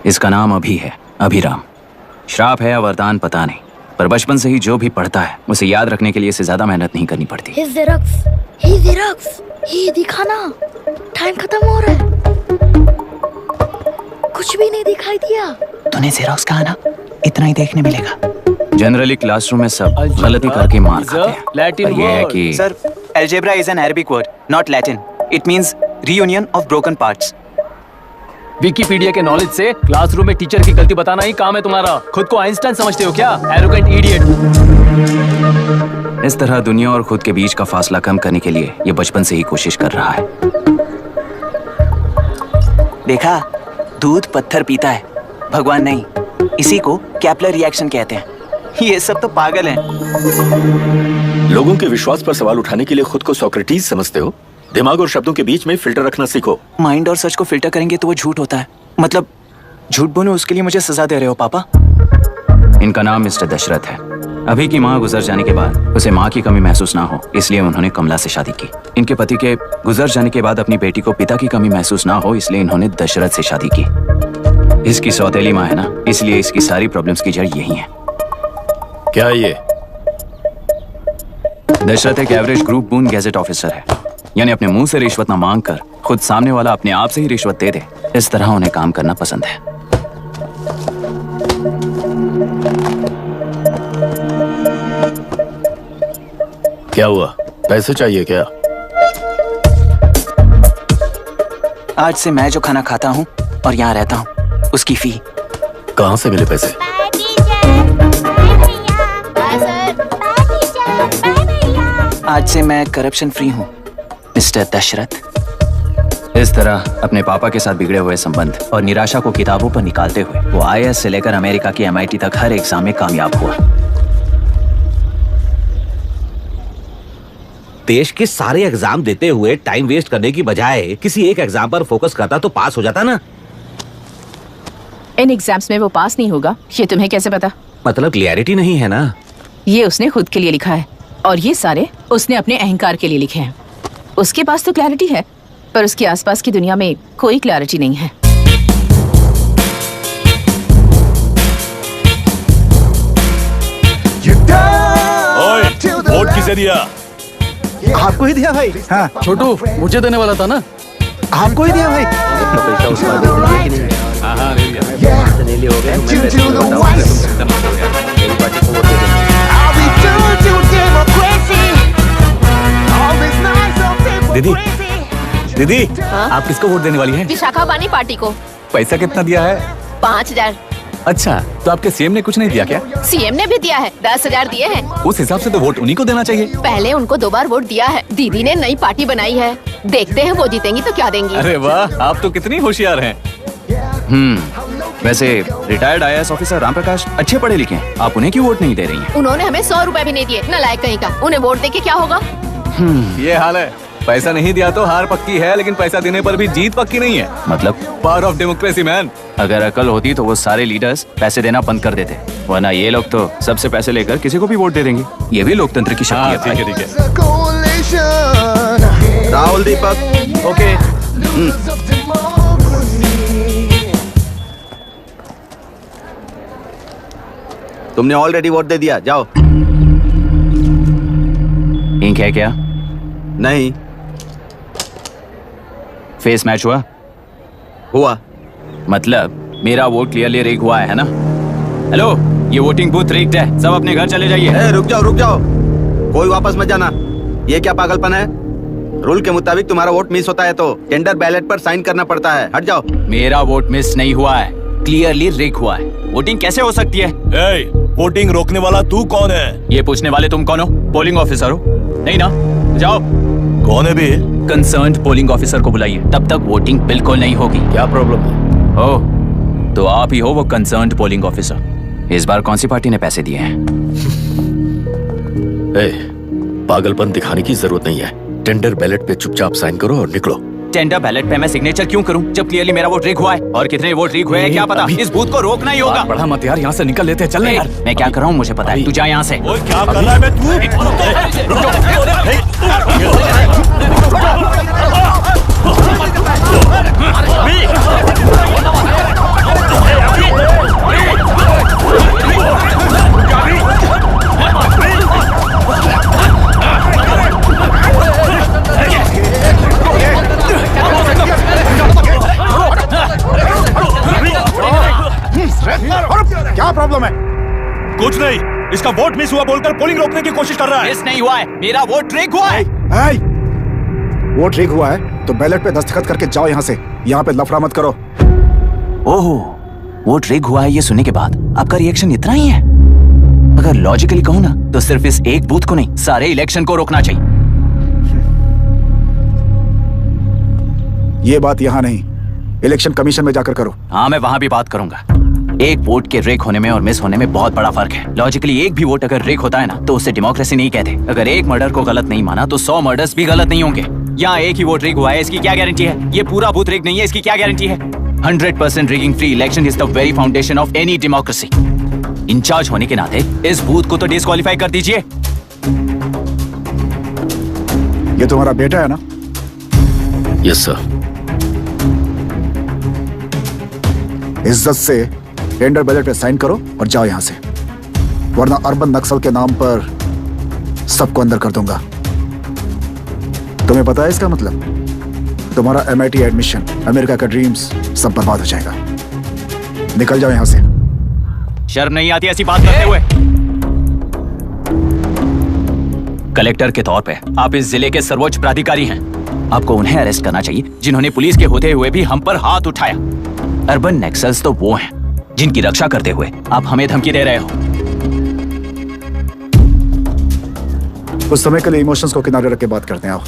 इसका नाम अभी है, अभिराम। श्राप है या वरदान पता नहीं, पर बचपन से ही जो भी पढ़ता है उसे याद रखने के लिए इसे ज्यादा मेहनत नहीं करनी पड़ती। ये दिखा ना, टाइम खत्म हो रहा है। कुछ भी नहीं दिखाई दिया। तूने जेरोक्स कहा ना, इतना ही देखने मिलेगा। जनरली क्लासरूम में सब गलती करके मार खाते हैं। पर ये है कि sir, algebra is an Arabic word, not Latin. It means reunion of broken parts. Wikipedia के नॉलेज से क्लासरूम में टीचर की गलती बताना ही काम है तुम्हारा। खुद को आइंस्टाइन समझते हो क्या? Arrogant idiot. इस तरह दुनिया और खुद के बीच का फासला कम करने के लिए ये बचपन से ही कोशिश कर रहा है। देखा, दूध पत्थर पीता है, भगवान नहीं। इसी को कैपलर रिएक्शन कहते हैं। ये सब तो पागल हैं। लोगों के विश्वास पर सवाल उठाने के लिए खुद को सोक्रेटिस समझते हो? दिमाग और शब्दों के बीच में फिल्टर रखना सीखो। माइंड और सच को फिल्टर करेंगे तो वो झूठ होता है। मतलब झूठ बोलो, उसके लिए मुझे सजा दे रहे हो पापा? इनका नाम मिस्टर दशरथ है। अभी की माँ गुजर जाने के बाद उसे माँ की कमी महसूस ना हो, इसलिए उन्होंने कमला से शादी की। इनके पति के गुजर जाने के बाद अपनी बेटी को पिता की कमी महसूस ना हो, इसलिए इन्होंने दशरथ से शादी की। इसकी सौतेली माँ है ना, इसलिए इसकी सारी प्रॉब्लम्स की जड़ यही है। क्या ये? दशरथ एक एवरेज ग्रुप बून गैजेट ऑफिसर है, यानी अपने मुंह से रिश्वत ना मांग कर खुद सामने वाला अपने आप से ही रिश्वत दे दे, इस तरह उन्हें काम करना पसंद है। क्या हुआ? पैसे चाहिए क्या? आज से मैं जो खाना खाता हूँ और यहाँ रहता हूँ, उसकी फी। कहाँ से मिले पैसे? आज से मैं करप्शन फ्री हूँ, मिस्टर दशरथ। इस तरह अपने पापा के साथ बिगड़े हुए संबंध और निराशा को किताबों पर निकालते हुए वो IAS से लेकर अमेरिका की MIT तक हर एग्जाम में कामयाब हुआ। देश के सारे एग्जाम देते हुए टाइम वेस्ट करने की बजाय किसी एक एग्जाम पर फोकस करता तो पास हो जाता ना। इन एग्जाम्स में वो पास नहीं होगा, ये तुम्हें कैसे पता? मतलब क्लियरिटी नहीं है ना। ये उसने खुद के लिए लिखा है और ये सारे उसने अपने अहंकार के लिए लिखे हैं। उसके पास तो क्लैरिटी है, पर उसके आसपास की दुनिया में कोई क्लैरिटी नहीं है। ओए, वोट किसे दिया? आपको ही दिया भाई। हाँ छोटू, मुझे देने वाला था ना। आपको ही दिया भाई। दीदी, दीदी, आप किसको वोट देने वाली हैं? विशाखा बानी पार्टी को। पैसा कितना दिया है? 5000। अच्छा, तो आपके सीएम ने कुछ नहीं दिया क्या? सीएम ने भी दिया है, 10,000 दिए हैं। उस हिसाब से तो वोट उन्हीं को देना चाहिए। पहले उनको 2 बार वोट दिया है। दीदी ने नई पार्टी बनाई है, देखते हैं वो जीतेंगी तो क्या देंगी। अरे वाह, आप तो कितनी होशियार हैं। वैसे retired IAS officer Ram Prakash अच्छे पढ़े लिखे हैं, आप उन्हें क्यों वोट नहीं दे रही हैं? उन्होंने हमें 100 रुपए भी नहीं दिए, नालायक कहीं का। उन्हें वोट देके क्या होगा? ये हाल है। पैसा नहीं दिया तो हार पक्की है, लेकिन पैसा देने पर भी जीत पक्की नहीं है। मतलब पावर ऑफ डेमोक्रेसी मैन। अगर अकल होती तो वो सारे लीडर्स पैसे देना बंद कर देते, वरना ये लोग तो सबसे पैसे लेकर किसी को भी वोट दे देंगे। ये भी लोकतंत्र की शक्ति है। ठीक है। राहुल दीपक, ओके। तुमने ऑलरेडी वोट दे दिया, जाओ। इंक है क्या? नहीं फेस मैच हुआ? हुआ। मतलब मेरा वोट क्लियरली रिग हुआ है ना? हेलो, ये वोटिंग बूथ रिग्ड है, सब अपने घर चले जाइए। रुक जाओ, कोई वापस मत जाना। ये क्या पागलपन है? रूल के मुताबिक तुम्हारा वोट मिस होता है तो टेंडर बैलेट पर साइन करना पड़ता है। हट जाओ। मेरा वोट मिस नहीं हुआ है, क्लियरली रिग हुआ है। वोटिंग कैसे हो सकती है? वोटिंग रोकने वाला तू कौन है? ये पूछने वाले तुम कौन हो? पोलिंग ऑफिसर हो? नहीं ना? जाओ। कौन है भी? कंसर्न्ड पोलिंग ऑफिसर को बुलाइए, तब तक वोटिंग बिल्कुल नहीं होगी। क्या प्रॉब्लम है? ओह, तो आप ही हो वो कंसर्न्ड पोलिंग ऑफिसर। इस बार कौन सी पार्टी ने पैसे दिए हैं? पागलपन दिखाने की जरूरत नहीं है। टेंडर बैलेट पे चुपचाप साइन करो और निकलो। टेंडर बैलेट पे मैं सिग्नेचर क्यों करूं जब क्लियरली मेरा वोट रिग हुआ है? और कितने वोट रिग हुए हैं क्या पता? इस बूथ को रोकना ही होगा। बढ़ा मत यार, यहाँ से निकल लेते हैं। चल यार। मैं क्या कर रहा हूँ मुझे पता है, तू जा यहाँ से। क्या कर रहा है बे तू? कुछ नहीं, इसका वोट मिस हुआ बोलकर पोलिंग रोकने की कोशिश कर रहा है। मिस नहीं हुआ है, मेरा वोट ट्रिक हुआ है। वोट लीक हुआ है तो बैलेट पे दस्तखत करके जाओ यहाँ से। यहाँ पे लफड़ा मत करो। ओहो, वोट रिग हुआ है ये सुनने के बाद आपका रिएक्शन इतना ही है? अगर लॉजिकली कहूँ ना तो सिर्फ इस एक बूथ को नहीं, सारे इलेक्शन को रोकना चाहिए। ये बात यहाँ नहीं, इलेक्शन कमीशन में जाकर करो। हाँ, मैं वहां भी बात करूंगा। एक वोट के रेक होने में और मिस होने में बहुत बड़ा फर्क है। लॉजिकली एक भी वोट अगर रेक होता है ना तो उसे डेमोक्रेसी नहीं कहते। अगर एक मर्डर को गलत नहीं माना तो 100 मर्डर्स भी गलत नहीं होंगे। यहाँ एक ही वोट रिग हुआ है, इसकी क्या गारंटी है? ये पूरा बूथ रिग नहीं है, इसकी क्या गारंटी है? 100% rigging free election is the very foundation of any democracy. In charge होने के नाते इस बूथ को तो डिस्क्वालीफाई कर दीजिए। ये तुम्हारा बेटा है ना? Yes sir. इज्जत से टेंडर बैलेट पे साइन करो और जाओ यहाँ से, वरना अर्बन नक्सल के नाम पर सबको अंदर कर दूंगा। तुम्हें पता है इसका मतलब? तुम्हारा MIT एडमिशन, अमेरिका का ड्रीम्स सब बर्बाद हो जाएगा। निकल जाओ यहाँ से। शर्म नहीं आती ऐसी बात करते हुए? कलेक्टर के तौर पे आप इस जिले के सर्वोच्च प्राधिकारी हैं। आपको उन्हें अरेस्ट करना चाहिए जिन्होंने पुलिस के होते हुए भी हम पर हाथ उठाया। अर्बन नक्सल्स तो वो हैं जिनकी रक्षा करते हुए आप हमें धमकी दे रहे हो। कुछ समय के लिए इमोशंस को किनारे रख के बात करते हैं। आओ।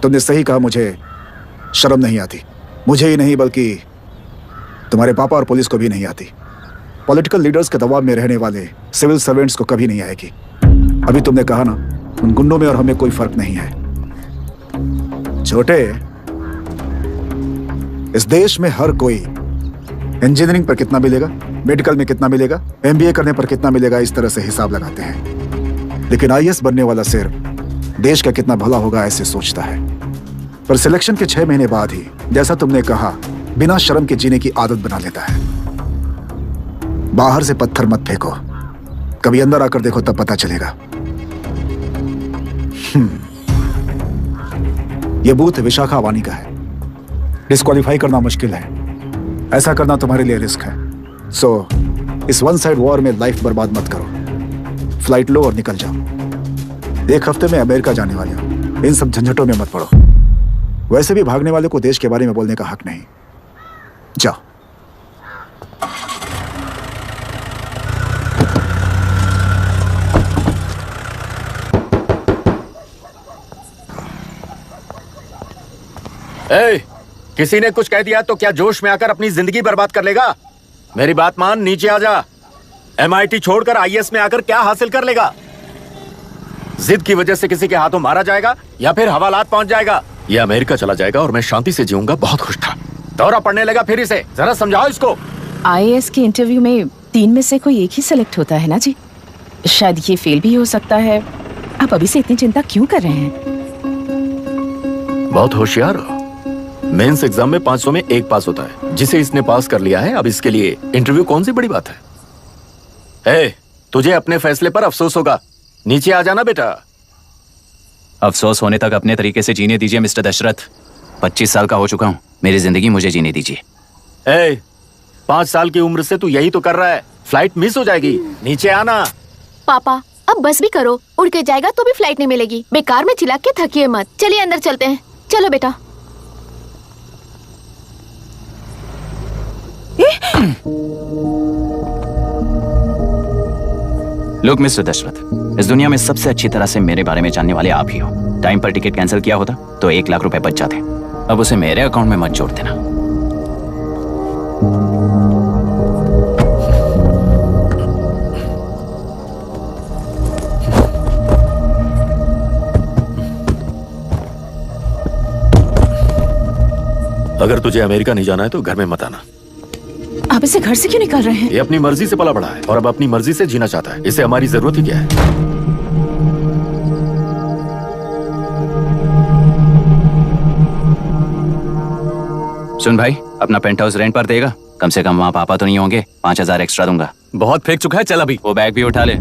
तुमने सही कहा, मुझे शर्म नहीं आती। मुझे ही नहीं बल्कि तुम्हारे पापा और पुलिस को भी नहीं आती। पॉलिटिकल लीडर्स के दबाव में रहने वाले सिविल सर्वेंट्स को कभी नहीं आएगी। अभी तुमने कहा ना, उन गुंडों में और हमें कोई फर्क नहीं है। छोटे, इस देश में हर कोई इंजीनियरिंग पर कितना मिलेगा, मेडिकल में कितना मिलेगा, MBA करने पर कितना मिलेगा, इस तरह से हिसाब लगाते हैं। लेकिन IAS बनने वाला सिर्फ देश का कितना भला होगा ऐसे सोचता है। पर सिलेक्शन के 6 महीने बाद ही, जैसा तुमने कहा, बिना शर्म के जीने की आदत बना लेता है। बाहर से पत्थर मत फेंको, कभी अंदर आकर देखो तब पता चलेगा। यह बूथ विशाखावानी का है। डिस्क्वालीफाई करना मुश्किल है, ऐसा करना तुम्हारे लिए रिस्क है। सो इस वन साइड वॉर में लाइफ बर्बाद मत करो। फ्लाइट लो और निकल जाओ। 1 हफ्ते में अमेरिका जाने वाले हो, इन सब झंझटों में मत पड़ो। वैसे भी भागने वाले को देश के बारे में बोलने का हक नहीं। जाओ। किसी ने कुछ कह दिया तो क्या जोश में आकर अपनी जिंदगी बर्बाद कर लेगा? मेरी बात मान, नीचे आ जा। MIT छोड़कर IAS में आकर क्या हासिल कर लेगा? जिद की वजह से किसी के हाथों मारा जाएगा या फिर हवालात पहुंच जाएगा। ये अमेरिका चला जाएगा और मैं शांति से जीऊंगा। बहुत खुश था। दौरा पड़ने लगा फिर इसे। जरा समझाओ इसको। IAS के इंटरव्यू में 3 में से कोई एक ही सिलेक्ट होता है ना जी? शायद ये फेल भी हो सकता है। आप अभी से इतनी चिंता क्यों कर रहे हैं? बहुत होशियार हो। मेंस एग्जाम में 500 में 1 पास होता है, जिसे इसने पास कर लिया है। अब इसके लिए इंटरव्यू कौन सी बड़ी बात है? तुझे अपने फैसले पर अफसोस होगा। नीचे आ जाना बेटा। अफसोस होने तक अपने तरीके से जीने दीजिए मिस्टर दशरथ। 25 साल का हो चुका हूँ, मेरी जिंदगी मुझे जीने दीजिए। 5 साल की उम्र से तू यही तो कर रहा है। फ्लाइट मिस हो जाएगी, नीचे आना। पापा अब बस भी करो, उड़ के जाएगा तो भी फ्लाइट नहीं मिलेगी। बेकार में चिल्ला के थकिए मत। चलिए अंदर चलते हैं। चलो बेटा। लुक मिस्टर दशरथ, इस दुनिया में सबसे अच्छी तरह से मेरे बारे में जानने वाले आप ही हो। टाइम पर टिकट कैंसिल किया होता तो 1 लाख रुपए बच जाते। अब उसे मेरे अकाउंट में मत जोड़ देना। अगर तुझे अमेरिका नहीं जाना है तो घर में मत आना। आप इसे घर से क्यों निकाल रहे हैं? ये अपनी मर्जी से पला बड़ा है और अब अपनी मर्जी से जीना चाहता है। इसे हमारी जरूरत ही क्या है? सुन भाई, अपना पेंट हाउस रेंट पर देगा? कम से कम वहाँ पापा तो नहीं होंगे। 5000 एक्स्ट्रा दूंगा। बहुत फेंक चुका है, चल अभी। वो बैग भी उठा ले।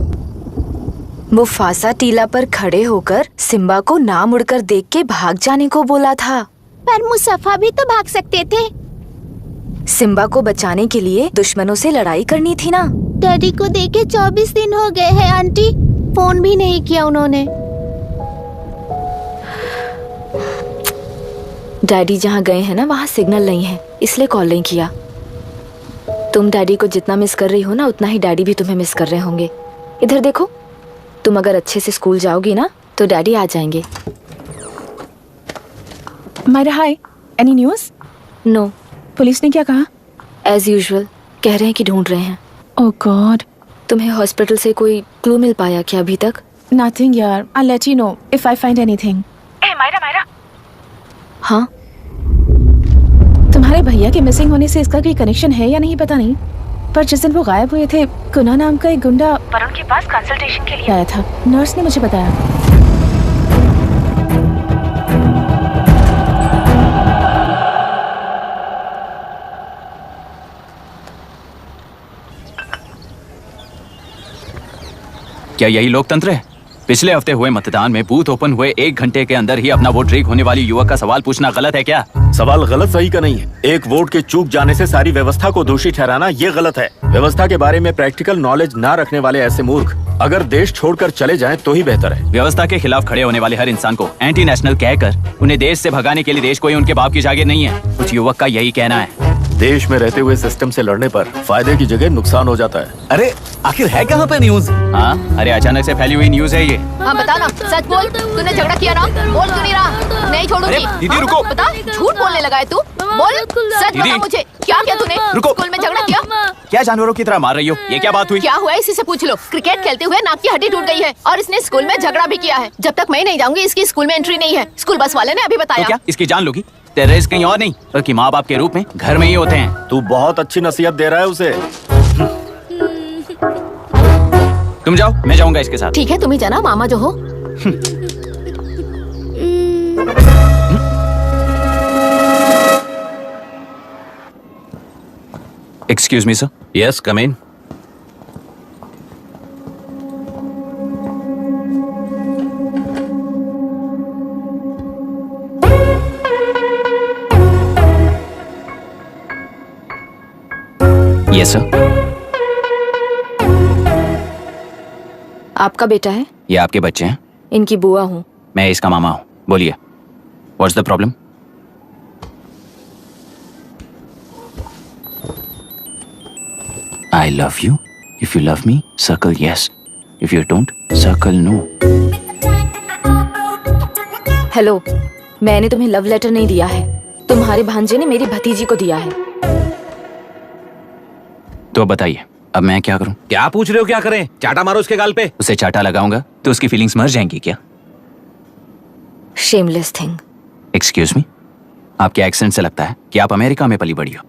मुफासा टीला पर खड़े होकर सिम्बा को ना मुड़कर देख के भाग जाने को बोला था। पर मुसफ़ा भी तो भाग सकते थे। सिम्बा को बचाने के लिए दुश्मनों से लड़ाई करनी थी ना। डैडी को देखे 24 दिन हो गए हैं आंटी, फोन भी नहीं किया उन्होंने। डैडी जहाँ गए हैं ना वहाँ सिग्नल नहीं है, इसलिए कॉल नहीं किया। तुम डैडी को जितना मिस कर रही हो ना उतना ही डैडी भी तुम्हें मिस कर रहे होंगे। इधर देखो, तुम अगर अच्छे से स्कूल जाओगी ना तो डैडी आ जाएंगे। मायरा हाय, एनी न्यूज़? नो। पुलिस ने क्या कहा? एज यूजुअल कह रहे हैं कि ढूंढ रहे हैं। ओह गॉड। तुम्हें हॉस्पिटल से कोई क्लू मिल पाया क्या अभी तक? नथिंग यार, I let you know if I find anything. ए मायरा। हाँ, तुम्हारे भैया के मिसिंग होने से इसका कोई कनेक्शन है या नहीं पता नहीं, पर जिस दिन वो गायब हुए थे कुना नाम का एक गुंडा वरुण के पास कंसल्टेशन के लिए आया था। नर्स ने मुझे बताया। क्या यही लोकतंत्र है? पिछले हफ्ते हुए मतदान में बूथ ओपन हुए 1 घंटे के अंदर ही अपना वोट रीक होने वाली युवक का सवाल पूछना गलत है क्या? सवाल गलत सही का नहीं है। एक वोट के चूक जाने से सारी व्यवस्था को दोषी ठहराना ये गलत है। व्यवस्था के बारे में प्रैक्टिकल नॉलेज ना रखने वाले ऐसे मूर्ख अगर देश छोड़कर चले जाएं तो ही बेहतर है। व्यवस्था के खिलाफ खड़े होने वाले हर इंसान को एंटी नेशनल कहकर उन्हें देश से भगाने के लिए देश कोई उनके बाप की जागीर नहीं है। कुछ युवक का यही कहना है। देश में रहते हुए सिस्टम से लड़ने पर फायदे की जगह नुकसान हो जाता है। अरे आखिर है कहाँ पे न्यूज? हाँ, अरे अचानक से फैली हुई न्यूज है ये। हाँ बता ना, सच बोल, तूने झगड़ा किया ना? बोल क्यों नहीं रहा? नहीं छोड़ूंगी। अरे दीदी रुको। बता, झूठ बोलने लगा है तू? बोल, सच बता मुझे, क्या किया तूने? रुको। स्कूल में झगड़ा किया? क्या जानवरों की तरह मार रही हो? ये क्या बात हुई? क्या हुआ है इसी से पूछ लो। क्रिकेट खेलते हुए नाक की हड्डी टूट गई है और इसने स्कूल में झगड़ा भी किया है। जब तक मैं नहीं जाऊंगी इसकी स्कूल में एंट्री नहीं है। स्कूल बस वाले ने अभी तो बताया। क्या इसकी जान लोगी? टेररिस्ट कहीं और नहीं बल्कि माँ बाप के रूप में घर में ही होते हैं। तू बहुत अच्छी नसीहत दे रहा है उसे। तुम जाओ, मैं जाऊंगा इसके साथ। ठीक है, तुम ही जाना, मामा जो हो। Excuse me sir. Yes, come in. Yes sir. आपका बेटा है? ये आपके बच्चे हैं? इनकी बुआ हूँ। मैं इसका मामा हूँ। बोलिए, what's the problem? I love you. If you love me, circle yes. If you don't, circle no. Hello, मैंने तुम्हें लव लेटर नहीं दिया है। तुम्हारे भांजे ने मेरी भतीजी को दिया है। तो अब बताइए, अब मैं क्या करूं? क्या पूछ रहे हो? क्या करें? चाटा मारो उसके गाल पे। उसे चाटा लगाऊंगा तो उसकी फीलिंग्स मर जाएंगी क्या? Shameless thing. एक्सक्यूज मी, आपके एक्सेंट से लगता है कि आप अमेरिका में पली बड़ी हो।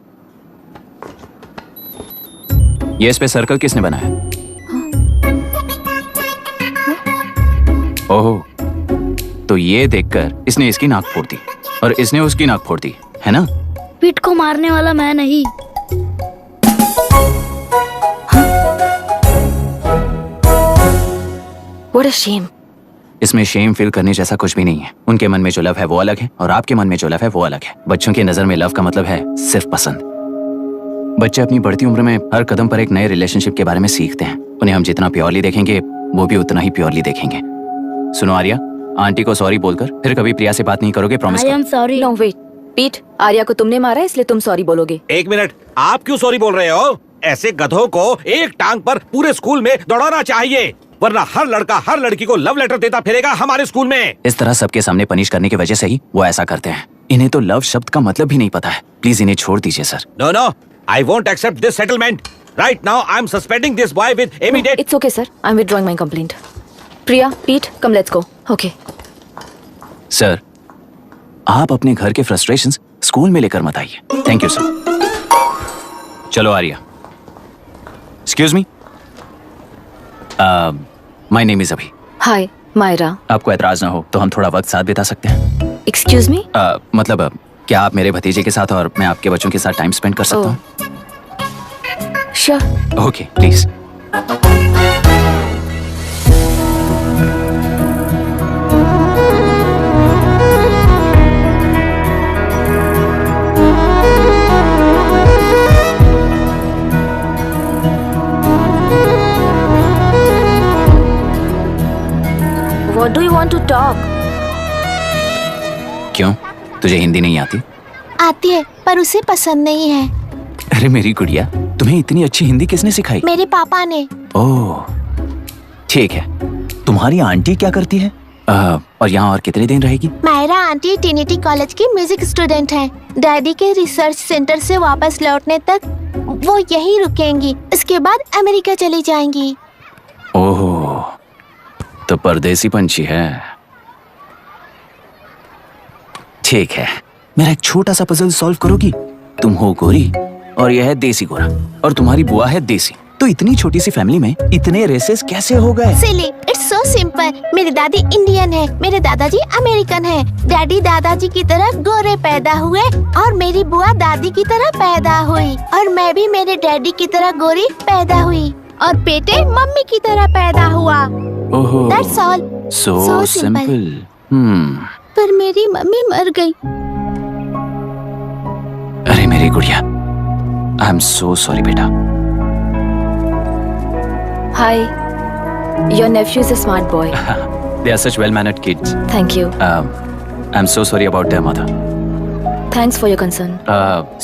ये इस पे सर्कल किसने बनाया? ओह, तो ये देखकर इसने इसकी नाक फोड़ दी और इसने उसकी नाक फोड़ दी, है ना? पीठ को मारने वाला मैं नहीं। What a shame. इसमें शेम फील करने जैसा कुछ भी नहीं है। उनके मन में जो लव है वो अलग है और आपके मन में जो लव है वो अलग है। बच्चों की नजर में लव का मतलब है सिर्फ पसंद। बच्चे अपनी बढ़ती उम्र में हर कदम पर एक नए रिलेशनशिप के बारे में सीखते हैं। उन्हें हम जितना प्योरली देखेंगे वो भी उतना ही प्योरली देखेंगे। सुनो आर्या, आंटी को सॉरी बोलकर फिर कभी प्रिया से बात नहीं करोगे, promise I am sorry. No wait, Pete, Arya को तुमने मारा इसलिए तुम सॉरी बोलोगे। एक मिनट, आप क्यों सॉरी बोल रहे हो? ऐसे गधों को एक टांग पर पूरे स्कूल में दौड़ाना चाहिए, वरना हर लड़का हर लड़की को लव लेटर देता फिरेगा हमारे स्कूल में। इस तरह सबके सामने पनिश करने की वजह से ही वो ऐसा करते हैं। इन्हें तो लव शब्द का मतलब भी नहीं पता है। प्लीज इन्हें छोड़ दीजिए sir. No no, I won't accept this settlement. Right now, I'm suspending this boy with immediate. It's okay, sir. I'm withdrawing my complaint. Priya, Pete, come let's go. Okay. Sir, आप अपने घर के frustrations school में लेकर मत आइए। Thank you sir. चलो Arya. Excuse me, my name is Abhi. Hi, Myra. आपको एतराज ना हो तो हम थोड़ा वक्त साथ बिता सकते हैं? Excuse me? मतलब क्या आप मेरे भतीजे के साथ और मैं आपके बच्चों के साथ टाइम स्पेंड कर सकता हूँ? Sure. Okay, please. What do you want to talk? क्यों, तुझे हिंदी नहीं आती? आती है पर उसे पसंद नहीं है। अरे मेरी गुड़िया, तुम्हें इतनी अच्छी हिंदी किसने सिखाई? मेरे पापा ने। ओह, ठीक है। तुम्हारी आंटी क्या करती है? और यहाँ और कितने दिन रहेगी? मायरा आंटी ट्रिनिटी कॉलेज की म्यूजिक स्टूडेंट हैं। डैडी के रिसर्च सेंटर से वापस लौटने तक वो यहीं रुकेंगी। इसके बाद अमेरिका चली जाएंगी। ओह, तो परदेसी पंछी है। ठीक है, मेरा एक छोटा सा पजल सॉल्व करोगी? तुम हो गोरी और यह है देसी गोरा और तुम्हारी बुआ है देसी, तो इतनी छोटी सी फैमिली में इतने रेसेस कैसे हो गए? सिली, इट्स सो सिंपल। मेरी दादी इंडियन है, मेरे दादाजी अमेरिकन है। डैडी दादाजी की तरह गोरे पैदा हुए और मेरी बुआ दादी की तरह पैदा हुई और मैं भी मेरे डैडी की तरह गोरी पैदा हुई और बेटे मम्मी की तरह पैदा हुआ। ओहो, That's all. so simple. पर मेरी मम्मी मर गई। अरे मेरी गुड़िया, आई एम सो सॉरी बेटा। Hi. Your nephew is a smart boy. They are such well-mannered kids. Thank you. I'm so sorry about their mother. Thanks for your concern.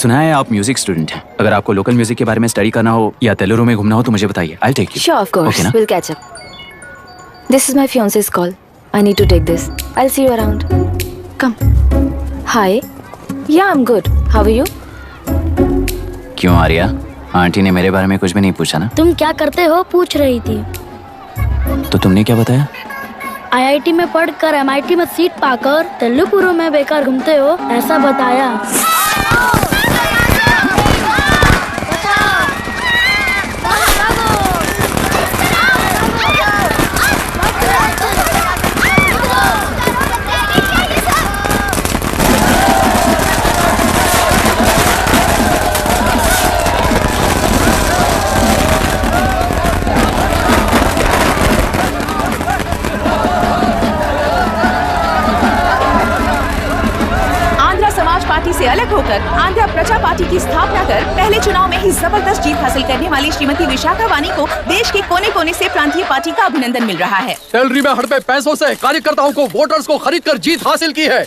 सुना है आप म्यूजिक स्टूडेंट हैं। अगर आपको लोकल म्यूजिक के बारे में स्टडी करना हो या तेलुरु में घूमना हो तो मुझे बताइए। I'll take you. Sure, of course. Okay, ना? We'll catch up. This is my fiance's call. I need to take this. I'll see you around. Come. Hi. Yeah, I'm good. How are you? क्यों Arya? Aunty ने मेरे बारे में कुछ भी नहीं पूछा ना? तुम क्या करते हो पूछ रही थी। तो तुमने क्या बताया? IIT में पढ़कर MIT में सीट पाकर तेलुपुरु में बेकार घूमते हो ऐसा बताया। पार्टी से अलग होकर आंध्र प्रजा पार्टी की स्थापना कर पहले चुनाव में ही जबरदस्त जीत हासिल करने वाली श्रीमती विशाखा वानी को देश के कोने कोने से प्रांतीय पार्टी का अभिनंदन मिल रहा है। सैलरी में हड़पे पैसों से कार्यकर्ताओं को वोटर्स को खरीद कर जीत हासिल की है।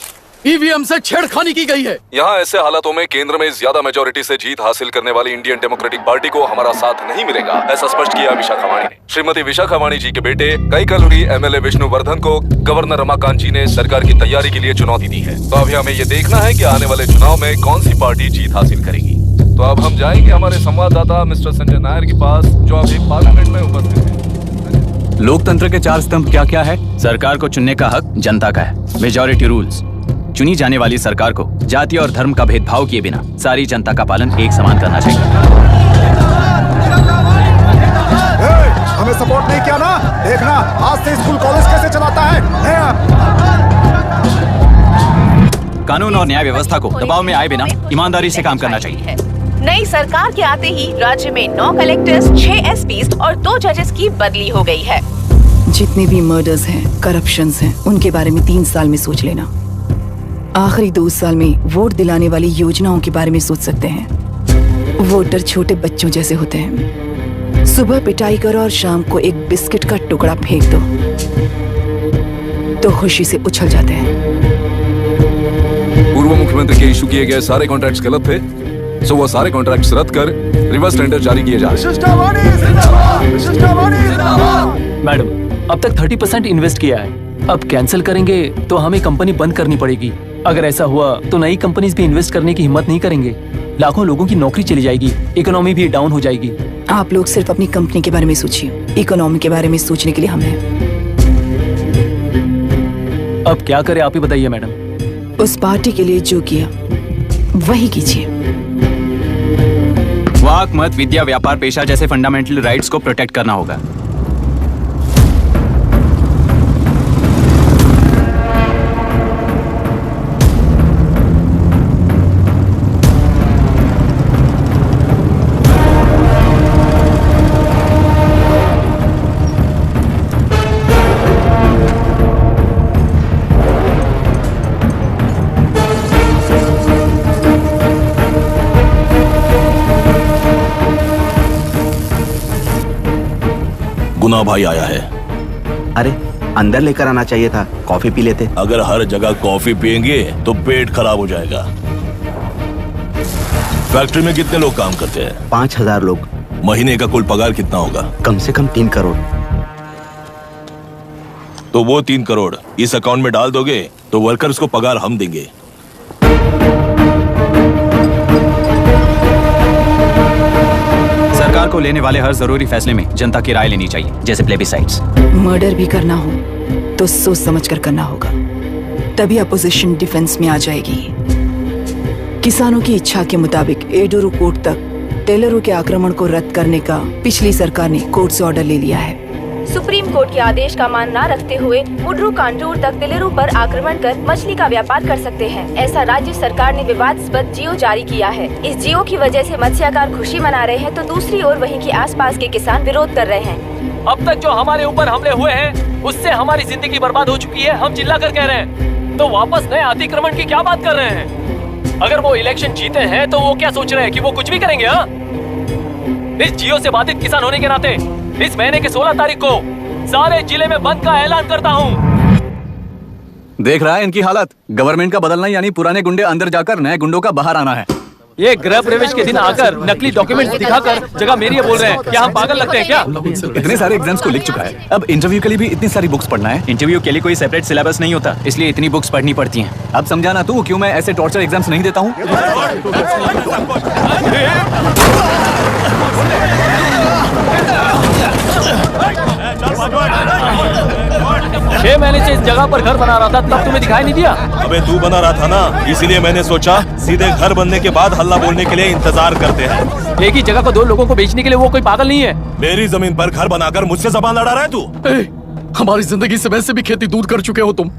ईवीएम से छेड़खानी की गई है। यहाँ ऐसे हालातों में केंद्र में ज्यादा मेजोरिटी से जीत हासिल करने वाली इंडियन डेमोक्रेटिक पार्टी को हमारा साथ नहीं मिलेगा, ऐसा स्पष्ट किया विशाखा वाणी ने। श्रीमती विशाखा वाणी जी के बेटे कई कलुरी MLA विष्णुवर्धन को गवर्नर रमाकांत जी ने सरकार की तैयारी के लिए चुनौती दी है। तो अभी हमें ये देखना है कि आने वाले चुनाव में कौन सी पार्टी जीत हासिल करेगी। तो अब हम जाएंगे हमारे संवाददाता मिस्टर संजय नायर के पास, जो अभी पार्लियामेंट में उपस्थित है। लोकतंत्र के 4 स्तंभ क्या क्या है? सरकार को चुनने का हक जनता का है। Majority rules. चुनी जाने वाली सरकार को जाति और धर्म का भेदभाव किए बिना सारी जनता का पालन एक समान करना चाहिए। हमें सपोर्ट नहीं किया ना, देखना आज से स्कूल कॉलेज कैसे चलाता है। कानून और न्याय व्यवस्था को दबाव में आए बिना ईमानदारी से काम करना चाहिए। नई सरकार के आते ही राज्य में 9 कलेक्टर्स, 6 SPs और 2 जजेस की बदली हो गई है। जितने भी मर्डर्स हैं, करप्शंस हैं, उनके बारे में 3 साल में सोच लेना। आखिरी 2 साल में वोट दिलाने वाली योजनाओं के बारे में सोच सकते हैं। वोटर छोटे बच्चों जैसे होते हैं। सुबह पिटाई करो और शाम को एक बिस्किट का टुकड़ा फेंक दो तो खुशी से उछल जाते हैं। पूर्व मुख्यमंत्री के इशू किए गए सारे कॉन्ट्रैक्ट्स गलत थे, सो वो सारे कॉन्ट्रैक्ट्स रद्द कर रिवर्स टेंडर जारी किए जा रहे हैं। मैडम, अब तक 30% इन्वेस्ट किया है, अब कैंसिल करेंगे तो हमें कंपनी बंद करनी पड़ेगी। अगर ऐसा हुआ तो नई कंपनीज भी इन्वेस्ट करने की हिम्मत नहीं करेंगे। लाखों लोगों की नौकरी चली जाएगी, इकोनॉमी भी डाउन हो जाएगी। आप लोग सिर्फ अपनी कंपनी के बारे में सोचिए, इकोनॉमी के बारे में सोचने के लिए हम हैं। अब क्या करें आप ही बताइए मैडम। उस पार्टी के लिए जो किया वही कीजिए। वाक, मत, विद्या, व्यापार, पेशा जैसे फंडामेंटल राइट्स को प्रोटेक्ट करना होगा। गुना भाई आया है। अरे अंदर लेकर आना चाहिए था, कॉफी पी लेते। अगर हर जगह कॉफी पियेंगे तो पेट खराब हो जाएगा। फैक्ट्री में कितने लोग काम करते हैं? 5000 लोग। महीने का कुल पगार कितना होगा? कम से कम 3 करोड़। तो वो 3 करोड़ इस अकाउंट में डाल दोगे तो वर्कर्स को पगार हम देंगे। सरकार को लेने वाले हर जरूरी फैसले में जनता की राय लेनी चाहिए, जैसे प्लेबिसाइट्स। मर्डर भी करना हो तो सोच समझ कर करना होगा, तभी अपोजिशन डिफेंस में आ जाएगी। किसानों की इच्छा के मुताबिक एडोरू कोर्ट तक टेलरों के आक्रमण को रद्द करने का पिछली सरकार ने कोर्ट से ऑर्डर ले लिया है। सुप्रीम कोर्ट के आदेश का मान न रखते हुए मुड्रू कांटूर तक टेलरों पर आक्रमण कर मछली का व्यापार कर सकते हैं, ऐसा राज्य सरकार ने विवादास्पद जियो जारी किया है। इस जियो की वजह से मत्स्यकार खुशी मना रहे हैं तो दूसरी ओर वहीं के आसपास के किसान विरोध कर रहे हैं। अब तक जो हमारे ऊपर हमले हुए हैं उससे हमारी जिंदगी बर्बाद हो चुकी है, हम चिल्ला कर कह रहे हैं, तो वापस नए अतिक्रमण की क्या बात कर रहे हैं? अगर वो इलेक्शन जीते हैं तो वो क्या सोच रहे हैं कि वो कुछ भी करेंगे? हाँ, इस जियो से बाधित किसान होने के नाते इस महीने के 16 तारीख को सारे जिले में बंद का ऐलान करता हूँ। देख रहा है इनकी हालत। गवर्नमेंट का बदलना यानी पुराने गुंडे अंदर जाकर नए गुंडों का बाहर आना है। ये गृह प्रवेश के दिन आकर नकली डॉक्यूमेंट्स दिखाकर जगह मेरी है बोल रहे हैं। क्या हम पागल लगते हैं क्या? इतने सारे एग्जाम्स को लिख चुका है, अब इंटरव्यू के लिए भी इतनी सारी बुक्स पढ़ना है। इंटरव्यू के लिए कोई सेपरेट सिलेबस नहीं होता, इसलिए इतनी बुक्स पढ़नी पड़ती हैं। अब समझाना तू क्यों मैं ऐसे टॉर्चर एग्जाम्स नहीं देता हूँ। 6 महीने से इस जगह पर घर बना रहा था, तब तुम्हें दिखाई नहीं दिया? अबे तू बना रहा था ना, इसीलिए मैंने सोचा सीधे घर बनने के बाद हल्ला बोलने के लिए इंतजार करते हैं। एक ही जगह को 2 लोगों को बेचने के लिए वो कोई पागल नहीं है। मेरी जमीन पर घर बनाकर मुझसे जबान लड़ा रहा है तू। हमारी जिंदगी से वैसे भी खेती दूर कर चुके हो तुम।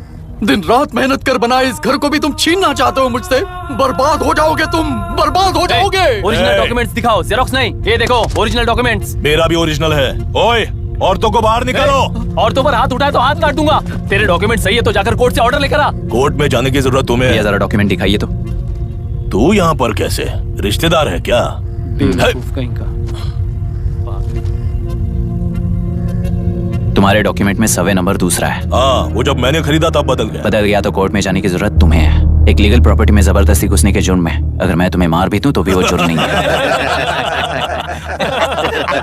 दिन रात मेहनत कर बनाए इस घर को भी तुम छीनना चाहते हो मुझसे। बर्बाद हो जाओगे तुम, बर्बाद हो जाओगे। ओरिजिनल डॉक्यूमेंट्स दिखाओ, जेरोक्स नहीं। ये देखो ओरिजिनल डॉक्यूमेंट्स। मेरा भी ओरिजिनल है। ओए औरतों को बाहर निकालो। औरतों पर हाथ उठाए तो हाथ काट दूंगा। तेरे डॉक्यूमेंट सही है तो जाकर कोर्ट से ऑर्डर लेकर आ। कोर्ट में जाने की जरूरत तुम्हें? ये जरा डॉक्यूमेंट दिखाइए तो। तू यहाँ पर कैसे? रिश्तेदार है क्या? कहीं का। तुम्हारे डॉक्यूमेंट में सर्वे नंबर दूसरा है। हाँ, वो जब मैंने खरीदा तब बदल गया। बदल गया तो कोर्ट में जाने की जरूरत तुम्हें है। एक लीगल प्रॉपर्टी में जबरदस्ती घुसने के जुर्म में अगर मैं तुम्हें मार भी दूं तो भी वो जुर्म नहीं है।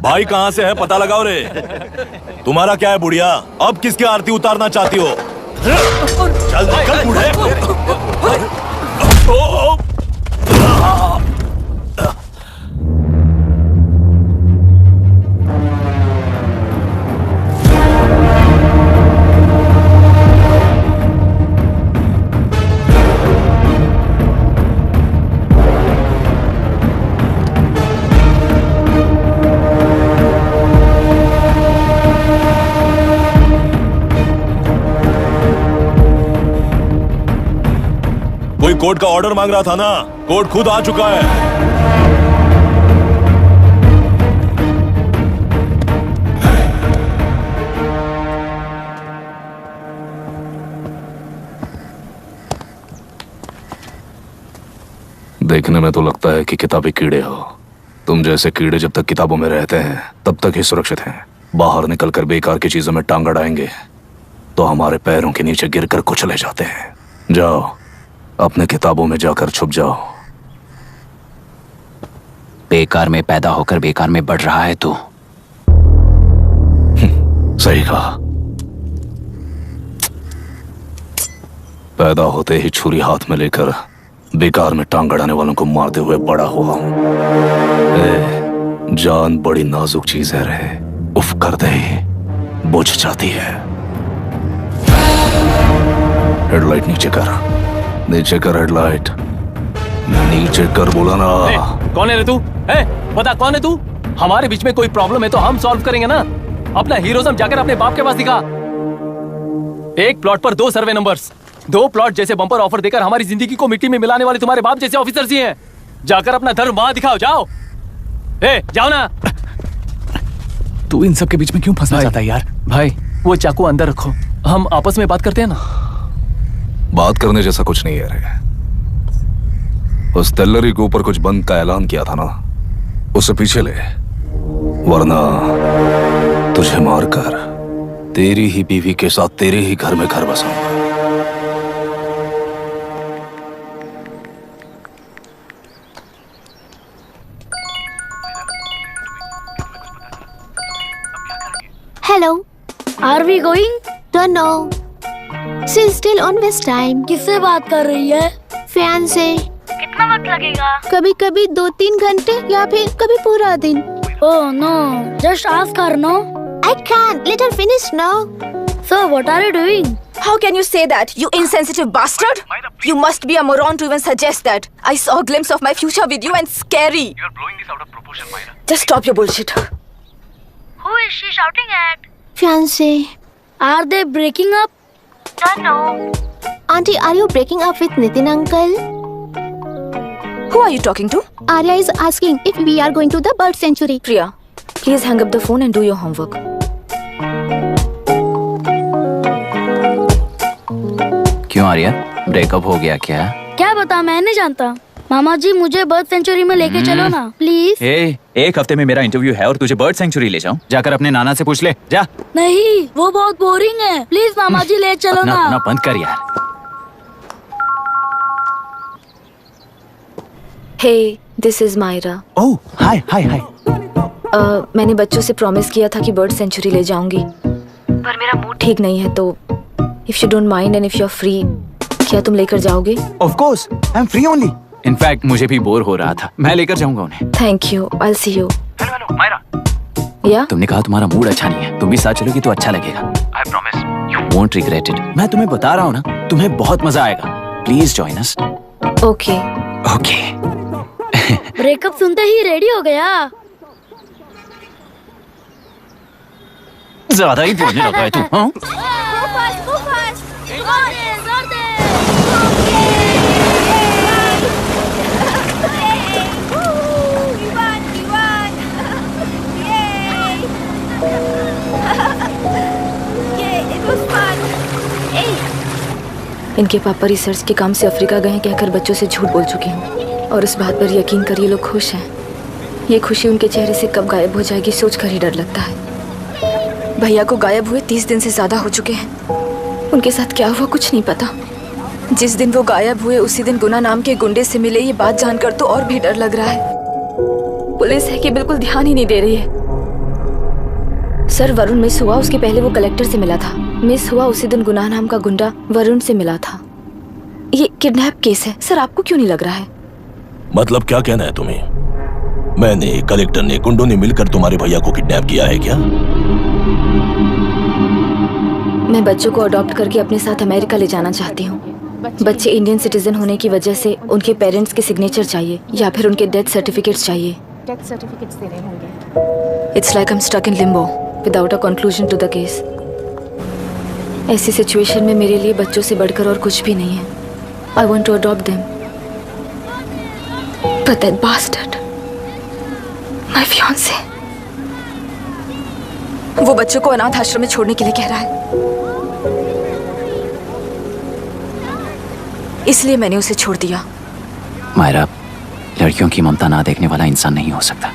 भाई कहाँ से है पता लगाओ रे। तुम्हारा क्या है बुढ़िया? अब किसकी आरती उतारना चाहती हो? चल चल बूढ़े। कोई कोर्ट का ऑर्डर मांग रहा था ना, कोर्ट खुद आ चुका है। देखने में तो लगता है कि किताबी कीड़े हो। तुम जैसे कीड़े जब तक किताबों में रहते हैं तब तक ही सुरक्षित हैं। बाहर निकलकर बेकार की चीजों में टांग अड़ाएंगे तो हमारे पैरों के नीचे गिरकर कुचले जाते हैं। जाओ अपने किताबों में जाकर छुप जाओ। बेकार में पैदा होकर बेकार में बढ़ रहा है तू। सही कहा। पैदा होते ही छुरी हाथ में लेकर बेकार में टांग अड़ाने वालों को मारते हुए बड़ा हुआ हूं। जान बड़ी नाजुक चीज है रे, उफ कर दे बुझ जाती है। हेडलाइट नीचे कर, नीचे कर हेडलाइट, नीचे कर बोला ना। कौन है रे तू? बता कौन है तू? हमारे बीच में कोई प्रॉब्लम है तो हम सॉल्व करेंगे ना। अपना हीरोइज्म जाकर अपने बाप के पास दिखा। एक प्लॉट पर 2 सर्वे नंबर्स, 2 प्लॉट जैसे बम्पर ऑफर देकर हमारी जिंदगी को मिट्टी में मिलाने वाले तुम्हारे बाप जैसे ऑफिसर्स ही हैं। जाकर अपना धर्म वहां दिखाओ, जाओ। जाओ ना। तू इन सब के बीच में क्यों फंसना चाहता है यार? भाई वो चाकू अंदर रखो, हम आपस में बात करते हैं ना। बात करने जैसा कुछ नहीं है रे। उस तेलरी के ऊपर कुछ बंद का ऐलान किया था ना, उसे पीछे ले, वरना तुझे मारकर तेरी ही बीवी के साथ तेरे ही घर में घर बसाऊंगा। Hello. Are we going? Don't know. She's still on West time. किससे बात कर रही है? Fiance. कितना वक्त लगेगा? कभी कभी 2-3 घंटे या फिर कभी पूरा दिन। Oh no, just ask her, no? I can't. Let her finish now. So what are you doing? How can you say that, you insensitive bastard? You must be a moron to even suggest that. I saw a glimpse of my future with you and scary. You are blowing this out of proportion, Myra. Just stop your bullshit. Who is she shouting at? Fiance. Are they breaking up? Don't know. Auntie, are you breaking up with Nitin uncle? Who are you talking to? Arya is asking if we are going to the bird sanctuary. Priya, please hang up the phone and do your homework. क्यों Arya, breakup हो गया क्या? क्या बता, मैं नहीं जानता। मामा जी मुझे बर्ड सेंचुरी में लेके चलो ना प्लीज। एक हफ्ते में मेरा इंटरव्यू है और तुझे बर्ड सेंचुरी ले जाऊं? जाकर अपने नाना से पूछ ले, जा। नहीं, वो बहुत बोरिंग है, प्लीज मामा जी ले चलो ना। अपना बंद कर यार। Hey, this is Myra. Oh, hi. मैंने बच्चों से प्रॉमिस किया था कि बर्ड सेंचुरी ले जाऊंगी, पर मेरा मूड ठीक नहीं है, तो if you don't mind and if you're free, क्या तुम लेकर जाओगे? Of course, I'm free only. In fact, मुझे भी बोर हो रहा था, मैं लेकर जाऊंगा उन्हें। Thank you, I'll see you. Hello, Myra. Yeah? तुमने कहा तुम्हारा मूड अच्छा नहीं है, तुम भी साथ चलोगी तो अच्छा लगेगा। I promise. You won't regret it. मैं तुम्हें बता रहा हूँ ना, तुम्हें बहुत मजा आएगा। Please join us. Okay. Okay. Breakup सुनते ही रेडी हो गया। ज्यादा ही बोलने लगा है तू, हाँ? इनके पापा रिसर्च के काम से अफ्रीका गए कहकर बच्चों से झूठ बोल चुकी हूँ, और उस बात पर यकीन कर ये लोग खुश हैं। ये खुशी उनके चेहरे से कब गायब हो जाएगी सोचकर ही डर लगता है। भैया को गायब हुए 30 दिन से ज्यादा हो चुके हैं। उनके साथ क्या हुआ कुछ नहीं पता। जिस दिन वो गायब हुए उसी दिन गुना नाम के गुंडे से मिले, ये बात जानकर तो और भी डर लग रहा है। पुलिस है कि बिल्कुल ध्यान ही नहीं दे रही है। सर, वरुण मिस हुआ उसके पहले वो कलेक्टर से मिला था। मिस हुआ उसी दिन गुनाह नाम का गुंडा वरुण से मिला था। ये किडनैप केस है सर, आपको क्यों नहीं लग रहा है? मतलब क्या कहना है तुम्हें? मैंने, कलेक्टर ने, गुंडों ने मिलकर तुम्हारे भैया को किडनैप किया है क्या? मैं बच्चों को अडॉप्ट करके अपने साथ अमेरिका ले जाना चाहती हूँ। बच्चे इंडियन सिटीजन होने की वजह से उनके पेरेंट्स के सिग्नेचर चाहिए या फिर उनके डेथ सर्टिफिकेट्स चाहिए। डेथ सर्टिफिकेट्स देने होंगे। It's like I am stuck in limbo without a conclusion to the case. ऐसी सिचुएशन में मेरे लिए बच्चों से बढ़कर और कुछ भी नहीं है। I want to adopt them, but that bastard, my fiancee, वो बच्चों को अनाथ आश्रम में छोड़ने के लिए कह रहा है। इसलिए मैंने उसे छोड़ दिया। मायरा, लड़कियों की ममता ना देखने वाला इंसान नहीं हो सकता।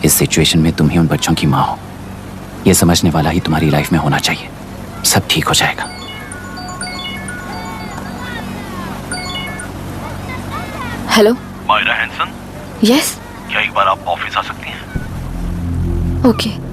इस सिचुएशन में तुम ही उन बच्चों की माँ हो, ये समझने वाला ही तुम्हारी लाइफ में होना चाहिए। सब ठीक हो जाएगा। Hello Myra Hansen? यस। क्या एक बार आप ऑफिस आ सकती हैं? ओके।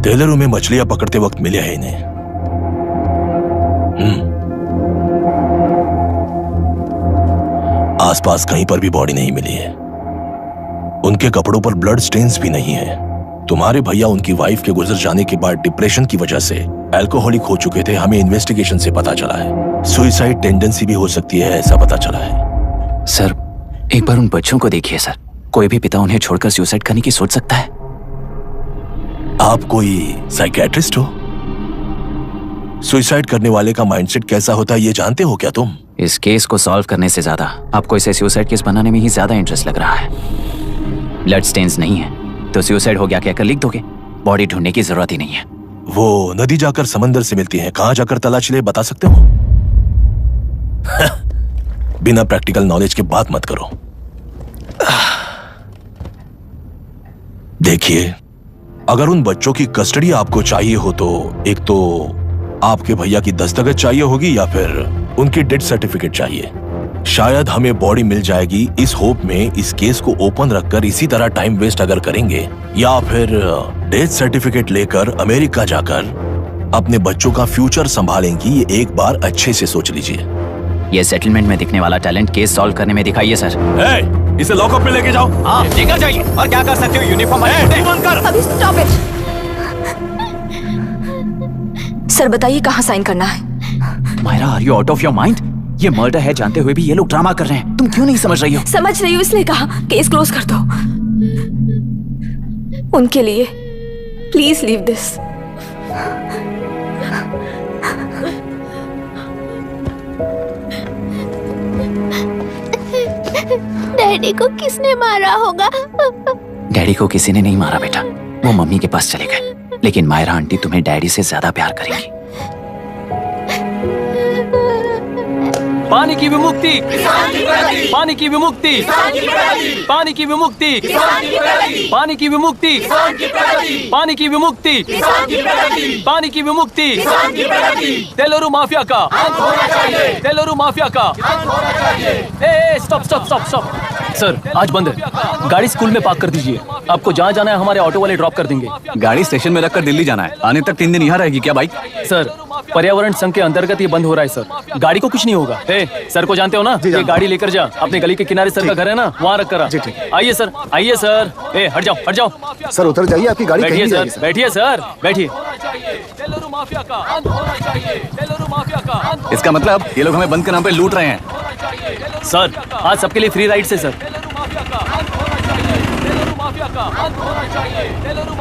टेलरों में मछलियां पकड़ते वक्त मिले हैं इन्हें। आसपास कहीं पर भी बॉडी नहीं मिली है। उनके कपड़ों पर ब्लड स्टेन्स भी नहीं है। तुम्हारे भैया उनकी वाइफ के गुजर जाने के बाद डिप्रेशन की वजह से अल्कोहलिक हो चुके थे। हमें इन्वेस्टिगेशन से पता चला है सुसाइड टेंडेंसी भी हो सकती है, ऐसा पता चला है। सर, एक बार उन बच्चों को देखिए सर, कोई भी पिता उन्हें छोड़कर सुसाइड करने की सोच सकता है? आप कोई साइकियाट्रिस्ट हो? सुसाइड करने वाले का माइंडसेट कैसा होता है ये जानते हो क्या तुम? इस केस को सॉल्व करने से ज्यादा आपको इसे सुसाइड केस बनाने में ही ज्यादा इंटरेस्ट लग रहा है। ब्लड स्टेन्स नहीं है तो सुसाइड हो गया कहकर लिख दोगे। बॉडी ढूंढने की जरूरत ही नहीं है। वो नदी जाकर समंदर से मिलती है, कहां जाकर तलाश ले बता सकते हो? बिना प्रैक्टिकल नॉलेज के बात मत करो। देखिए, अगर उन बच्चों की कस्टडी आपको चाहिए हो तो एक तो आपके भैया की दस्तखत चाहिए होगी या फिर उनकी डेथ सर्टिफिकेट चाहिए। शायद हमें बॉडी मिल जाएगी इस होप में इस केस को ओपन रखकर इसी तरह टाइम वेस्ट अगर करेंगे, या फिर डेथ सर्टिफिकेट लेकर अमेरिका जाकर अपने बच्चों का फ्यूचर संभालेंगी। ये एक बार अच्छे से सोच लीजिए। ये सेटलमेंट में दिखने वाला टैलेंट केस सॉल्व करने में दिखाइए सर। इसे लॉकअप में लेके जाओ। हाँ, लेकर जाइए। और क्या कर सकते हो? यूनिफॉर्म अभी स्टॉप इट। सर बताइए कहाँ साइन करना है? Myra, are you out of your mind? ये मर्डर है जानते हुए भी ये लोग ड्रामा कर रहे हैं। तुम क्यों नहीं समझ रही हो? समझ रही हूँ, इसलिए कहा केस क्लोज कर दो। उनके लिए प्लीज लीव दिस। डैडी को किसने मारा होगा? डैडी को किसी ने नहीं मारा बेटा, वो मम्मी के पास चले गए। लेकिन मायरा आंटी तुम्हें डैडी से ज्यादा प्यार करेंगी। पानी की विमुक्ति, पानी की विमुक्ति, पानी की विमुक्ति, पानी की विमुक्ति, पानी की विमुक्ति, पानी की विमुक्ति, तेलुरु माफिया का, तेलुरु माफिया का। Stop stop stop stop. Sir आज बंद है, गाड़ी स्कूल में पार्क कर दीजिए। आपको जहाँ जाना है हमारे ऑटो वाले ड्रॉप कर देंगे। गाड़ी स्टेशन में रखकर दिल्ली जाना है। आने तक 3 दिन यहाँ रहेगी क्या बाइक? सर पर्यावरण संघ के अंतर्गत ये बंद हो रहा है सर। गाड़ी को कुछ नहीं होगा। सर को जानते हो ना? ये गाड़ी लेकर जा, अपने गली के किनारे सर का घर है ना, वहाँ रख कर। आइए सर, आइए सर। हट जाओ, हट जाओ सर, उतर जाइए, आपकी गाड़ी बैठिए कहीं सर, नहीं बैठिए सर, बैठिए। इसका मतलब ये लोग हमें बंद के नाम पे लूट रहे हैं। सर आज सबके लिए फ्री राइड से सर।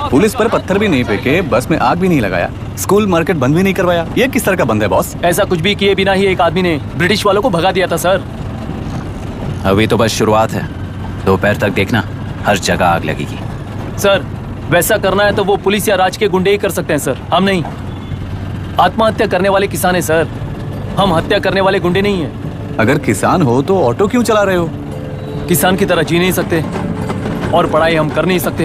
पुलिस पर पत्थर भी नहीं फेंके, बस में आग भी नहीं लगाया, स्कूल मार्केट बंद भी नहीं करवाया। ये किस तरह का बंद है बॉस? ऐसा कुछ भी किए बिना ही एक आदमी ने ब्रिटिश वालों को भगा दिया था सर। अभी तो बस शुरुआत है। दोपहर तक देखना, हर जगह आग लगेगी। सर वैसा करना है तो वो पुलिस या राज के गुंडे ही कर सकते हैं सर, हम नहीं। आत्महत्या करने वाले किसान है सर, हम हत्या करने वाले गुंडे नहीं है। अगर किसान हो तो ऑटो क्यों चला रहे हो? किसान की तरह जी नहीं सकते और पढ़ाई हम कर नहीं सकते।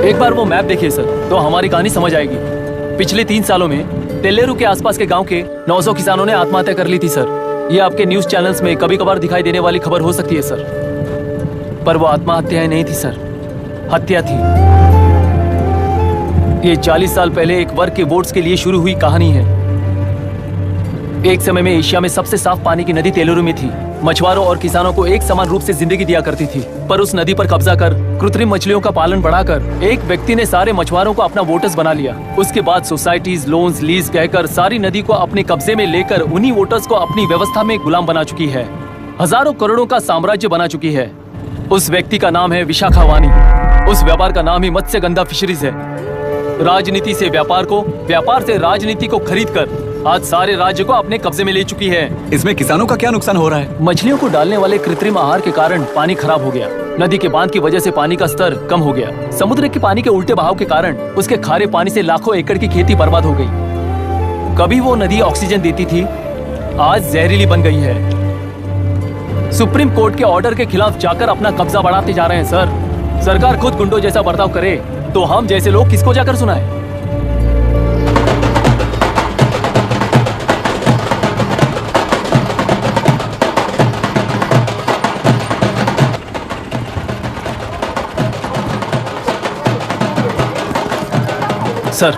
एक बार वो मैप देखिए सर तो हमारी कहानी समझ आएगी। पिछले 3 सालों में तेलेरू के आसपास के गांव के 900 किसानों ने आत्महत्या कर ली थी सर। ये आपके न्यूज चैनल्स में कभी कभार दिखाई देने वाली खबर हो सकती है सर, पर वो आत्महत्याएं नहीं थी सर, हत्या थी। ये 40 साल पहले एक वर्ग के वोट्स के लिए शुरू हुई कहानी है। एक समय में एशिया में सबसे साफ पानी की नदी तेलुरु में थी। मछुआरों और किसानों को एक समान रूप से जिंदगी दिया करती थी, पर उस नदी पर कब्जा कर कृत्रिम मछलियों का पालन बढ़ाकर एक व्यक्ति ने सारे मछुआरों को अपना वोटर्स बना लिया। उसके बाद सोसाइटीज, लोन्स, लीज कहकर सारी नदी को अपने कब्जे में लेकर उन्हीं वोटर्स को अपनी व्यवस्था में गुलाम बना चुकी है। हजारों करोड़ों का साम्राज्य बना चुकी है। उस व्यक्ति का नाम है विशाखावानी। उस व्यापार का नाम ही मत्स्यगंधा फिशरीज है। राजनीति से व्यापार को, व्यापार से राजनीति को खरीद कर आज सारे राज्य को अपने कब्जे में ले चुकी है। इसमें किसानों का क्या नुकसान हो रहा है? मछलियों को डालने वाले कृत्रिम आहार के कारण पानी खराब हो गया। नदी के बांध की वजह से पानी का स्तर कम हो गया। समुद्र के पानी के उल्टे बहाव के कारण उसके खारे पानी से लाखों एकड़ की खेती बर्बाद हो गई। कभी वो नदी ऑक्सीजन देती थी, आज जहरीली बन गई है। सुप्रीम कोर्ट के ऑर्डर के खिलाफ जाकर अपना कब्जा बढ़ाते जा रहे हैं सर। सरकार खुद गुंडों जैसा बर्ताव करे तो हम जैसे लोग किसको जाकर सुनाए? सर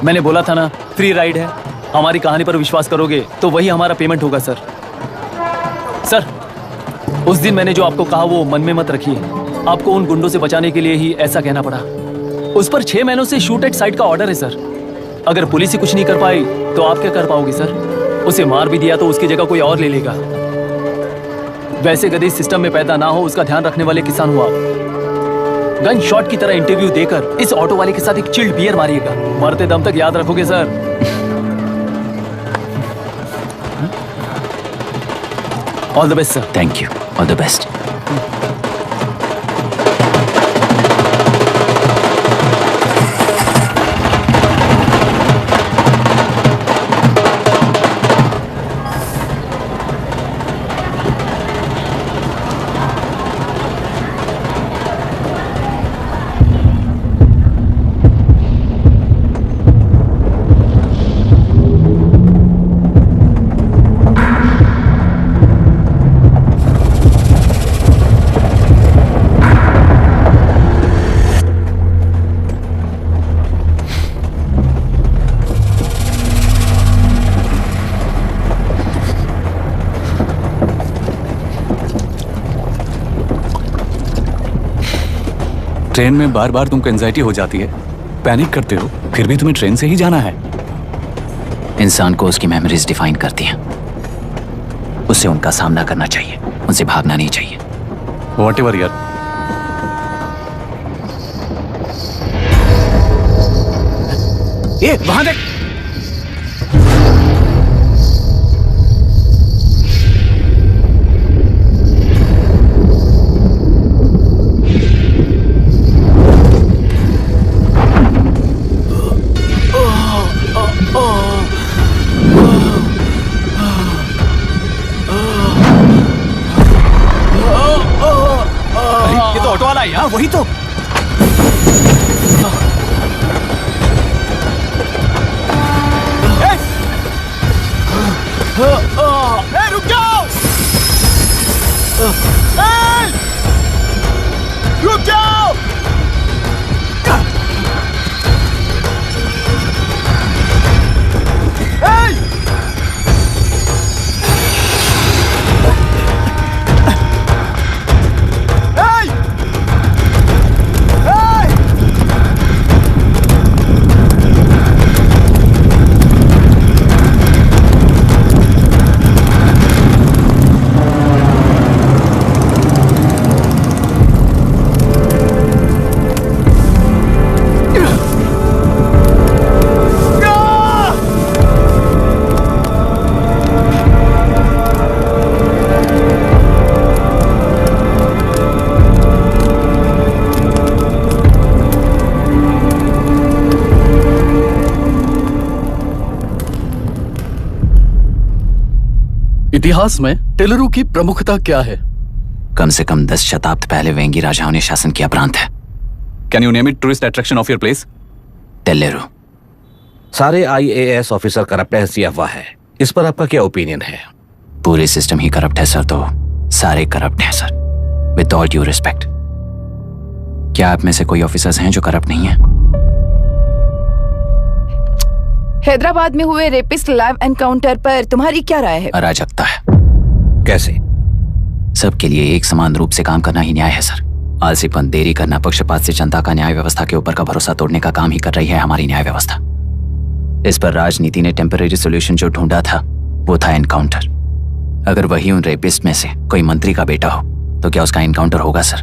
मैंने बोला था ना फ्री राइड है। हमारी कहानी पर विश्वास करोगे तो वही हमारा पेमेंट होगा सर। सर उस दिन मैंने जो आपको कहा वो मन में मत रखिए। आपको उन गुंडों से बचाने के लिए ही ऐसा कहना पड़ा। उस पर 6 महीनों से शूट एट साइट का ऑर्डर है सर। अगर पुलिस ही कुछ नहीं कर पाई तो आप क्या कर पाओगे सर? उसे मार भी दिया तो उसकी जगह कोई और ले लेगा। वैसे गधे सिस्टम में पैदा ना हो उसका ध्यान रखने वाले किसान हुआ। गन शॉट की तरह इंटरव्यू देकर इस ऑटो वाले के साथ एक चिल्ड बियर मारिएगा। मरते दम तक याद रखोगे sir. All the best sir. Thank you, all the best. Train में बार बार तुमको एंजाइटी हो जाती है, पैनिक करते हो, फिर भी तुम्हें ट्रेन से ही जाना है। इंसान को उसकी मेमोरीज डिफाइन करती हैं। उसे उनका सामना करना चाहिए, उनसे भागना नहीं चाहिए। व्हाटएवर यार। ये वहां देख। वही तो। रुक जाओ! रुक जाओ! इतिहास में टेलरू की प्रमुखता क्या है? कम से कम 10 शताब्द पहले वेंगी राजाओं ने शासन किया प्रांत है। Can you name it tourist attraction of your place? टेलेरू। सारे IAS ऑफिसर करप्ट है, ऐसी अफवाह है। इस पर आपका क्या ओपिनियन है? पूरे सिस्टम ही करप्ट है सर, तो सारे करप्ट हैं sir. With all due respect, क्या आप में से कोई ऑफिसर्स हैं जो करप्ट नहीं है? हैदराबाद में हुए रेपिस्ट लाइव एनकाउंटर पर तुम्हारी क्या राय है? अराजकता है। कैसे? सबके लिए एक समान रूप से काम करना ही न्याय है सर। आलसीपन, देरी करना, पक्षपात से जनता का न्याय व्यवस्था के ऊपर का भरोसा तोड़ने का काम ही कर रही है हमारी न्याय व्यवस्था। इस पर राजनीति ने टेम्परेरी सोल्यूशन जो ढूंढा था वो था एनकाउंटर। अगर वही उन रेपिस्ट में से कोई मंत्री का बेटा हो तो क्या उसका एनकाउंटर होगा सर?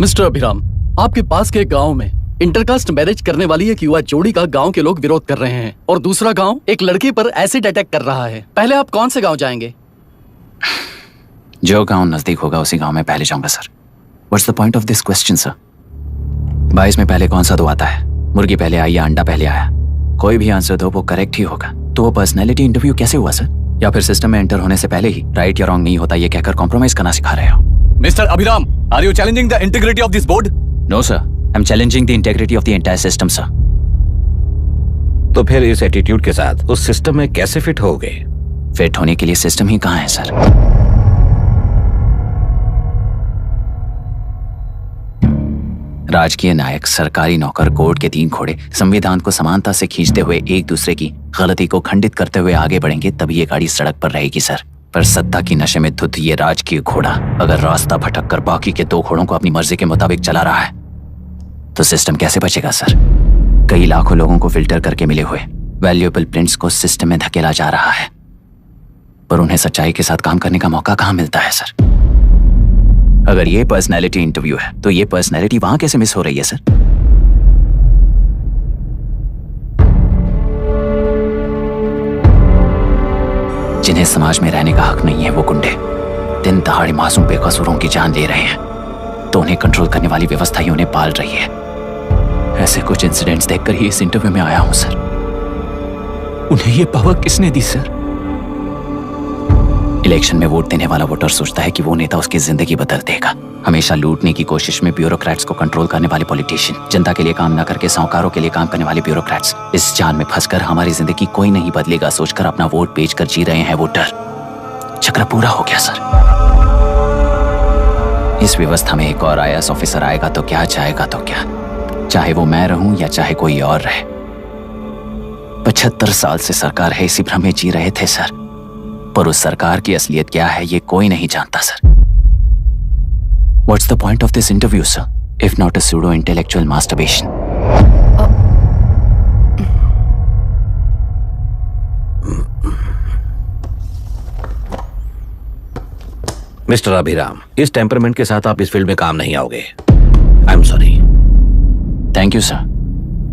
मिस्टर अभिराम, आपके पास के गांव में इंटरकास्ट मैरिज करने वाली एक युवा जोड़ी का गांव के लोग विरोध कर रहे हैं और दूसरा गांव एक लड़की पर एसिड अटैक कर रहा है। पहले आप कौन से गांव जाएंगे? जो गांव नजदीक होगा उसी गांव में पहले जाऊंगा sir. What's the point of this question sir? 22 में पहले कौन सा दो आता है? मुर्गी पहले आई या अंडा पहले आया? कोई भी आंसर दो वो करेक्ट ही होगा। तो वो पर्सनैलिटी इंटरव्यू कैसे हुआ सर? या फिर सिस्टम में एंटर होने से पहले ही राइट या रॉन्ग नहीं होता ये कहकर कॉम्प्रोमाइज करना सिखा रहे हो? Mister Abhiram, are you challenging the integrity of this board? No sir, I am challenging the integrity of the entire system sir. तो फिर इस एटीट्यूड के साथ उस सिस्टम में कैसे फिट होगे? फिट होने के लिए सिस्टम ही कहाँ है सर? राजकीय नायक, सरकारी नौकर, कोर्ट के 3 घोड़े संविधान को समानता से खींचते हुए एक दूसरे की गलती को खंडित करते हुए आगे बढ़ेंगे तभी ये गाड़ी सड़क पर रहेगी सर। पर सत्ता की नशे में धुत ये राजकीय घोड़ा अगर रास्ता भटक कर बाकी के 2 घोड़ों को अपनी मर्जी के मुताबिक चला रहा है तो सिस्टम कैसे बचेगा सर? कई लाखों लोगों को फिल्टर करके मिले हुए वैल्यूएबल प्रिंट्स को सिस्टम में धकेला जा रहा है। पर उन्हें सच्चाई के साथ काम करने का मौका कहाँ मिलता है सर? अगर ये पर्सनैलिटी इंटरव्यू है तो ये पर्सनैलिटी वहां कैसे मिस हो रही है सर? जिन्हें समाज में रहने का हक नहीं है वो गुंडे दिन दहाड़े मासूम बेकसूरों की जान ले रहे हैं, तो उन्हें कंट्रोल करने वाली व्यवस्था ही उन्हें पाल रही है। ऐसे कुछ इंसिडेंट्स देखकर ही इस इंटरव्यू में आया हूं सर। उन्हें ये पावर किसने दी सर? इलेक्शन में वोट देने वाला वोटर सोचता है कि वो नेता उसकी जिंदगी बदल देगा। हमेशा लूटने की कोशिश में ब्यूरोक्रेट्स को कंट्रोल करने वाले पॉलिटिशियन, जनता के लिए काम न करके साहूकारों के लिए काम करने वाले ब्यूरोक्रेट्स, इस जान में फंसकर हमारी जिंदगी कोई नहीं बदलेगा सोचकर अपना वोट बेचकर जी रहे हैं वोटर। चक्र पूरा हो गया सर। इस व्यवस्था में एक और IAS ऑफिसर आएगा तो क्या, जाएगा तो क्या, चाहे वो मैं रहूं या चाहे कोई और रहे। 75 साल से सरकार है इसी भ्रम में जी रहे थे सर, पर उस सरकार की असलियत क्या है ये कोई नहीं जानता sir. What's the point of this interview, sir, if not a pseudo-intellectual masturbation? Mister Abhiram, इस टेम्परमेंट के साथ आप इस फील्ड में काम नहीं आओगे। आई am sorry. Thank you sir.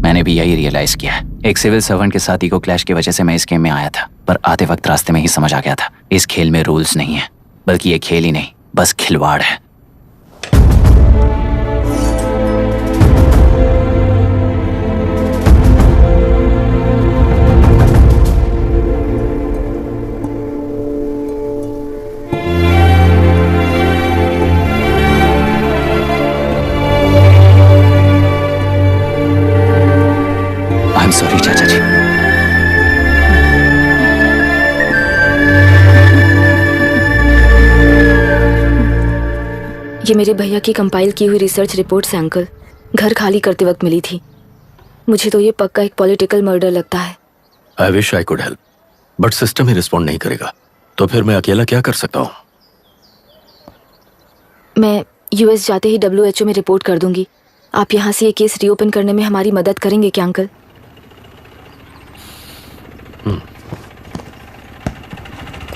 मैंने भी यही रियलाइज किया है। एक सिविल सर्वेंट के साथ ईगो क्लैश की वजह से मैं इस गेम में आया था, पर आते वक्त रास्ते में ही समझ आ गया था इस खेल में रूल्स नहीं है, बल्कि ये खेल ही नहीं बस खिलवाड़ है। I'm sorry, चाचा जी। ये मेरे भैया की कंपाइल की हुई रिसर्च रिपोर्ट से अंकल, घर खाली करते वक्त मिली थी। मुझे तो ये पक्का एक पॉलिटिकल मर्डर लगता है। I wish I could help, but system he respond नहीं करेगा, तो फिर मैं अकेला क्या कर सकता हूँ? मैं US जाते ही WHO में रिपोर्ट कर दूंगी। आप यहाँ से ये केस रीओपन करने में हमारी मदद करेंगे क्या अंकल?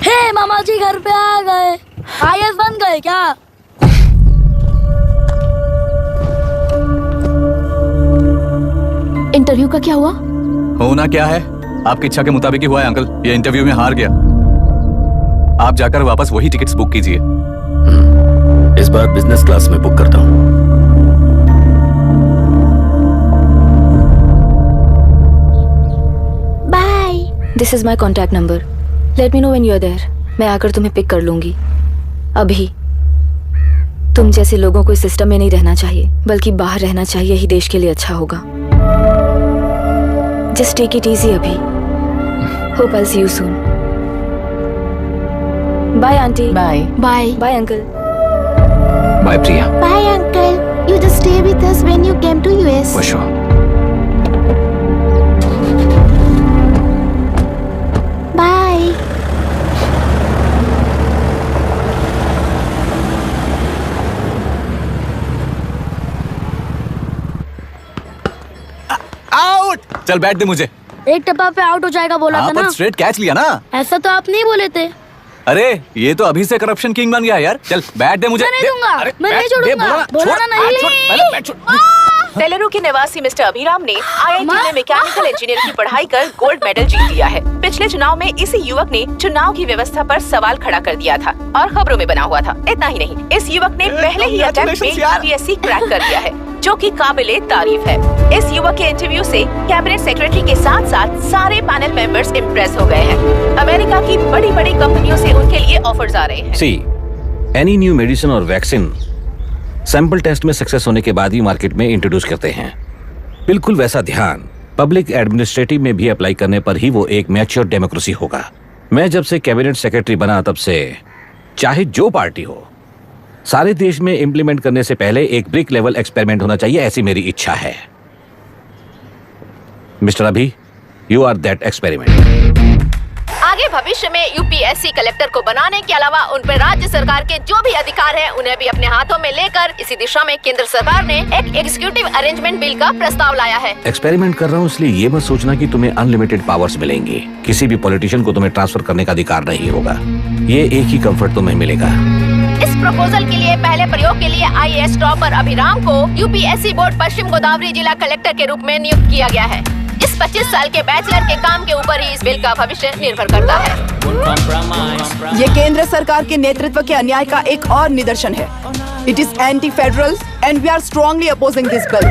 हे मामा जी घर पे आ गए। IAS बन गए क्या? इंटरव्यू का क्या हुआ? होना क्या है, आपकी इच्छा के मुताबिक ही हुआ है अंकल। ये इंटरव्यू में हार गया। आप जाकर वापस वही टिकट्स बुक कीजिए। इस बार बिजनेस क्लास में बुक करता हूँ। Bye. This is my contact number. Let me know when you are there. मैं आकर तुम्हें पिक कर लूंगी। अभी तुम जैसे लोगों को इस सिस्टम में नहीं रहना चाहिए, बल्कि बाहर रहना चाहिए, ही देश के लिए अच्छा होगा। जस्ट टेक इट इजी अभी। Hope I see you soon. Bye aunty. Bye bye bye uncle. Bye Priya. Bye uncle. You just stay with us when you came to US. For sure. Bye. Out. चल बैठ दे मुझे। एक टप्पा पे out हो जाएगा बोला था ना। पर स्ट्रेट कैच लिया ना। ऐसा तो आप नहीं बोले थे। अरे ये तो अभी से करप्शन किंग बन गया यार। चल बैठ दे मुझे। मैं नहीं दूंगा। अरे, मैं नहीं बैठ, दे, छोड़ूंगा। बोला ना नहीं। टेलरू के निवासी मिस्टर अभिराम ने IIT में मैकेनिकल इंजीनियर की पढ़ाई कर गोल्ड मेडल जीत लिया है। पिछले चुनाव में इसी युवक ने चुनाव की व्यवस्था पर सवाल खड़ा कर दिया था और खबरों में बना हुआ था। इतना ही नहीं, इस युवक ने पहले ही अटेम्प्ट में UPSC क्रैक कर दिया है, जो कि काबिले तारीफ है। इस युवक के इंटरव्यू से कैबिनेट सेक्रेटरी के साथ साथ सारे पैनल मेंबर्स इम्प्रेस हो गए हैं। अमेरिका की बड़ी बड़ी कंपनियों से उनके लिए ऑफर्स आ रहे हैं। सी एनी न्यू मेडिसिन और वैक्सीन सैंपल टेस्ट में सक्सेस होने के बाद ही मार्केट में इंट्रोड्यूस करते हैं। बिल्कुल वैसा ध्यान पब्लिक एडमिनिस्ट्रेटिव में भी अप्लाई करने पर ही वो एक मैच्योर डेमोक्रेसी होगा। मैं जब से कैबिनेट सेक्रेटरी बना तब से चाहे जो पार्टी हो, सारे देश में इंप्लीमेंट करने से पहले एक ब्रिक लेवल एक्सपेरिमेंट होना चाहिए, ऐसी मेरी इच्छा है। मिस्टर अभी, यू आर दैट एक्सपेरिमेंट। आगे भविष्य में यूपीएससी कलेक्टर को बनाने के अलावा उन पर राज्य सरकार के जो भी अधिकार हैं उन्हें भी अपने हाथों में लेकर इसी दिशा में केंद्र सरकार ने एक एग्जीक्यूटिव अरेंजमेंट बिल का प्रस्ताव लाया है। एक्सपेरिमेंट कर रहा हूँ इसलिए ये मत सोचना कि तुम्हें अनलिमिटेड पावर्स मिलेंगे। किसी भी पॉलिटिशियन को तुम्हें ट्रांसफर करने का अधिकार नहीं होगा। ये एक ही कंफर्ट तुम्हें मिलेगा। इस प्रपोजल के लिए पहले प्रयोग के लिए आईएएस टॉपर अभिराम को यूपीएससी बोर्ड पश्चिम गोदावरी जिला कलेक्टर के रूप में नियुक्त किया गया है। इस 25 साल के बैचलर के काम के ऊपर ही इस बिल का भविष्य निर्भर करता है। ये केंद्र सरकार के नेतृत्व के अन्याय का एक और निदर्शन है। It is anti federal and we are strongly opposing this bill.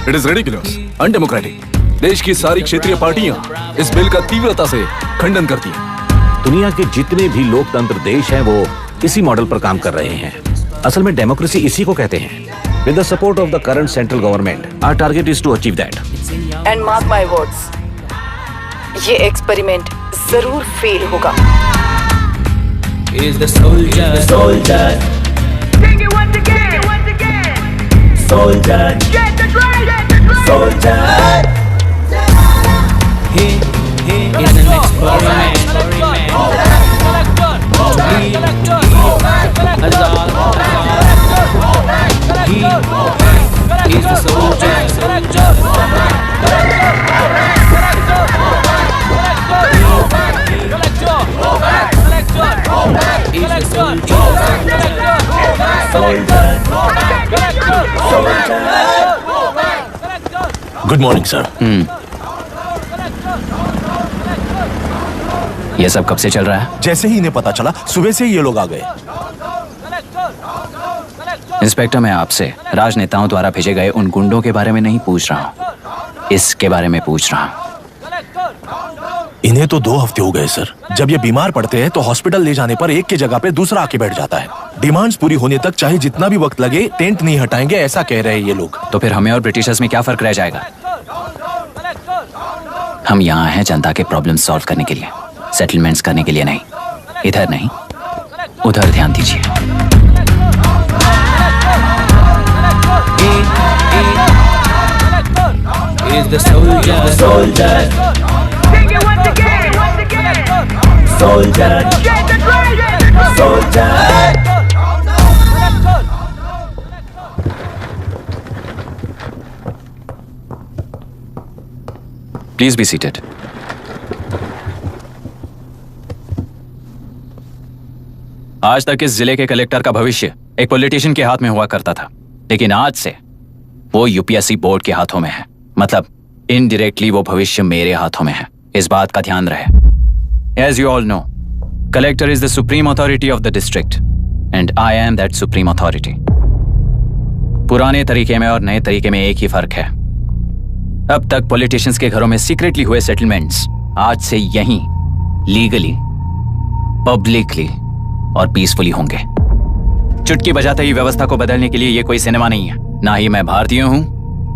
It is ridiculous, undemocratic. देश की सारी क्षेत्रीय पार्टियां इस बिल का तीव्रता से खंडन करती हैं। दुनिया के जितने भी लोकतंत्र देश हैं वो इसी मॉडल पर काम कर रहे हैं। असल में डेमोक्रेसी इसी को कहते हैं। With the support of the current central government, our target is to achieve that. And mark my words, ये एक्सपेरिमेंट जरूर फेल होगा। Is the soldier, Sing it once again, Soldier, get the drum, Soldier. He is an experiment. He is the soldier. Good morning sir. ये सब कब से चल रहा है? जैसे ही इन्हें पता चला सुबह से ही ये लोग आ गए। इंस्पेक्टर, मैं आपसे राजनेताओं द्वारा भेजे गए उन गुंडों के बारे में नहीं पूछ रहा हूँ, इसके बारे में पूछ रहा हूँ। इन्हें तो 2 हफ्ते हो गए सर। जब ये बीमार पड़ते हैं तो हॉस्पिटल ले जाने पर एक की जगह पे दूसरा आके बैठ जाता है। डिमांड्स पूरी होने तक चाहे जितना भी वक्त लगे टेंट नहीं हटाएंगे, ऐसा कह रहे हैं ये लोग। तो फिर हमें और ब्रिटिशर्स में क्या फर्क रह जाएगा? हम यहाँ हैं जनता के प्रॉब्लम सॉल्व करने के लिए, सेटलमेंट्स करने के लिए नहीं। इधर नहीं, उधर ध्यान दीजिए। Is the soldier, Sing it once again, Soldier, get the drum, Soldier. Please be seated. आज तक इस जिले के कलेक्टर का भविष्य एक पॉलिटिशियन के हाथ में हुआ करता था, लेकिन आज से वो यूपीएससी बोर्ड के हाथों में है। मतलब इनडायरेक्टली वो भविष्य मेरे हाथों में है। इस बात का ध्यान रहे। As you all know, collector is the supreme authority of the district, and I am that supreme authority. पुराने तरीके में और नए तरीके में एक ही फर्क है। अब तक पॉलिटिशियंस के घरों में सीक्रेटली हुए सेटलमेंट्स आज से यहीं लीगली, पब्लिकली और पीसफुली होंगे। चुटकी बजाते ही व्यवस्था को बदलने के लिए ये कोई सिनेमा नहीं है। ना ही मैं भारतीय हूं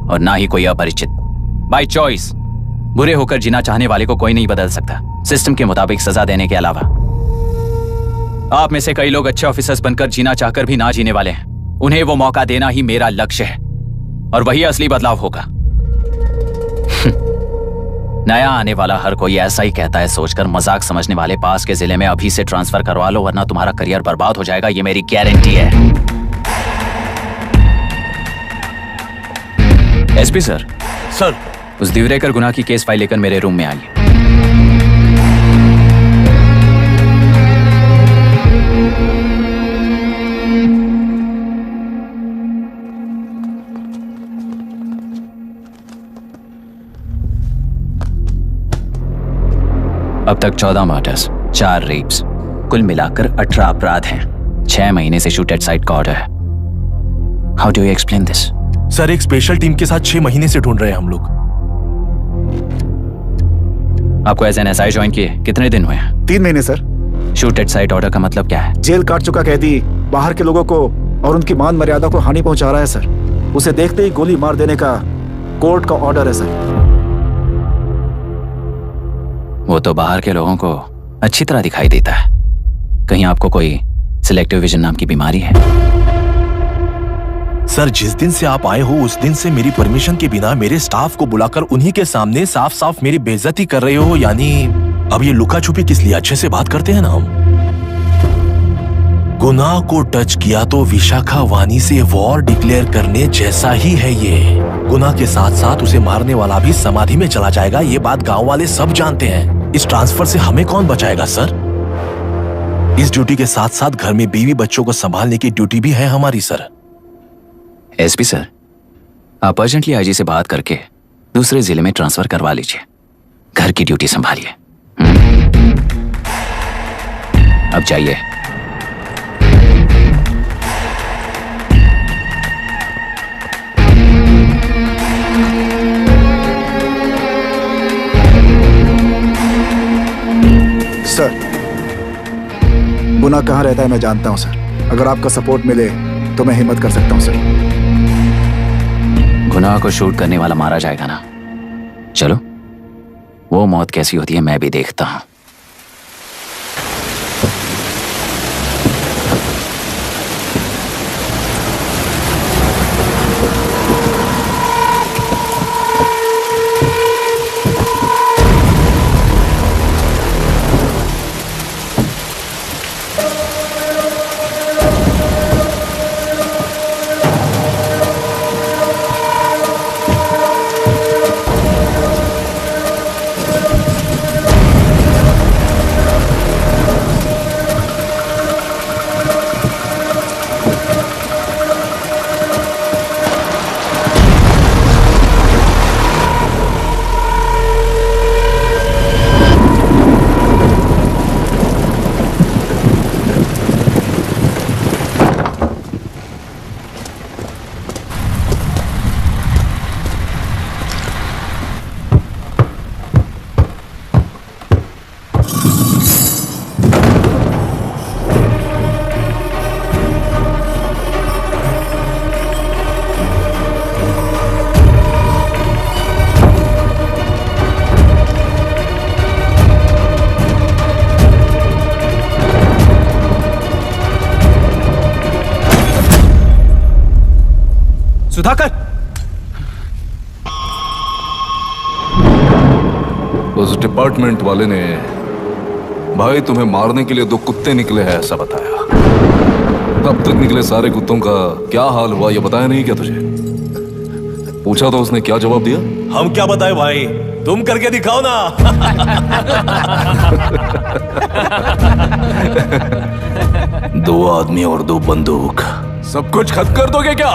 और ना ही कोई अपरिचित। बाय चॉइस बुरे होकर जीना चाहने वाले को कोई नहीं बदल सकता, सिस्टम के मुताबिक सजा देने के अलावा। आप में से कई लोग अच्छे ऑफिसर्स बनकर जीना चाहकर भी ना जीने वाले हैं। उन्हें वो मौका देना ही मेरा लक्ष्य है और वही असली बदलाव होगा। नया आने वाला हर कोई ऐसा ही कहता है सोचकर मजाक समझने वाले पास के जिले में अभी से ट्रांसफर करवा लो वरना तुम्हारा करियर बर्बाद हो जाएगा, ये मेरी गारंटी है। SP sir. सर। उस दिवरेकर गुना की केस फाइल लेकर मेरे रूम में आइए। अब तक 14 मर्डर्स, 4 रेप्स, कुल मिलाकर 18 अपराध हैं। 6 महीने से शूट एट साइट का ऑर्डर है। How do you explain this? Sir, एक स्पेशल टीम के साथ 6 महीने से ढूंढ रहे हैं हम लोग। आपको एज एन एसआई ज्वाइन किए कितने दिन हुए हैं? 3 महीने sir. Shoot at site order का मतलब क्या है? जेल काट चुका कैदी बाहर के लोगों को और उनकी मान मर्यादा को हानि पहुंचा रहा है सर। उसे देखते ही गोली मार देने का कोर्ट का ऑर्डर है सर। वो तो बाहर के लोगों को अच्छी तरह दिखाई देता है। कहीं आपको कोई सिलेक्टिव विजन नाम की बीमारी है? सर, जिस दिन से आप आए हो उस दिन से मेरी परमिशन के बिना मेरे स्टाफ को बुलाकर उन्हीं के सामने साफ साफ मेरी बेइज्जती कर रहे हो। यानी अब ये लुका छुपी किस लिए? अच्छे से बात करते हैं ना हम। गुनाह को टच किया तो विशाखा वानी से वॉर डिक्लेयर करने जैसा ही है ये। गुनाह के साथ साथ उसे मारने वाला भी समाधि में चला जाएगा। ये बात गांव वाले सब जानते हैं। इस ट्रांसफर से हमें कौन बचाएगा सर? इस ड्यूटी के साथ साथ घर में बीवी बच्चों को संभालने की ड्यूटी भी है हमारी सर। एसपी सर, आप अर्जेंटली आईजी से बात करके दूसरे जिले में ट्रांसफर करवा लीजिए। घर की ड्यूटी संभालिए। अब जाइए। सर, गुना कहाँ रहता है मैं जानता हूं सर। अगर आपका सपोर्ट मिले तो मैं हिम्मत कर सकता हूं सर। गुनाह को शूट करने वाला मारा जाएगा ना? चलो, वो मौत कैसी होती है मैं भी देखता हूं। सुधाकर, उस डिपार्टमेंट वाले ने भाई तुम्हें मारने के लिए 2 कुत्ते निकले हैं ऐसा बताया। कब तक निकले सारे कुत्तों का क्या हाल हुआ ये बताया नहीं क्या तुझे? पूछा तो उसने क्या जवाब दिया? हम क्या बताए भाई, तुम करके दिखाओ ना। 2 आदमी और 2 बंदूक, सब कुछ खत्म कर दोगे क्या?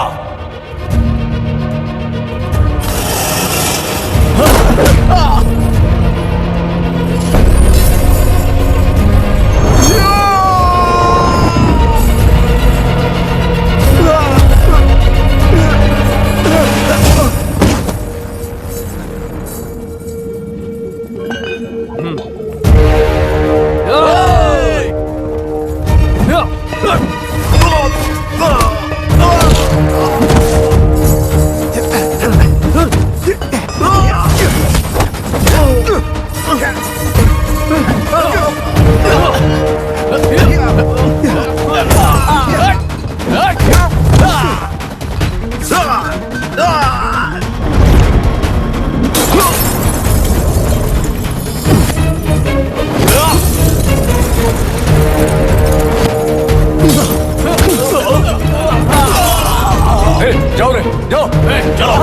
जाओ रे, जाओ,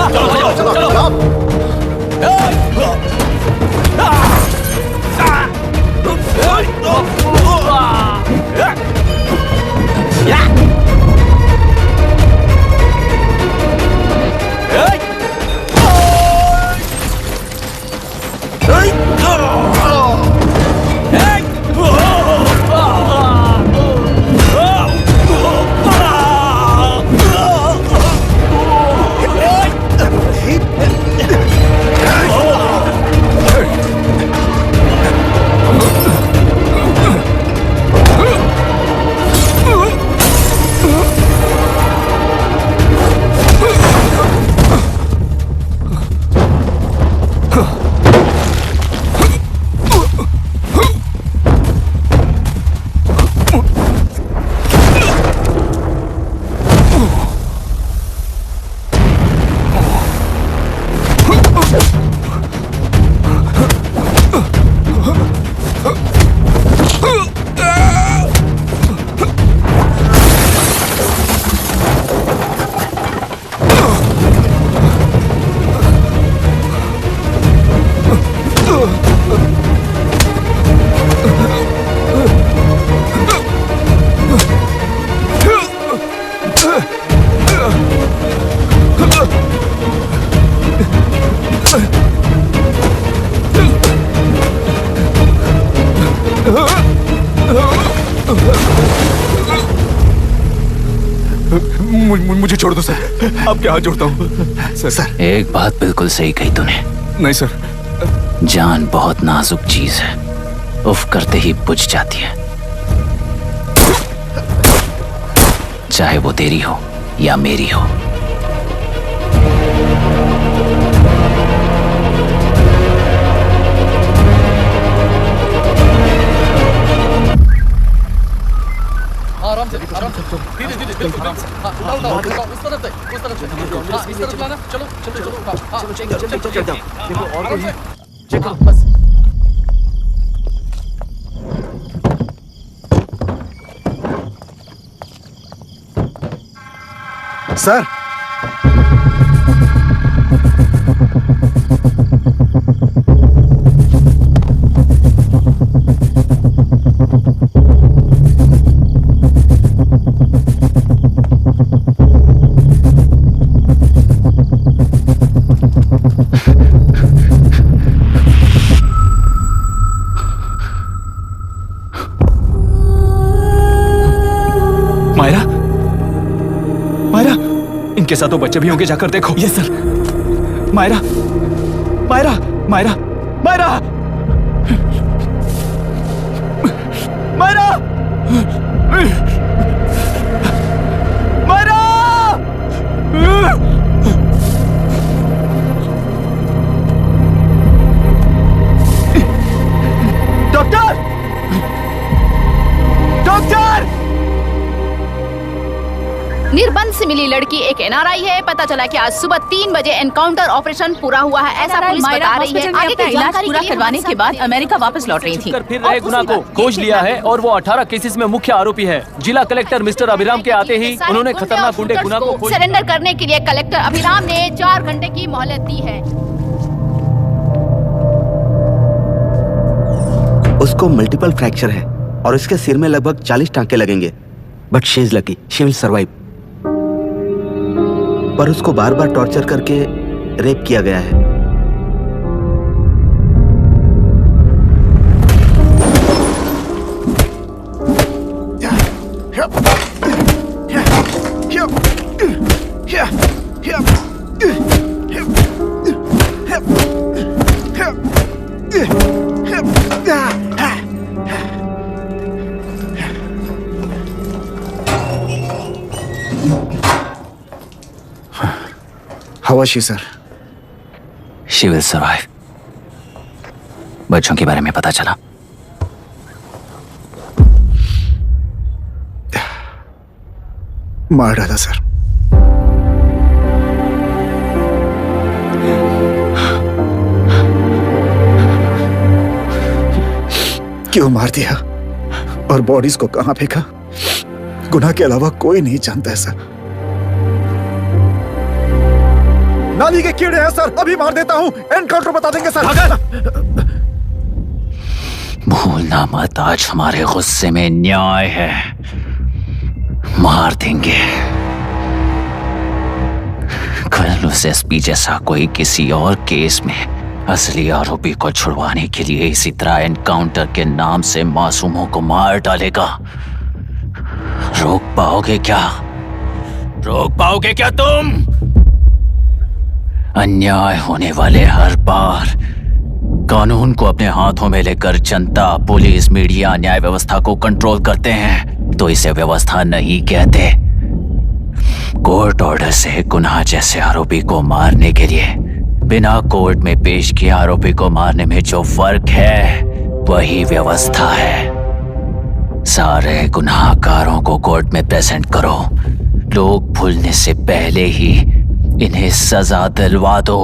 चलो, चलो। मुझे छोड़ दो सर, आपके हाथ जोड़ता हूँ सर। एक बात बिल्कुल सही कही तूने। नहीं सर। जान बहुत नाजुक चीज है, उफ करते ही बुझ जाती है, चाहे वो तेरी हो या मेरी हो। आराम से धीरे धीरे बिल्कुल उस तरफ से इस तरफ लाना। चलो चलो चलो चलो देखो और कोई चेक करो बस। सर मायरा, मायरा, इनके साथ तो बच्चे भी होंगे, जाकर देखो। Yes sir. Myra, Myra, Myra, Myra, Myra, Myra. Doctor, doctor. निर्बंध से मिली लड़की एक एनआरआई है। पता चला कि आज सुबह 3 बजे एनकाउंटर ऑपरेशन पूरा हुआ है, ऐसा पुलिस बता रही है। आगे का इलाज पूरा करवाने के बाद अमेरिका वापस लौट रही थी। फिर रहे गुना को खोज लिया है और वो 18 केसेस में मुख्य आरोपी है। जिला कलेक्टर मिस्टर अभिराम के आते ही उन्होंने खतरनाक गुंडे गुना को सरेंडर करने के लिए कलेक्टर अभिराम ने 4 घंटे की मोहलत दी है। उसको मल्टीपल फ्रैक्चर है और इसके सिर में लगभग 40 टांके लगेंगे, but she is lucky, she will survive. पर उसको बार बार टॉर्चर करके रेप किया गया है। How was she, sir? She will survive. बच्चों के बारे में पता चला? मार डाला सर। क्यों मार दिया और बॉडीज को कहां फेंका, गुनाह के अलावा कोई नहीं जानता है सर। नाली के कीड़े हैं सर, अभी मार देता हूं, एनकाउंटर बता देंगे सर। भूलना मत, आज हमारे गुस्से में न्याय है, मार देंगे। कल उस एसपी जैसा कोई किसी और केस में असली आरोपी को छुड़वाने के लिए इसी तरह एनकाउंटर के नाम से मासूमों को मार डालेगा। रोक पाओगे क्या? रोक पाओगे क्या तुम? अन्याय होने वाले हर बार कानून को अपने हाथों में लेकर जनता, पुलिस, मीडिया, न्याय व्यवस्था को कंट्रोल करते हैं तो इसे व्यवस्था नहीं कहते। कोर्ट ऑर्डर से गुनाह जैसे आरोपी को मारने के लिए बिना कोर्ट में पेश किए आरोपी को मारने में जो फर्क है वही व्यवस्था है। सारे गुनाहगारों को कोर्ट में प्रेजेंट करो, लोग भूलने से पहले ही इन्हें सजा दिलवा दो।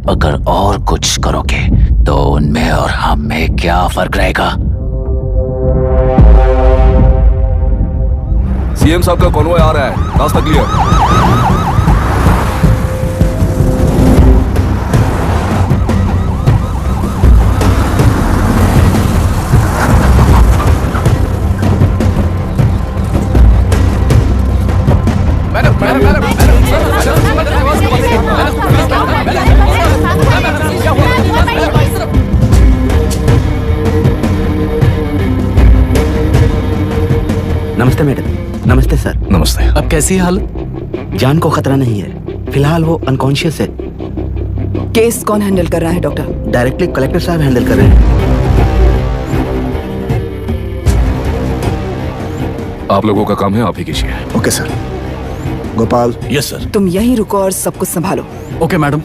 अगर और कुछ करोगे तो उनमें और हम में क्या फर्क रहेगा? सीएम साहब का कॉन्वॉय आ रहा है, रास्ता क्लियर। नमस्ते मैडम। नमस्ते सर। नमस्ते। अब कैसी है हालत? जान को खतरा नहीं है, फिलहाल वो अनकॉन्शियस है। केस कौन हैंडल कर रहा है डॉक्टर? डायरेक्टली कलेक्टर साहब हैंडल कर रहे हैं। आप लोगों का काम है, आप ही कीजिए। Okay sir. Gopal. Yes sir. तुम यहीं रुको और सब कुछ संभालो। Okay madam.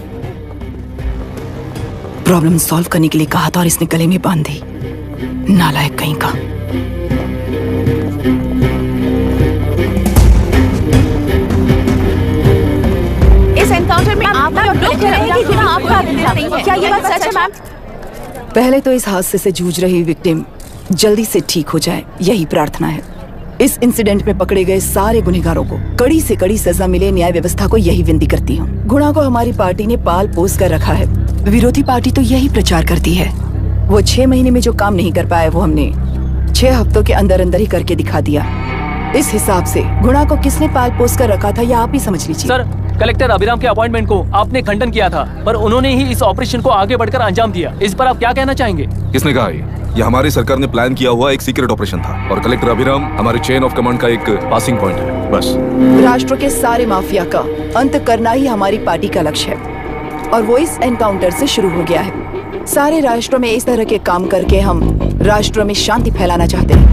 प्रॉब्लम सॉल्व करने के लिए कहा था और इसने गले में बांध दी। नालायक कहीं का। इस एनकाउंटर में आपका क्या ये बात सच है मैम? पहले तो इस हादसे से जूझ रही विक्टिम जल्दी से ठीक हो जाए, यही प्रार्थना है। इस इंसिडेंट में पकड़े गए सारे गुनहगारों को कड़ी से कड़ी सजा मिले, न्याय व्यवस्था को यही विनती करती हूँ। गुणा को हमारी पार्टी ने पाल पोस कर रखा है। विरोधी पार्टी तो यही प्रचार करती है। वो 6 महीने में जो काम नहीं कर पाए वो हमने 6 हफ्तों के अंदर अंदर ही करके दिखा दिया। इस हिसाब से गुणा को किसने पाल पोस कर रखा था या आप ही समझ लीजिए। सर, कलेक्टर अभिराम के अपॉइंटमेंट को आपने खंडन किया था, पर उन्होंने ही इस ऑपरेशन को आगे बढ़कर अंजाम दिया। इस पर आप क्या कहना चाहेंगे? किसने कहा ये हमारी सरकार ने प्लान किया हुआ एक सीक्रेट ऑपरेशन था और कलेक्टर अभिराम हमारे चेन ऑफ कमांड का एक पासिंग पॉइंट है, बस। राष्ट्र के सारे माफिया का अंत करना ही हमारी पार्टी का लक्ष्य है और वो इस एनकाउंटर से शुरू हो गया है। सारे राष्ट्रों में इस तरह के काम करके हम राष्ट्र में शांति फैलाना चाहते हैं।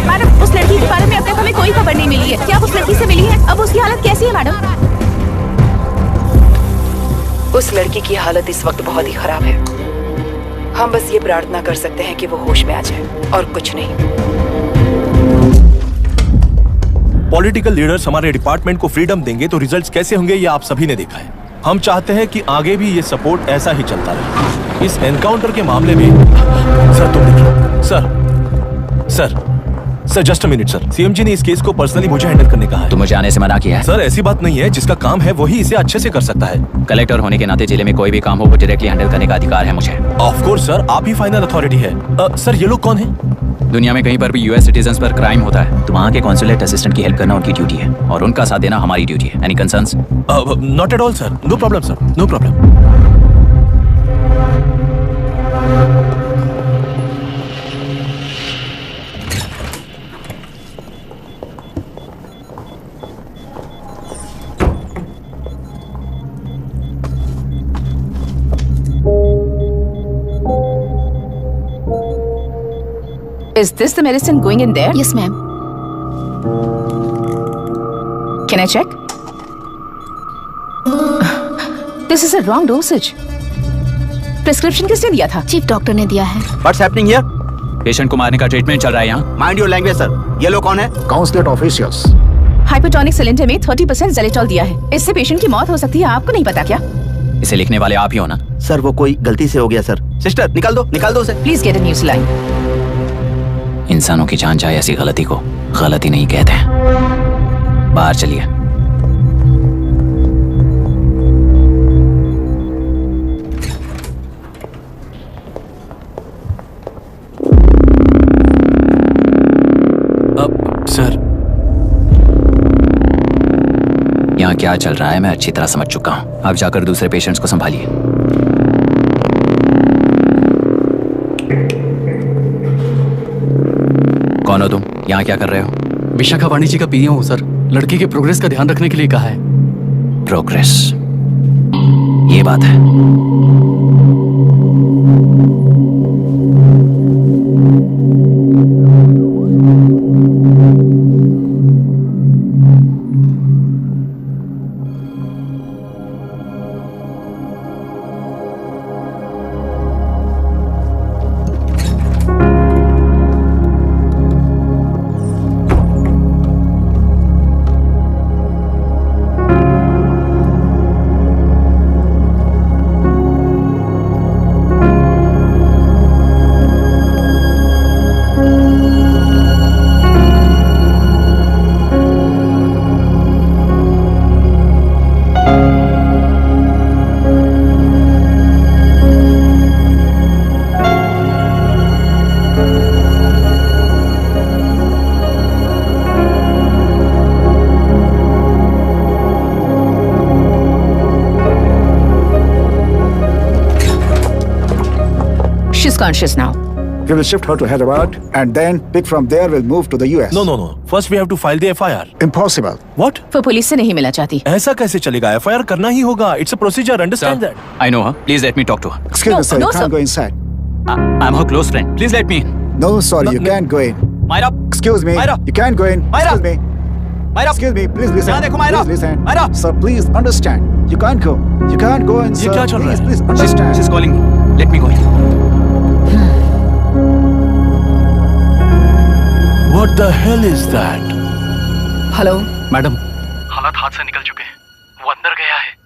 मैडम, उस लड़की के बारे में अब तक हमें कोई खबर नहीं मिली है। क्या उस लड़की से मिली है? अब उसकी हालत कैसी है मैडम? उस लड़की की हालत इस वक्त बहुत ही खराब है। हम बस ये प्रार्थना कर सकते हैं कि वो होश में आ जाए और कुछ नहीं। पॉलिटिकल लीडर्स हमारे डिपार्टमेंट को फ्रीडम देंगे तो रिजल्ट्स कैसे होंगे ये आप सभी ने देखा है। हम चाहते हैं कि आगे भी ये सपोर्ट ऐसा ही चलता रहे। इस एनकाउंटर के मामले में सर तुम देख लो। Sir just a minute sir. CM ji ने इस केस को पर्सनली मुझे हैंडल करने कहा है। तो मुझे आने से मना किया है। सर ऐसी बात नहीं है, जिसका काम है वही इसे अच्छे से कर सकता है। कलेक्टर होने के नाते जिले में कोई भी काम हो वो डायरेक्टली हैंडल करने का अधिकार है मुझे। ऑफ कोर्स सर, आप ही फाइनल अथॉरिटी है। सर ये लोग कौन है? दुनिया में कहीं पर भी यूएस सिटीजन्स पर क्राइम होता है तो वहाँ के कॉन्सुलेट असिस्टेंट की हेल्प करना उनकी ड्यूटी है और उनका साथ देना हमारी ड्यूटी है। Any concerns? Not at all sir, no problem sir, no problem. Is this the medicine going in there? Yes, ma'am. Can I check? This is a wrong dosage. Prescription किसने दिया था? चीफ डॉक्टर ने दिया है। What's happening here? Patient को मारने का treatment चल रहा है यहाँ। Mind your language, sir. ये लोग कौन है? Consulate officials. हाइपोटोनिक सिलेंडर में 30% ज़ेलेटॉल दिया है। इससे पेशेंट की मौत हो सकती है, आपको नहीं पता क्या? इसे लिखने वाले आप ही हो ना? सर वो कोई गलती से हो गया सर। सिस्टर निकाल दो उसे। Please get a new saline. इंसानों की जान जाए ऐसी गलती को गलती नहीं कहते हैं। बाहर चलिए। सर यहाँ क्या चल रहा है मैं अच्छी तरह समझ चुका हूँ। आप जाकर दूसरे पेशेंट्स को संभालिए। कौन हो तुम? यहाँ क्या कर रहे हो? विशाखा वाणी जी का पीएम हूँ सर। लड़की के प्रोग्रेस का ध्यान रखने के लिए कहा है। प्रोग्रेस, ये बात है। She's conscious now. We will shift her to Hyderabad and then pick from there. We'll move to the US. No. First we have to file the FIR. Impossible. What? वो पुलिस से नहीं मिलना चाहती। ऐसा कैसे चलेगा? FIR करना ही होगा. It's a procedure. Understand that? I know her. Please let me talk to her. Excuse me, sir. You can't go inside. I'm her close friend. Please let me in. No, sorry, you can't go in. Myra. Excuse me. Myra. You can't go in. Myra. Excuse me. Myra. Excuse me. Please listen. यहाँ देखो Myra. Please listen. Myra. Sir, please understand. You can't go. You can't go in, sir. ये क्या चल रहा है? Please understand. She's calling me. Let me go in. What the hell is that? Hello madam, हालात हाथ से निकल चुके हैं। वो अंदर गया है।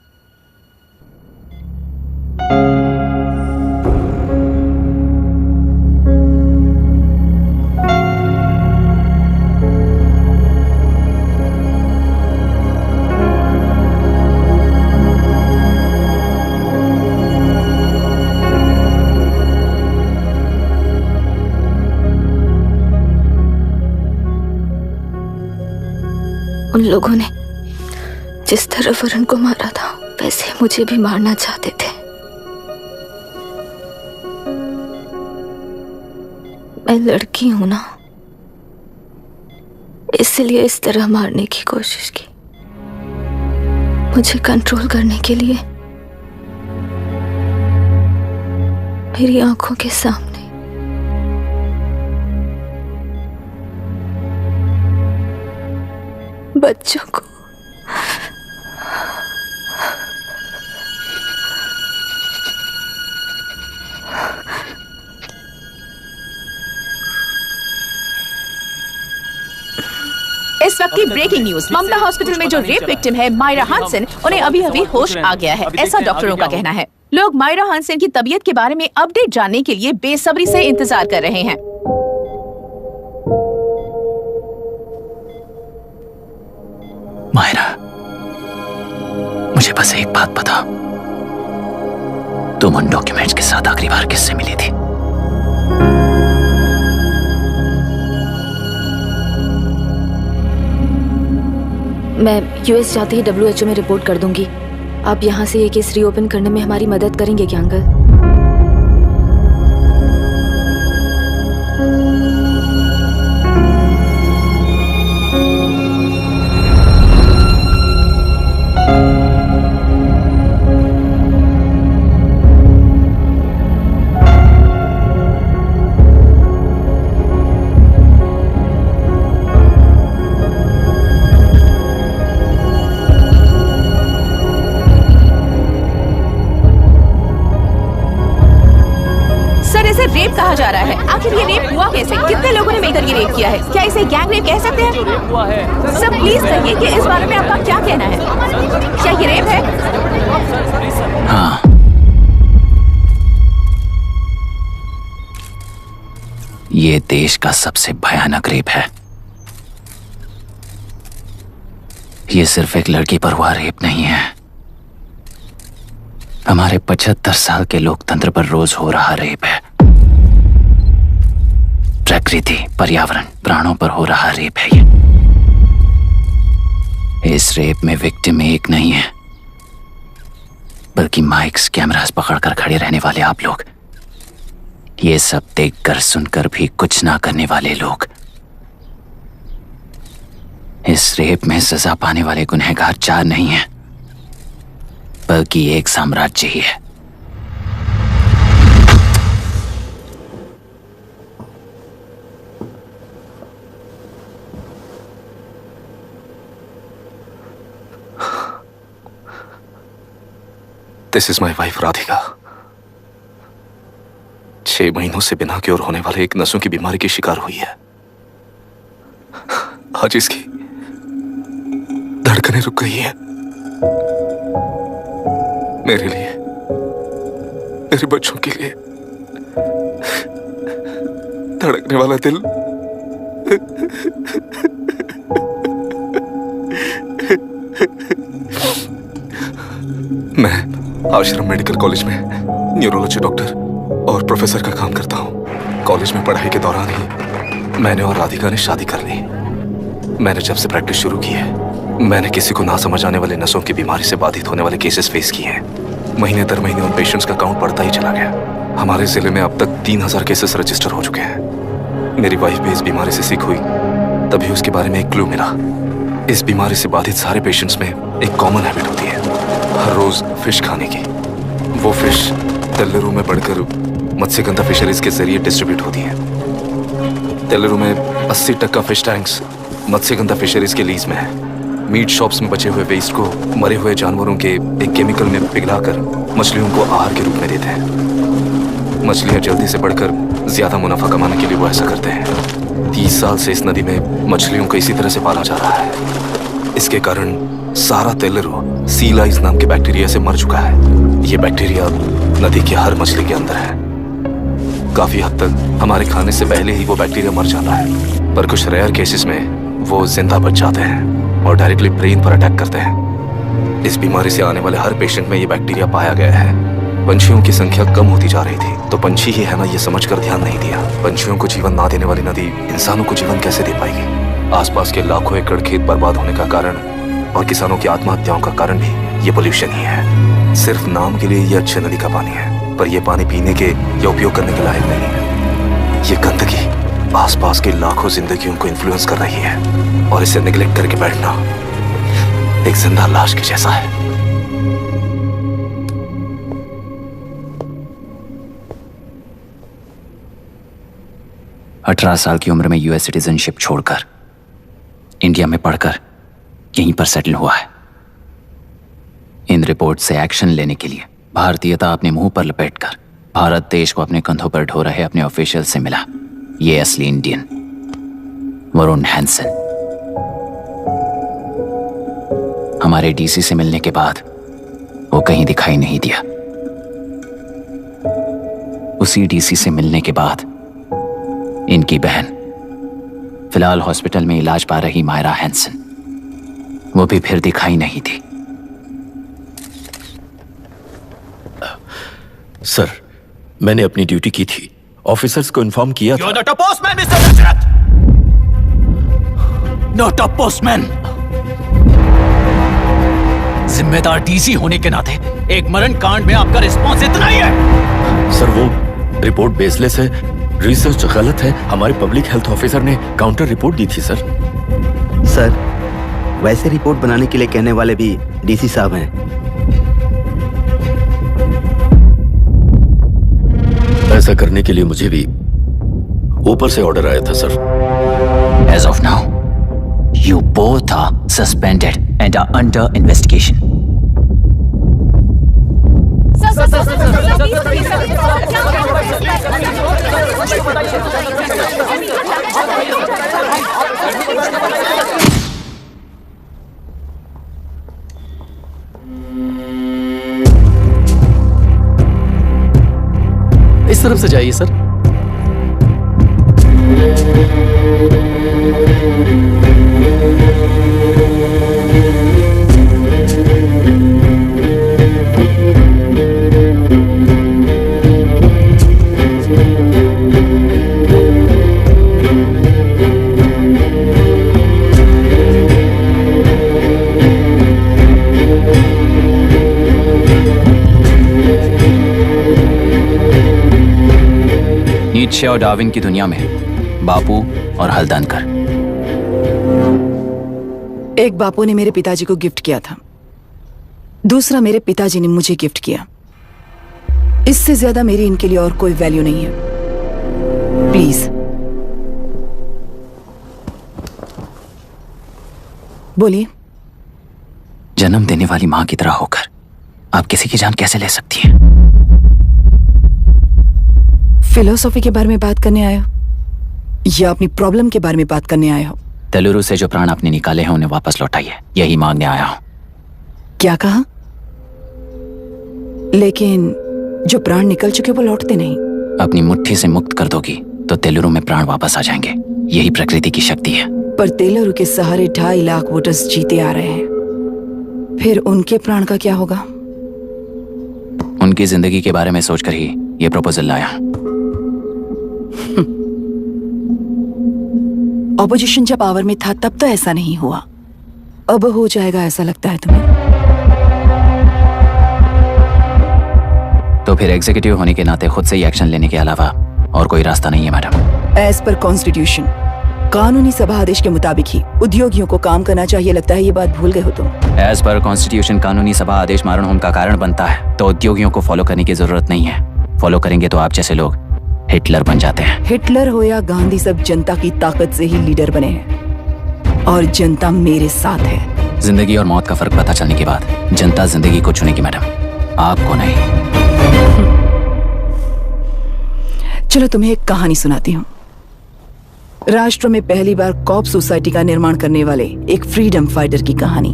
उन लोगों ने जिस तरह वरुण को मारा था वैसे मुझे भी मारना चाहते थे। मैं लड़की हूं ना, इसलिए इस तरह मारने की कोशिश की। मुझे कंट्रोल करने के लिए मेरी आंखों के सामने बच्चों को इस वक्त की ब्रेकिंग न्यूज, ममता हॉस्पिटल में जो रेप विक्टिम है मायरा हानसन, उन्हें अभी अभी होश आ गया है, ऐसा डॉक्टरों का कहना है। लोग मायरा हानसन की तबीयत के बारे में अपडेट जानने के लिए बेसब्री से इंतजार कर रहे हैं। मायरा, मुझे बस एक बात बता, तुम उन डॉक्यूमेंट्स के साथ आखिरी बार किससे मिली थी? मैं यूएस जाते ही WHO में रिपोर्ट कर दूंगी। आप यहाँ से ये केस रीओपन करने में हमारी मदद करेंगे क्या अंकल? रेप कहा जा रहा है, आखिर ये रेप हुआ कैसे? कितने लोगों ने मिलकर ये रेप किया है? क्या इसे गैंग रेप कह सकते हैं? सब प्लीज कहिए कि इस बारे में आपका क्या कहना है? क्या ये रेप है? हाँ, ये देश का सबसे भयानक रेप है। ये सिर्फ एक लड़की पर हुआ रेप नहीं है, हमारे 75 साल के लोकतंत्र पर रोज हो रहा रेप है। प्रकृति, पर्यावरण, प्राणों पर हो रहा रेप है ये। इस रेप में विक्टिम एक नहीं है, बल्कि माइक्स, कैमरास पकड़कर खड़े रहने वाले आप लोग, ये सब देखकर सुनकर भी कुछ ना करने वाले लोग। इस रेप में सजा पाने वाले गुनहगार 4 नहीं हैं, बल्कि एक साम्राज्य ही है। This is my wife Radhika. 6 महीनों से बिना क्योर होने वाले एक नसों की बीमारी की शिकार हुई है। आज इसकी धड़कनें रुक गई हैं। मेरे लिए, मेरे बच्चों के लिए धड़कने वाला दिल मैं आश्रम मेडिकल कॉलेज में न्यूरोलॉजी डॉक्टर और प्रोफेसर का काम करता हूँ। कॉलेज में पढ़ाई के दौरान ही मैंने और राधिका ने शादी कर ली। मैंने जब से प्रैक्टिस शुरू की है, मैंने किसी को ना समझ आने वाले नसों की बीमारी से बाधित होने वाले केसेस फेस किए हैं। महीने दर महीने उन पेशेंट्स का काउंट बढ़ता ही चला गया। हमारे जिले में अब तक 3000 केसेस रजिस्टर हो चुके हैं। मेरी वाइफ भी इस बीमारी से सिक हुई, तभी उसके बारे में एक क्लू मिला। इस बीमारी से बाधित सारे पेशेंट्स में एक कॉमन हैबिट होती है, हर रोज फिश खाने की। वो फिश तेल्लुरु में बढ़कर मत्स्यगंधा फिशरीज के जरिए डिस्ट्रीब्यूट होती है। तेल्लुरु में 80% फिश टैंक्स मत्स्यगंधा फिशरीज के लीज में है। मीट शॉप्स में बचे हुए वेस्ट को मरे हुए जानवरों के एक केमिकल में पिघलाकर मछलियों को आहार के रूप में देते हैं। मछलियां जल्दी से बढ़कर ज्यादा मुनाफा कमाने के लिए वो ऐसा करते हैं। 30 साल से इस नदी में मछलियों को इसी तरह से पाला जा रहा है। इसके कारण सारा तेल्लुरु सी लाइस नाम के बैक्टीरिया से मर चुका है। ये बैक्टीरिया नदी की हर मछली के अंदर है। काफी हद तक हमारे खाने से पहले ही वो बैक्टीरिया मर जाता है, पर कुछ रेयर केसेस में वो जिंदा बच जाते हैं और डायरेक्टली ब्रेन पर अटैक करते हैं। इस बीमारी से आने वाले हर पेशेंट में ये बैक्टीरिया पाया गया है। पंछियों की संख्या कम होती जा रही थी, तो पंछी ही है ना ये समझकर ध्यान नहीं दिया। पंछियों को जीवन ना देने वाली नदी इंसानों को जीवन कैसे दे पाएगी? आसपास के लाखों एकड़ खेत बर्बाद होने का कारण और किसानों की आत्महत्याओं का कारण भी ये पोल्यूशन ही है। सिर्फ नाम के लिए ये अच्छी नदी का पानी है, पर ये पानी पीने के या उपयोग करने के लायक नहीं है। ये गंदगी आसपास के लाखों जिंदगियों को इन्फ्लुएंस कर रही है और इसे निगलेक्ट करके बैठना एक जिंदा लाश के जैसा है। अठारह साल की उम्र में यूएस सिटीजनशिप छोड़कर इंडिया में पढ़कर यहीं पर सेटल हुआ है। इन रिपोर्ट से एक्शन लेने के लिए भारतीयता अपने मुंह पर लपेटकर भारत देश को अपने कंधों पर ढो रहे अपने ऑफिशियल से मिला ये असली इंडियन वरुण हैंसन। हमारे डीसी से मिलने के बाद वो कहीं दिखाई नहीं दिया। उसी डीसी से मिलने के बाद इनकी बहन फिलहाल हॉस्पिटल में इलाज पा रही मायरा हैंसन, वो भी फिर दिखाई नहीं थी। सर, मैंने अपनी ड्यूटी की थी, ऑफिसर्स को इन्फॉर्म किया था। You're not a postman, Mr. Dashrath! Not a postman! जिम्मेदार डीसी होने के नाते एक मरण कांड में आपका रिस्पॉन्स इतना ही है। सर, वो रिपोर्ट बेसलेस है, रिसर्च गलत है। हमारे पब्लिक हेल्थ ऑफिसर ने काउंटर रिपोर्ट दी थी सर। सर, वैसे रिपोर्ट बनाने के लिए कहने वाले भी डीसी साहब हैं। ऐसा करने के लिए मुझे भी ऊपर से ऑर्डर आया था sir. As of now, you both are suspended and are under investigation. इस तरफ से जाइए सर। नीत्शे और डार्विन की दुनिया में बापू और हल्दनकर। एक बापू ने मेरे पिताजी को गिफ्ट किया था, दूसरा मेरे पिताजी ने मुझे गिफ्ट किया। इससे ज्यादा मेरी इनके लिए और कोई वैल्यू नहीं है। प्लीज बोलिए। जन्म देने वाली मां की तरह होकर आप किसी की जान कैसे ले सकती हैं? फिलोसॉफी के बारे में बात करने आया या अपनी प्रॉब्लम के बारे में बात करने आया हो? तेलुरु से जो प्राण आपने निकाले हैं उन्हें वापस लौटाइए, यही मांगने आया हूं। क्या कहा? लेकिन जो प्राण निकल चुके वो लौटते नहीं। अपनी मुट्ठी से मुक्त कर दोगी तो तेलुरु में प्राण वापस आ जाएंगे, यही प्रकृति की शक्ति है। पर तेलुरु के सहारे 2.5 लाख वोटर्स जीते आ रहे हैं, फिर उनके प्राण का क्या होगा? उनकी जिंदगी के बारे में सोचकर ही ये प्रपोजल लाया। ऑपोजिशन जब पावर में था तब तो ऐसा नहीं हुआ, अब हो जाएगा ऐसा लगता है तुम्हें? तो फिर एग्जीक्यूटिव होने के नाते खुद से ही एक्शन लेने के अलावा और कोई रास्ता नहीं है मैडम। एज पर कॉन्स्टिट्यूशन, कानूनी सभा आदेश के मुताबिक ही उद्योगियों को काम करना चाहिए। लगता है ये बात भूल गए हो तुम। एज पर कॉन्स्टिट्यूशन कानूनी सभा आदेश मारण होम का कारण बनता है, तो उद्योगियों को फॉलो करने की जरूरत नहीं है। फॉलो करेंगे तो आप जैसे लोग हिटलर बन जाते हैं। हिटलर हो या गांधी, सब जनता की ताकत से ही लीडर बने हैं और जनता मेरे साथ है। जिंदगी और मौत का फर्क पता चलने के बाद जनता जिंदगी को चुनेगी मैडम, आपको नहीं। चलो तुम्हें एक कहानी सुनाती हूँ। राष्ट्र में पहली बार कॉप सोसाइटी का निर्माण करने वाले एक फ्रीडम फाइटर की कहानी।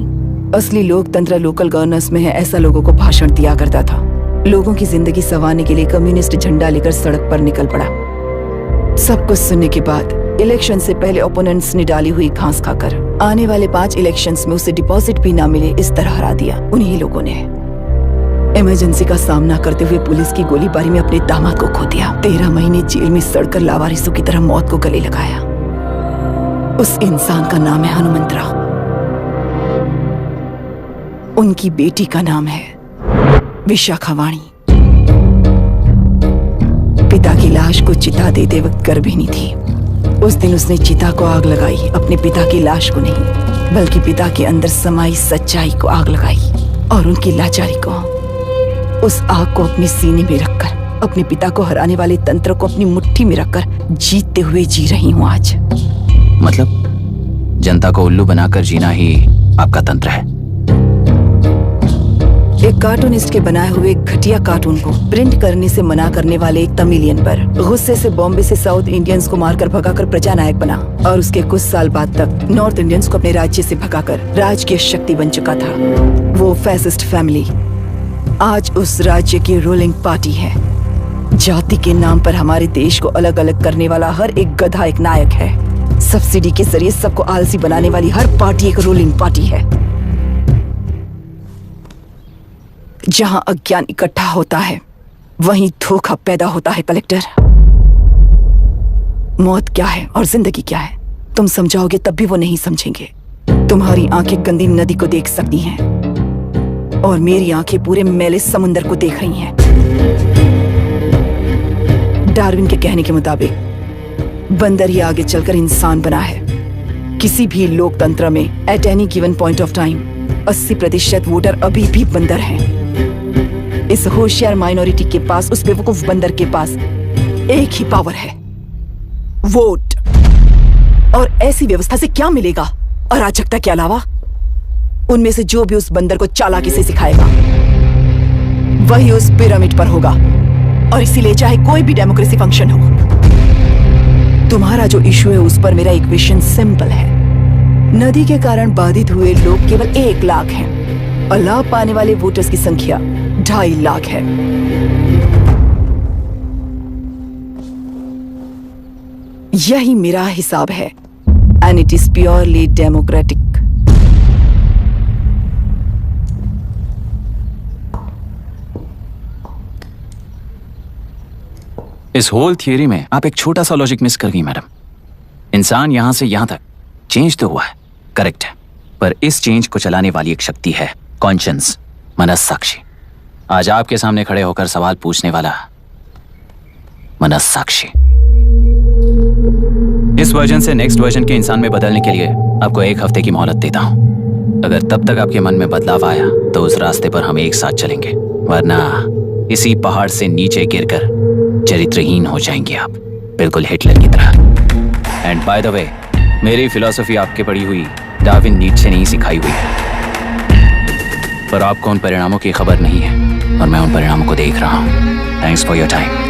असली लोकतंत्र लोकल गवर्नेंस में है, ऐसा लोगों को भाषण दिया करता था। लोगों की जिंदगी संवारने के लिए कम्युनिस्ट झंडा लेकर सड़क पर निकल पड़ा। सब कुछ सुनने के बाद इलेक्शन से पहले ओपोनेंट्स ने डाली हुई घास खाकर आने वाले 5 इलेक्शंस में उसे डिपॉजिट भी ना मिले इस तरह हरा दिया उन्हीं लोगों ने। इमरजेंसी का सामना करते हुए पुलिस की गोलीबारी में अपने दामाद को खो दिया। 13 महीने जेल में सड़कर लावारिसों की तरह मौत को गले लगाया। उस इंसान का नाम है हनुमंतराव। उनकी बेटी का नाम है विशाखावाणी। पिता की लाश को चिता देते वक्त गर्भिणी थी। उस दिन उसने चिता को आग लगाई, अपने पिता की लाश को नहीं, बल्कि पिता के अंदर समाई सच्चाई को आग लगाई और उनकी लाचारी को। उस आग को अपने सीने में रखकर, अपने पिता को हराने वाले तंत्र को अपनी मुट्ठी में रखकर जीतते हुए जी रही हूँ आज। मतलब जनता को उल्लू बनाकर जीना ही आपका तंत्र है? एक कार्टूनिस्ट के बनाए हुए घटिया कार्टून को प्रिंट करने से मना करने वाले एक तमिलियन पर गुस्से से बॉम्बे से साउथ इंडियंस को मारकर भगाकर प्रजानायक बना और उसके कुछ साल बाद तक नॉर्थ इंडियंस को अपने राज्य से भगाकर राजकीय शक्ति बन चुका था। वो फैसिस्ट फैमिली आज उस राज्य की रूलिंग पार्टी है। जाति के नाम पर हमारे देश को अलग अलग करने वाला हर एक गधा एक नायक है। सब्सिडी के जरिए सबको आलसी बनाने वाली हर पार्टी एक रूलिंग पार्टी है। जहां अज्ञान इकट्ठा होता है वहीं धोखा पैदा होता है। कलेक्टर, मौत क्या है और जिंदगी क्या है तुम समझाओगे तब भी वो नहीं समझेंगे। तुम्हारी आंखें गंदी नदी को देख सकती हैं और मेरी आंखें पूरे मैले समुंदर को देख रही हैं। डार्विन के कहने के मुताबिक बंदर ही आगे चलकर इंसान बना है। किसी भी लोकतंत्र में at any given point of time 80% voter अभी भी बंदर हैं। इस होशियार माइनॉरिटी के पास, उस बेवकूफ बंदर के पास एक ही पावर है, वोट। और ऐसी व्यवस्था से क्या मिलेगा अराजकता के अलावा? उनमें से जो भी उस बंदर को चालाकी से सिखाएगा वही उस पिरामिड पर होगा। और इसीलिए चाहे कोई भी डेमोक्रेसी फंक्शन हो, तुम्हारा जो इशू है उस पर मेरा एक विजन सिंपल है। नदी के कारण बाधित हुए लोग केवल 1 लाख हैं और लाभ पाने वाले वोटर्स की संख्या 2.5 लाख है। यही मेरा हिसाब है and it is purely democratic. इस होल थियरी में आप एक छोटा सा लॉजिक मिस कर गई मैडम। इंसान यहां से यहां तक चेंज तो हुआ है, करेक्ट है, पर इस चेंज को चलाने वाली एक शक्ति है, कॉन्शियंस, मनस्साक्षी। आज आपके सामने खड़े होकर सवाल पूछने वाला मनस्साक्षी। इस वर्जन से नेक्स्ट वर्जन के इंसान में बदलने के लिए आपको 1 हफ्ते की मोहलत देता हूं। अगर तब तक आपके मन में बदलाव आया तो उस रास्ते पर हम एक साथ चलेंगे, वरना इसी पहाड़ से नीचे गिरकर चरित्रहीन हो जाएंगे आप, बिल्कुल हिटलर की तरह। एंड बाय द वे, मेरी फिलॉसफी आपके पढ़ी हुई डार्विन नीचे नहीं सिखाई हुई है, पर आपको उन परिणामों की खबर नहीं है और मैं उन परिणामों को देख रहा हूं। Thanks for your time.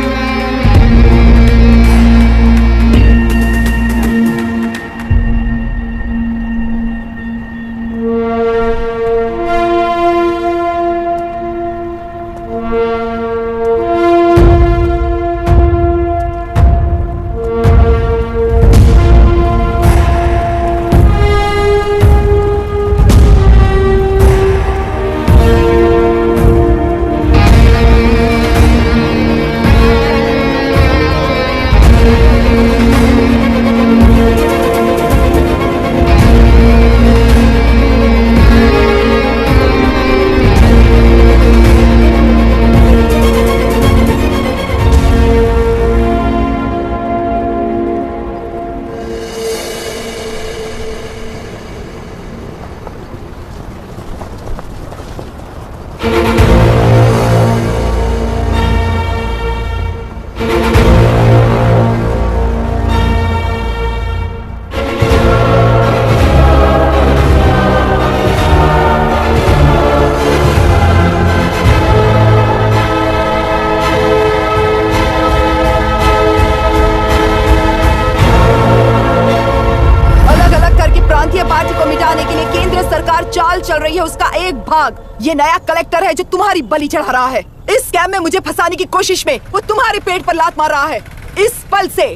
चाल चल रही है उसका एक भाग। ये नया कलेक्टर है जो तुम्हारी बलि चढ़ा रहा है। इस स्कैम में मुझे फंसाने की कोशिश में वो तुम्हारे पेट पर लात मार रहा है। इस पल से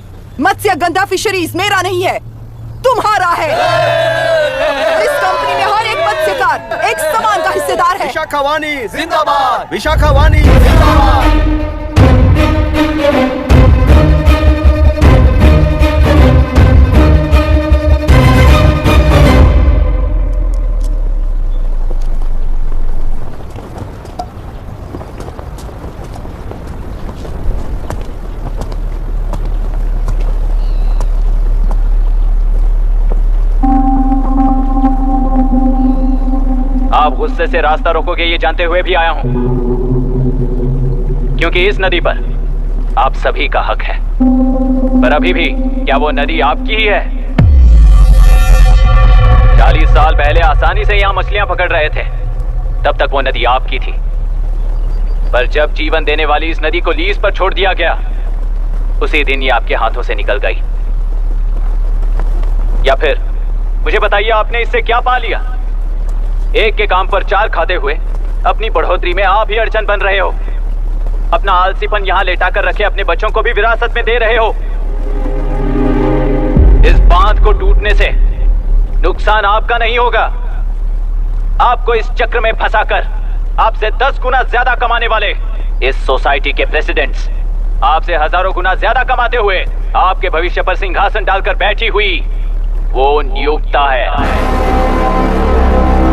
मत्स्य गंधा फिशरीज मेरा नहीं है, तुम्हारा है। इस कंपनी में हर एक मत्स्यकार एक समान का हिस्सेदार है। विशाखावाणी जिंदाबाद, विशाखावाणी जिंदाबाद। आप गुस्से से रास्ता रोकोगे ये जानते हुए भी आया हूं, क्योंकि इस नदी पर आप सभी का हक है। पर अभी भी क्या वो नदी आपकी ही है? 40 साल पहले आसानी से यहां मछलियां पकड़ रहे थे, तब तक वो नदी आपकी थी। पर जब जीवन देने वाली इस नदी को लीज पर छोड़ दिया गया, उसी दिन ये आपके हाथों से निकल गई। या फिर मुझे बताइए, आपने इससे क्या पा लिया? एक के काम पर चार खाते हुए अपनी बढ़ोतरी में आप ही अड़चन बन रहे हो। अपना आलसीपन यहां लेटा कर रखे अपने बच्चों को भी विरासत में दे रहे हो। इस बांध को टूटने से नुकसान आपका नहीं होगा। आपको इस चक्र में फंसाकर आपसे 10 गुना ज्यादा कमाने वाले इस सोसाइटी के प्रेसिडेंट्स आपसे हजारों गुना ज्यादा कमाते हुए आपके भविष्य पर सिंहासन डालकर बैठी हुई वो नियोक्ता है।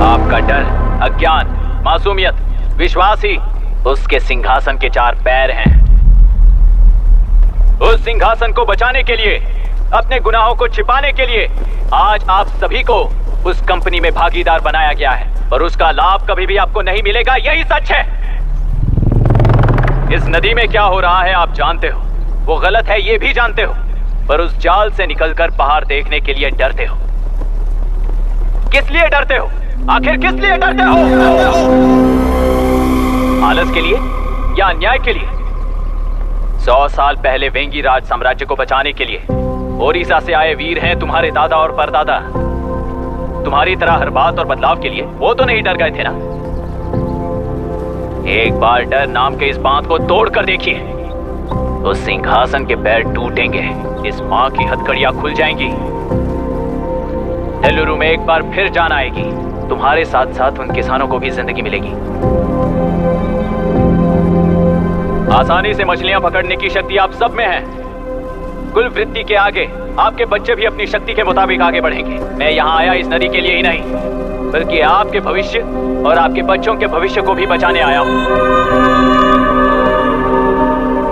आपका डर, अज्ञान, मासूमियत, विश्वास ही उसके सिंहासन के 4 पैर हैं। उस सिंहासन को बचाने के लिए, अपने गुनाहों को छिपाने के लिए आज आप सभी को उस कंपनी में भागीदार बनाया गया है, और उसका लाभ कभी भी आपको नहीं मिलेगा। यही सच है। इस नदी में क्या हो रहा है आप जानते हो, वो गलत है ये भी जानते हो, पर उस जाल से निकलकर बाहर देखने के लिए डरते हो। किस लिए डरते हो? आखिर किस लिए डरते हो? आलस के लिए या अन्याय के लिए? 100 साल पहले वेंगी राज साम्राज्य को बचाने के लिए ओडिशा से आए वीर हैं तुम्हारे दादा और परदादा। तुम्हारी तरह हर बात और बदलाव के लिए वो तो नहीं डर गए थे ना। एक बार डर नाम के इस बांध को तोड़ कर देखिए, उस सिंहासन के पैर टूटेंगे, इस मां की हथकड़ियां खुल जाएंगी। नेल्लूरू में एक बार फिर जान आएगी। तुम्हारे साथ साथ उन किसानों को भी जिंदगी मिलेगी। आसानी से मछलियां पकड़ने की शक्ति आप सब में है। कुल वृत्ति के आगे आपके बच्चे भी अपनी शक्ति के मुताबिक आगे बढ़ेंगे। मैं यहाँ आया इस नदी के लिए ही नहीं, बल्कि आपके भविष्य और आपके बच्चों के भविष्य को भी बचाने आया हूँ।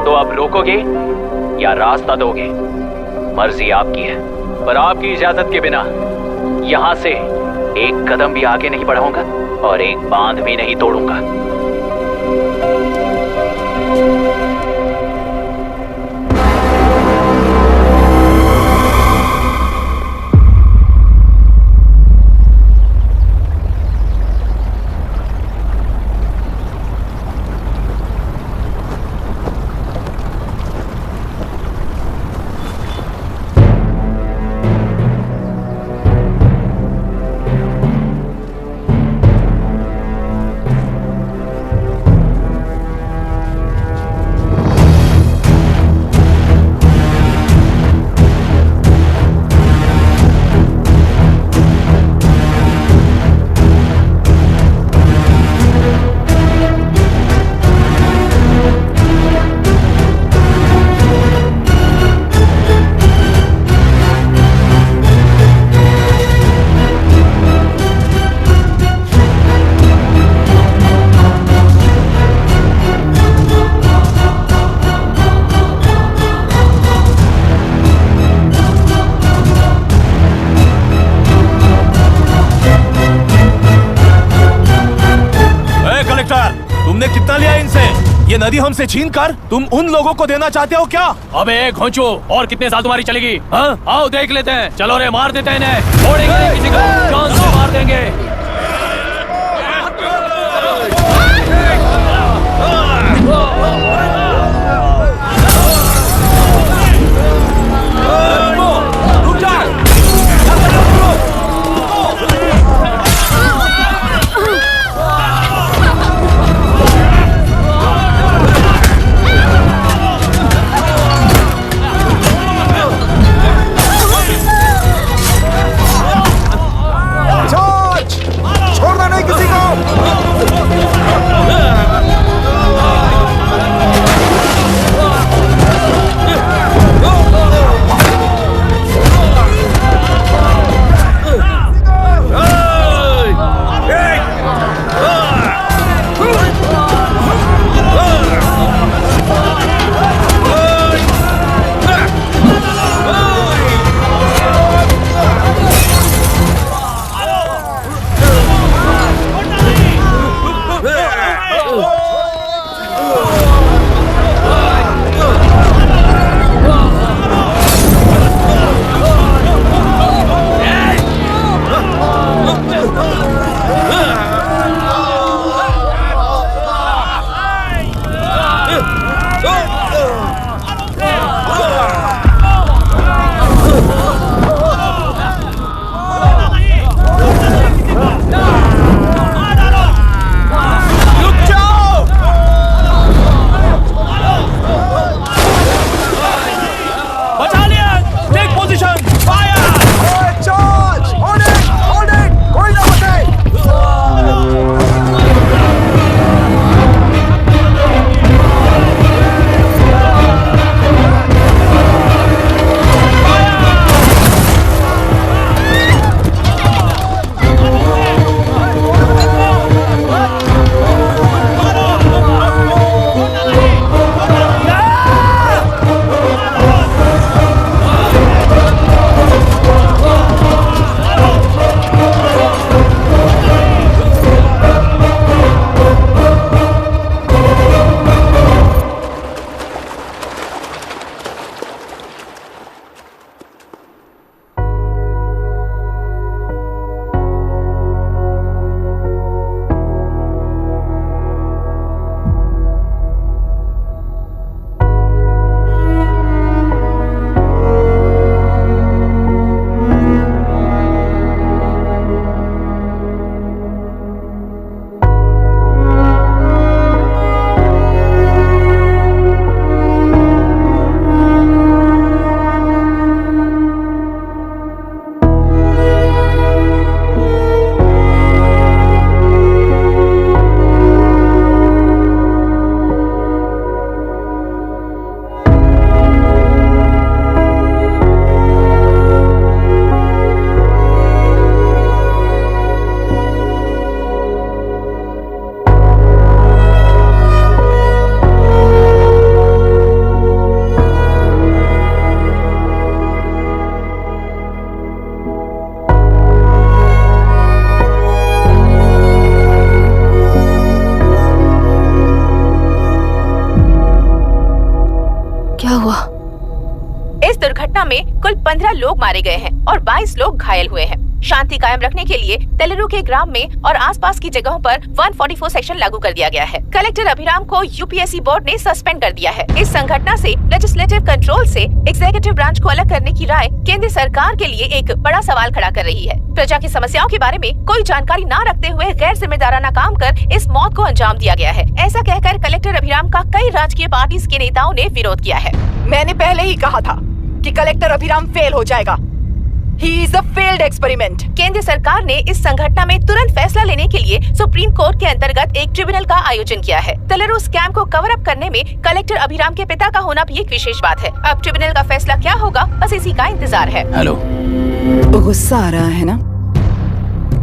तो अब रोकोगे या रास्ता दोगे, मर्जी आपकी है, पर आपकी इजाजत के बिना यहाँ से एक कदम भी आगे नहीं बढ़ाऊंगा और एक बांध भी नहीं तोड़ूंगा। ये नदी हमसे छीन कर तुम उन लोगों को देना चाहते हो क्या? अबे घोंचो, और कितने साल तुम्हारी चलेगी? हाँ? आओ देख लेते हैं। चलो रे, मार देते हैं इन्हें। छोड़ेंगे नहीं किसी को, जान से मार देंगे। रुक जा। कुल 15 लोग मारे गए हैं और 22 लोग घायल हुए हैं। शांति कायम रखने के लिए तेलुरु के ग्राम में और आसपास की जगहों पर 144 सेक्शन लागू कर दिया गया है। कलेक्टर अभिराम को यूपीएससी बोर्ड ने सस्पेंड कर दिया है। इस संघटना से लेजिस्लेटिव कंट्रोल से एग्जीक्यूटिव ब्रांच को अलग करने की राय केंद्र सरकार के लिए एक बड़ा सवाल खड़ा कर रही है। प्रजा की समस्याओं के बारे में कोई जानकारी न रखते हुए गैर जिम्मेदाराना काम कर इस मौत को अंजाम दिया गया है। ऐसा कहकर कलेक्टर अभिराम का कई राजकीय पार्टी के नेताओं ने विरोध किया है। मैंने पहले ही कहा था कि कलेक्टर अभिराम फेल हो जाएगा। He is a failed experiment. केंद्र सरकार ने इस संघटना में तुरंत फैसला लेने के लिए सुप्रीम कोर्ट के अंतर्गत एक ट्रिब्यूनल का आयोजन किया है। तेलुरु स्कैम को कवर अप करने में कलेक्टर अभिराम के पिता का होना भी एक विशेष बात है। अब ट्रिब्यूनल का फैसला क्या होगा, बस इसी का इंतजार है। हेलो, गुस्सा आ रहा है ना?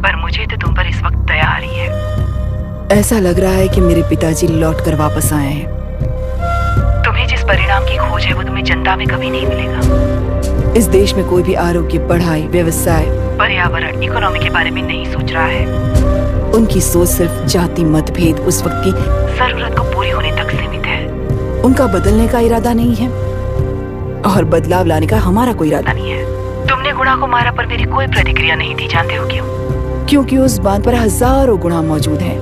पर मुझे तो तुम पर इस वक्त दया आ रही है। ऐसा लग रहा है कि मेरे पिताजी लौट कर वापस आए हैं। तुम्हें जिस परिणाम की खोज है वो तुम्हें जनता में कभी नहीं मिलेगा। इस देश में कोई भी आरोग्य, पढ़ाई, व्यवसाय, पर्यावरण, इकोनॉमी के बारे में नहीं सोच रहा है। उनकी सोच सिर्फ जाति मतभेद उस वक्त की जरूरत को पूरी होने तक सीमित है। उनका बदलने का इरादा नहीं है और बदलाव लाने का हमारा कोई इरादा नहीं है। तुमने गुणा को मारा पर मेरी कोई प्रतिक्रिया नहीं थी, जानते हो क्यों? क्योंकि उस बात पर हजारों गुणा मौजूद है।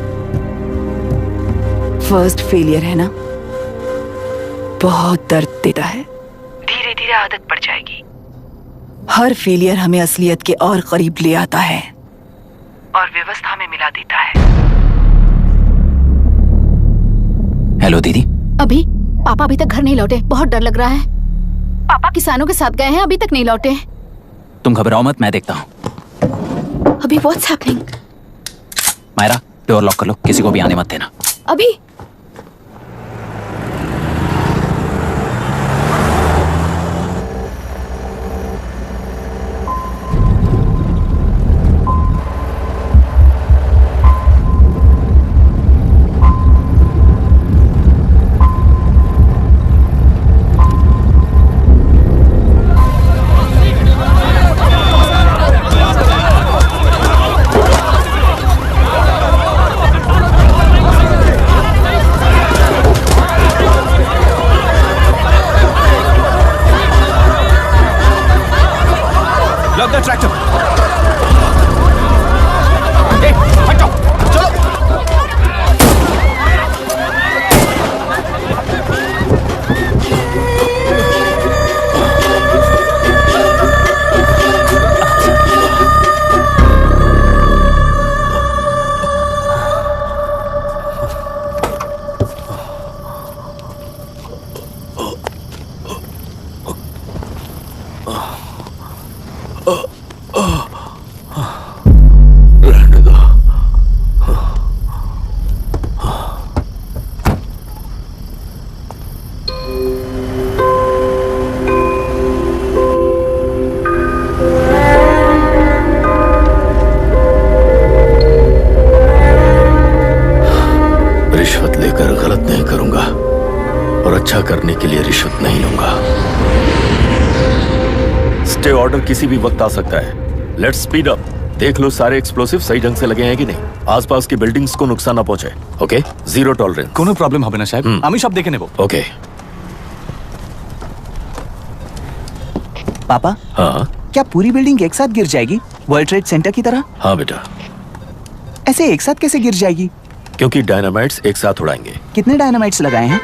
फर्स्ट फेलियर है ना, बहुत दर्द देता है। धीरे धीरे आदत पड़ जाएगी। हर फेलियर हमें असलियत के और करीब ले आता है और व्यवस्था में मिला देता है। हेलो दीदी। अभी पापा अभी तक घर नहीं लौटे, बहुत डर लग रहा है। पापा किसानों के साथ गए हैं, अभी तक नहीं लौटे। तुम घबराओ मत, मैं देखता हूँ। अभी what's happening? Myra, door lock कर लो, किसी को भी आने मत देना। अभी करने के लिए रिश्वत नहीं लूंगा। स्टे ऑर्डर किसी भी वक्त आ सकता है। Let's speed up. देख लो सारे एक्सप्लोसिव सही ढंग से लगे हैं कि नहीं। आसपास की बिल्डिंग्स को नुकसान ना पहुंचे। Okay, zero tolerance. कोनो प्रॉब्लम হবে না সাহেব, আমি সব দেখে নেব। ओके। पापा, हाँ क्या पूरी बिल्डिंग एक साथ गिर जाएगी, वर्ल्ड ट्रेड सेंटर की तरह? हाँ बेटा। ऐसे एक साथ कैसे गिर जाएगी? क्योंकि डायनामाइट्स एक साथ उड़ाएंगे। कितने डायनामाइट्स लगाए हैं?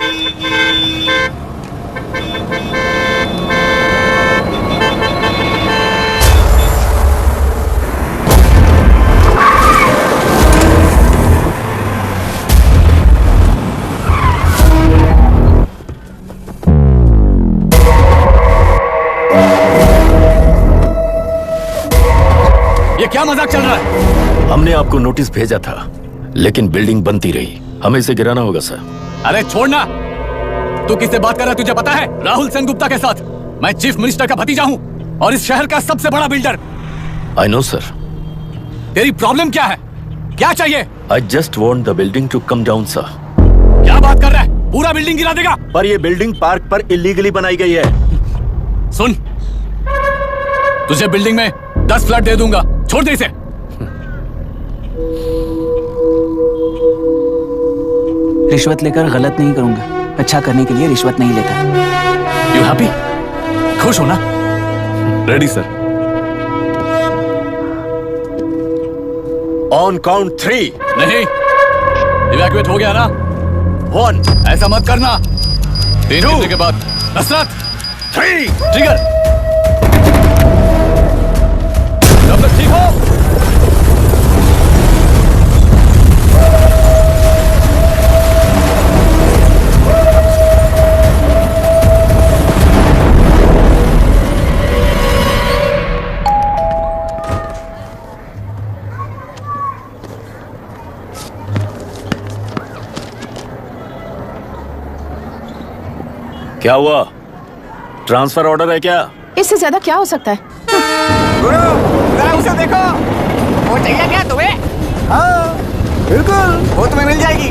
ये क्या मजाक चल रहा है? हमने आपको नोटिस भेजा था, लेकिन बिल्डिंग बनती रही। हमें इसे गिराना होगा सर। अरे छोड़ना। तू किससे बात कर रहा है तुझे पता है? राहुल सेनगुप्ता के साथ। मैं चीफ मिनिस्टर का भतीजा हूँ और इस शहर का सबसे बड़ा बिल्डर। I know sir. तेरी प्रॉब्लम क्या है? क्या चाहिए? I just want the building to come down sir. क्या बात कर रहा है? पूरा बिल्डिंग गिरा देगा? पर ये बिल्डिंग पार्क पर इलीगली बनाई गई है। सुन, तुझे बिल्डिंग में 10 फ्लैट दे दूंगा, छोड़ दे इसे। रिश्वत लेकर गलत नहीं करूंगा। अच्छा करने के लिए रिश्वत नहीं लेता। You happy? खुश हो ना? Ready sir. On count 3। नहीं, इवैक्यूएट हो गया ना? 1। ऐसा मत करना। 3 गिनने के बाद नुसरत 3 ट्रिगर। जब तक ठीक हो। क्या हुआ? ट्रांसफर ऑर्डर है क्या? इससे ज्यादा क्या हो सकता है? जरा उसे देखो, वो चाहिए क्या तुम्हें? हाँ बिल्कुल, वो तुम्हें मिल जाएगी।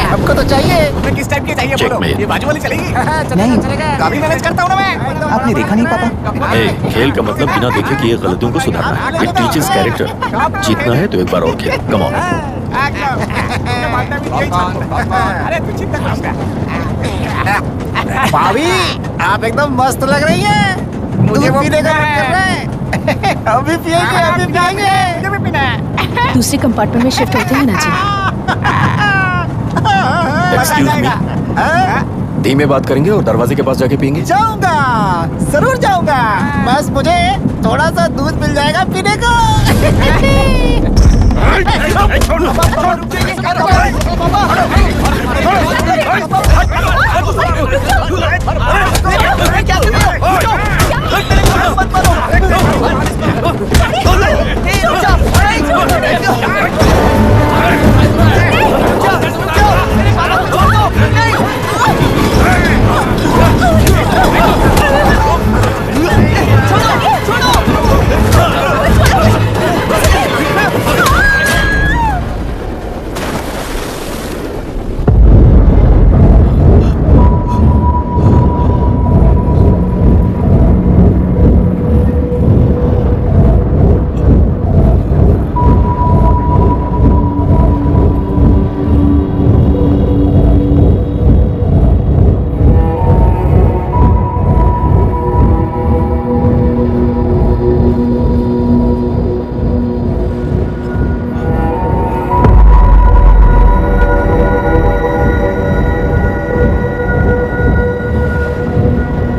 हमको तो चाहिए। तुम्हें किस टाइप की चाहिए बोलो? ये बाजू वाली चलेगी? नहीं चलेगा। काफी मैनेज करता हूँ ना मैं। आपने देखा नहीं पापा? खेल का मतलब बिना देखे कि ये गलतियों को सुधारना है। It teaches character. जीतना है तो एक बार और खेल। Come on. अरे तू चिंता मत। भाभी आप एकदम मस्त लग रही हैं। मुझे वो पीने का मन कर रहा है। अभी पिएंगे, अभी पिएंगे। मुझे भी पीना है। दूसरे कंपार्टमेंट में शिफ्ट होते हैं ना जी। एक्सक्यूज मी, धीमे बात करेंगे और दरवाजे के पास जाके पिएंगे। जाऊंगा, जरूर जाऊंगा। बस मुझे थोड़ा सा दूध मिल जाएगा पीने को।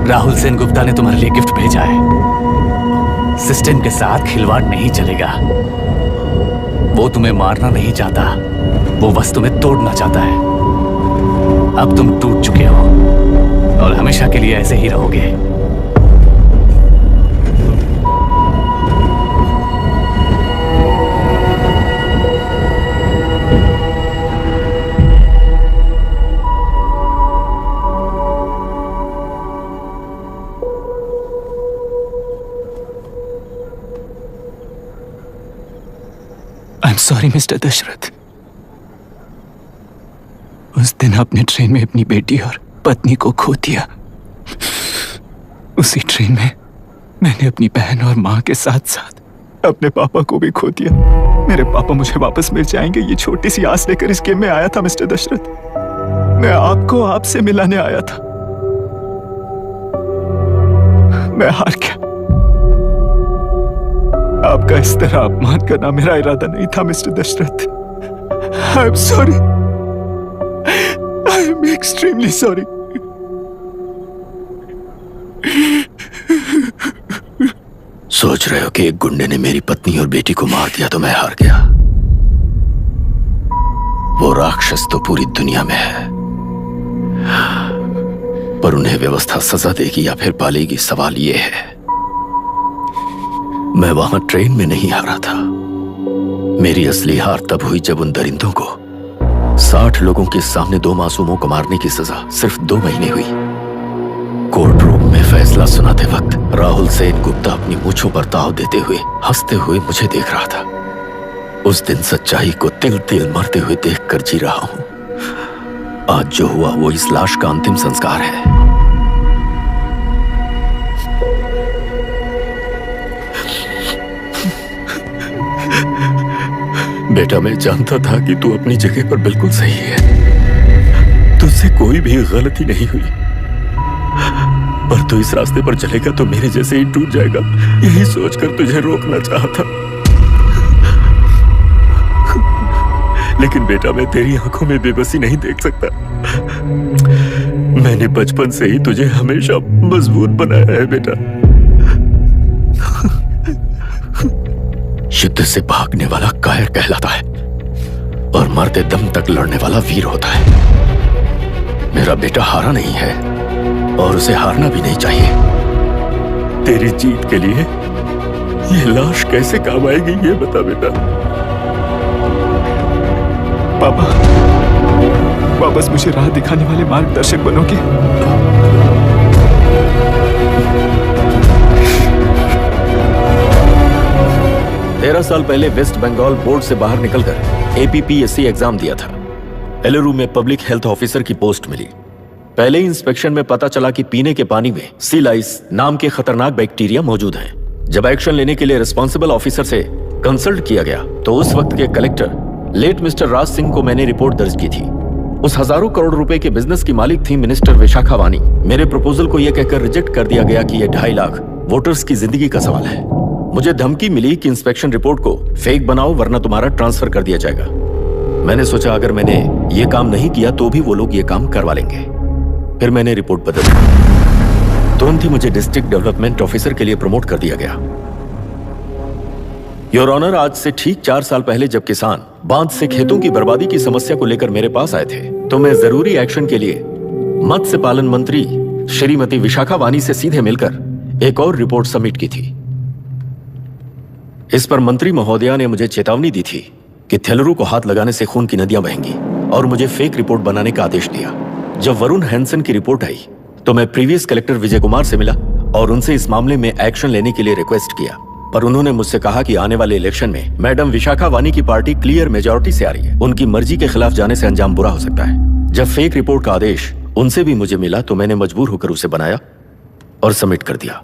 राहुल सेन गुप्ता ने तुम्हारे लिए गिफ्ट भेजा है। सिस्टम के साथ खिलवाड़ नहीं चलेगा। वो तुम्हें मारना नहीं चाहता, वो बस तुम्हें तोड़ना चाहता है। अब तुम टूट चुके हो और हमेशा के लिए ऐसे ही रहोगे। Sorry mister Dashrath. उस दिन आपने ट्रेन में अपनी बेटी और पत्नी को खो दिया। उसी ट्रेन में मैंने अपनी बहन और माँ के साथ साथ अपने पापा को भी खो दिया। मेरे पापा मुझे वापस मिल जाएंगे, ये छोटी सी आस लेकर इस गेम में आया था मिस्टर दशरथ। मैं आपको आपसे मिलाने आया था। मैं हार गया। आपका इस तरह अपमान करना मेरा इरादा नहीं था mister Dasharath. I am sorry. I am extremely sorry. सोच रहे हो कि एक गुंडे ने मेरी पत्नी और बेटी को मार दिया तो मैं हार गया? वो राक्षस तो पूरी दुनिया में है, पर उन्हें व्यवस्था सजा देगी या फिर पालेगी, सवाल ये है। मैं वहां ट्रेन में नहीं हारा था। मेरी असली हार तब हुई जब उन दरिंदों को 60 लोगों के सामने 2 मासूमों को मारने की सजा सिर्फ 2 महीने हुई। कोर्ट रूम में फैसला सुनाते वक्त राहुल सेन गुप्ता अपनी मूंछों पर ताव देते हुए हंसते हुए मुझे देख रहा था। उस दिन सच्चाई को तिल तिल मरते हुए देखकर जी रहा हूं। आज जो हुआ वो इस लाश का अंतिम संस्कार है। बेटा, मैं जानता था कि तू अपनी जगह पर बिल्कुल सही है। तुझसे कोई भी गलती नहीं हुई। पर तू इस रास्ते पर चलेगा तो मेरे जैसे ही टूट जाएगा, यही सोचकर तुझे रोकना चाहा था। लेकिन बेटा, मैं तेरी आंखों में बेबसी नहीं देख सकता। मैंने बचपन से ही तुझे हमेशा मजबूत बनाया है बेटा। युद्ध से भागने वाला कायर कहलाता है और मरते दम तक लड़ने वाला वीर होता है। मेरा बेटा हारा नहीं है और उसे हारना भी नहीं चाहिए। तेरी जीत के लिए ये लाश कैसे काम आएगी, ये बता बेटा। पापा, वापस मुझे राह दिखाने वाले मार्गदर्शक बनोगे? 13 साल पहले वेस्ट बंगाल बोर्ड से बाहर निकलकर APPSC एग्जाम दिया था। एलरू में पब्लिक हेल्थ ऑफिसर की पोस्ट मिली। पहले ही इंस्पेक्शन में पता चला कि पीने के पानी में सी लाइस नाम के खतरनाक बैक्टीरिया मौजूद हैं। जब एक्शन लेने के लिए रिस्पॉन्सिबल ऑफिसर से कंसल्ट किया गया तो उस वक्त के collector late mister Raj Singh को मैंने रिपोर्ट दर्ज की थी। उस हजारों करोड़ रुपए के बिजनेस की मालिक थी मिनिस्टर विशाखा वानी। मेरे प्रपोजल को यह कहकर रिजेक्ट कर दिया गया कि यह 2.5 लाख वोटर्स की जिंदगी का सवाल है। मुझे धमकी मिली कि इंस्पेक्शन रिपोर्ट को फेक बनाओ वरना तुम्हारा ट्रांसफर कर दिया जाएगा। मैंने सोचा अगर मैंने ये काम नहीं किया तो भी वो लोग ये काम करवा लेंगे। फिर मैंने रिपोर्ट बदल दी। तुरंत ही मुझे डिस्ट्रिक्ट डेवलपमेंट ऑफिसर के लिए प्रमोट कर दिया गया। योर ऑनर, आज से ठीक 4 साल पहले जब किसान बांध से खेतों की बर्बादी की समस्या को लेकर मेरे पास आए थे तो मैं जरूरी एक्शन के लिए मत्स्य पालन मंत्री श्रीमती विशाखा वानी से सीधे मिलकर एक और रिपोर्ट सबमिट की थी। इस पर मंत्री महोदया ने मुझे चेतावनी दी थी कि थेलरू को हाथ लगाने से खून की नदियां बहेंगी और मुझे फेक रिपोर्ट बनाने का आदेश दिया। जब वरुण हैंसन की रिपोर्ट आई तो मैं प्रीवियस कलेक्टर विजय कुमार से मिला और उनसे इस मामले में एक्शन लेने के लिए रिक्वेस्ट किया, पर उन्होंने मुझसे कहा कि आने वाले इलेक्शन में मैडम विशाखा वानी की पार्टी क्लियर मेजॉरिटी से आ रही है, उनकी मर्जी के खिलाफ जाने से अंजाम बुरा हो सकता है। जब फेक रिपोर्ट का आदेश उनसे भी मुझे मिला तो मैंने मजबूर होकर उसे बनाया और सबमिट कर दिया।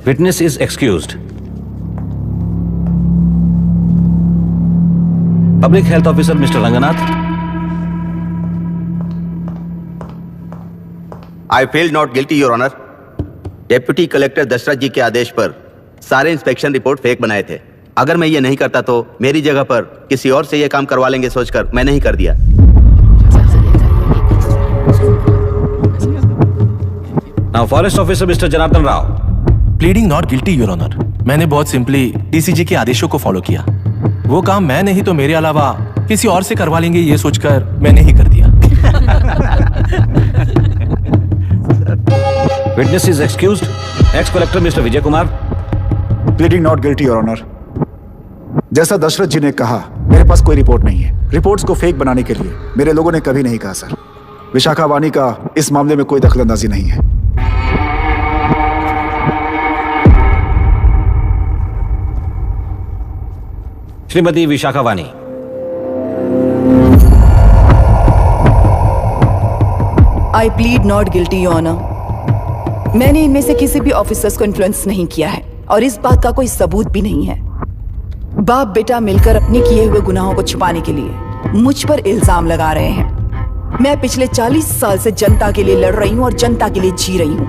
Witness is excused. Public Health Officer Mr. Ranganath. I feel not guilty, Your Honor. Deputy collector Dasharath ji के आदेश पर सारे इंस्पेक्शन रिपोर्ट फेक बनाए थे। अगर मैं ये नहीं करता तो मेरी जगह पर किसी और से ये काम करवा लेंगे सोचकर मैं नहीं कर दिया। Now Forest Officer Mr. Janardhan Rao. Pleading not guilty your honour. मैंने बहुत सिंपली डीसीजी के आदेशों को फॉलो किया। वो काम मैं नहीं तो मेरे अलावा किसी और से करवा लेंगे ये सोचकर मैंने ही कर दिया। Witness is excused. Ex-Collector Mr. Vijay Kumar. Pleading not guilty, Your Honor. जैसा दशरथ जी ने कहा, मेरे पास कोई रिपोर्ट नहीं है। रिपोर्ट्स को फेक बनाने के लिए मेरे लोगों ने कभी नहीं कहा सर। विशाखा वानी का इस मामले में कोई दखलंदाजी नहीं है। Shrimati Vishakha Wani. I plead not guilty your honour. मैंने इनमें से किसी भी ऑफिसर्स को इन्फ्लुएंस नहीं किया है और इस बात का कोई सबूत भी नहीं है। बाप बेटा मिलकर अपने किए हुए गुनाहों को छुपाने के लिए मुझ पर इल्जाम लगा रहे हैं। मैं पिछले 40 साल से जनता के लिए लड़ रही हूं और जनता के लिए जी रही हूं।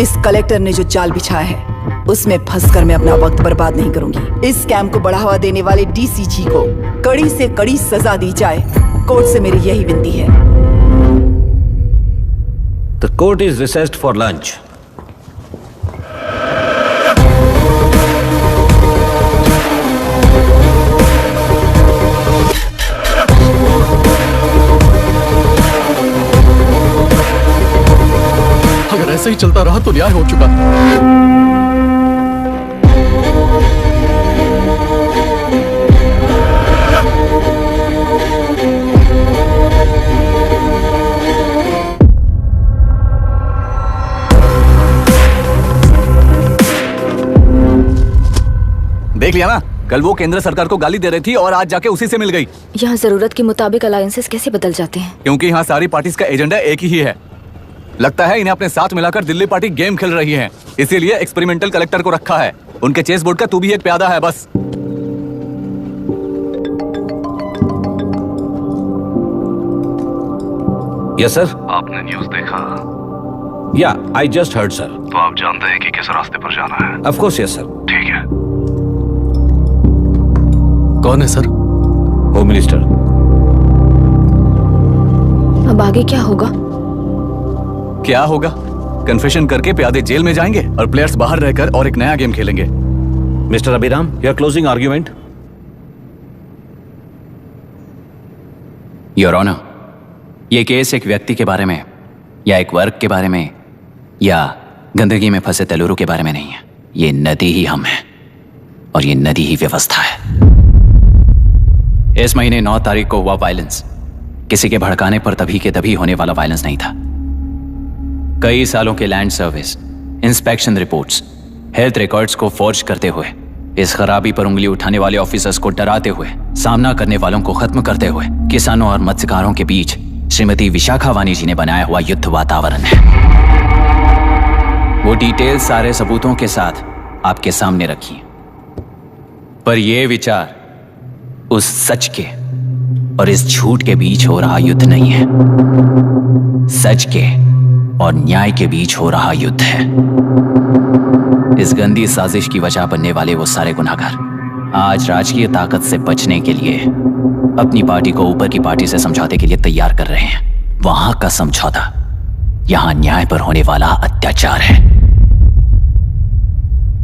इस कलेक्टर ने जो जाल बिछाया है उसमें फंसकर मैं अपना वक्त बर्बाद नहीं करूंगी। इस स्कैम को बढ़ावा देने वाले डीसीजी को कड़ी से कड़ी सजा दी जाए, कोर्ट से मेरी यही विनती है। The court is recessed for lunch. अगर ऐसे ही चलता रहा तो न्याय हो चुका। देख लिया ना, कल वो केंद्र सरकार को गाली दे रही थी और आज जाके उसी से मिल गई। यहाँ जरूरत के मुताबिक अलायंसेस कैसे बदल जाते हैं? क्योंकि यहाँ सारी पार्टीज का एजेंडा एक ही है। लगता है इन्हें अपने साथ मिलाकर दिल्ली पार्टी गेम खेल रही है, इसीलिए एक्सपेरिमेंटल कलेक्टर को रखा है। उनके चेस बोर्ड का तू भी एक प्यादा है बस। Yes sir. आपने न्यूज देखा? या आई जस्ट हर्ड सर। तो आप जानते हैं कि किस रास्ते पर जाना है? Of course yes sir. ठीक है। कौन है सर? Home minister. अब आगे क्या होगा? क्या होगा? कन्फेशन करके प्यादे जेल में जाएंगे और प्लेयर्स बाहर रहकर और एक नया गेम खेलेंगे। Mister Abhiram, your closing argument. Your honour, ये केस एक व्यक्ति के बारे में या एक वर्ग के बारे में या गंदगी में फंसे तेलुरु के बारे में नहीं है। ये नदी ही हम हैं और ये नदी ही व्यवस्था है। इस महीने 9 तारीख को हुआ वायलेंस किसी के भड़काने पर तभी के तभी होने वाला वायलेंस नहीं था। कई सालों के land service, inspection reports, health records को फॉर्ज करते हुए, इस खराबी पर उंगली उठाने वाले ऑफिसर्स को डराते हुए, सामना करने वालों को खत्म करते हुए किसानों और मत्स्यकारों के बीच श्रीमती विशाखा वानी जी ने बनाया हुआ युद्ध वातावरण है। वो डिटेल सारे सबूतों के साथ आपके सामने रखी, पर यह विचार उस सच के और इस झूठ के बीच हो रहा युद्ध नहीं है, सच के और न्याय के बीच हो रहा युद्ध है। इस गंदी साजिश की वजह बनने वाले वो सारे गुनहगार आज राजकीय ताकत से बचने के लिए अपनी पार्टी को ऊपर की पार्टी से समझौते के लिए तैयार कर रहे हैं। वहां का समझौता यहां न्याय पर होने वाला अत्याचार है।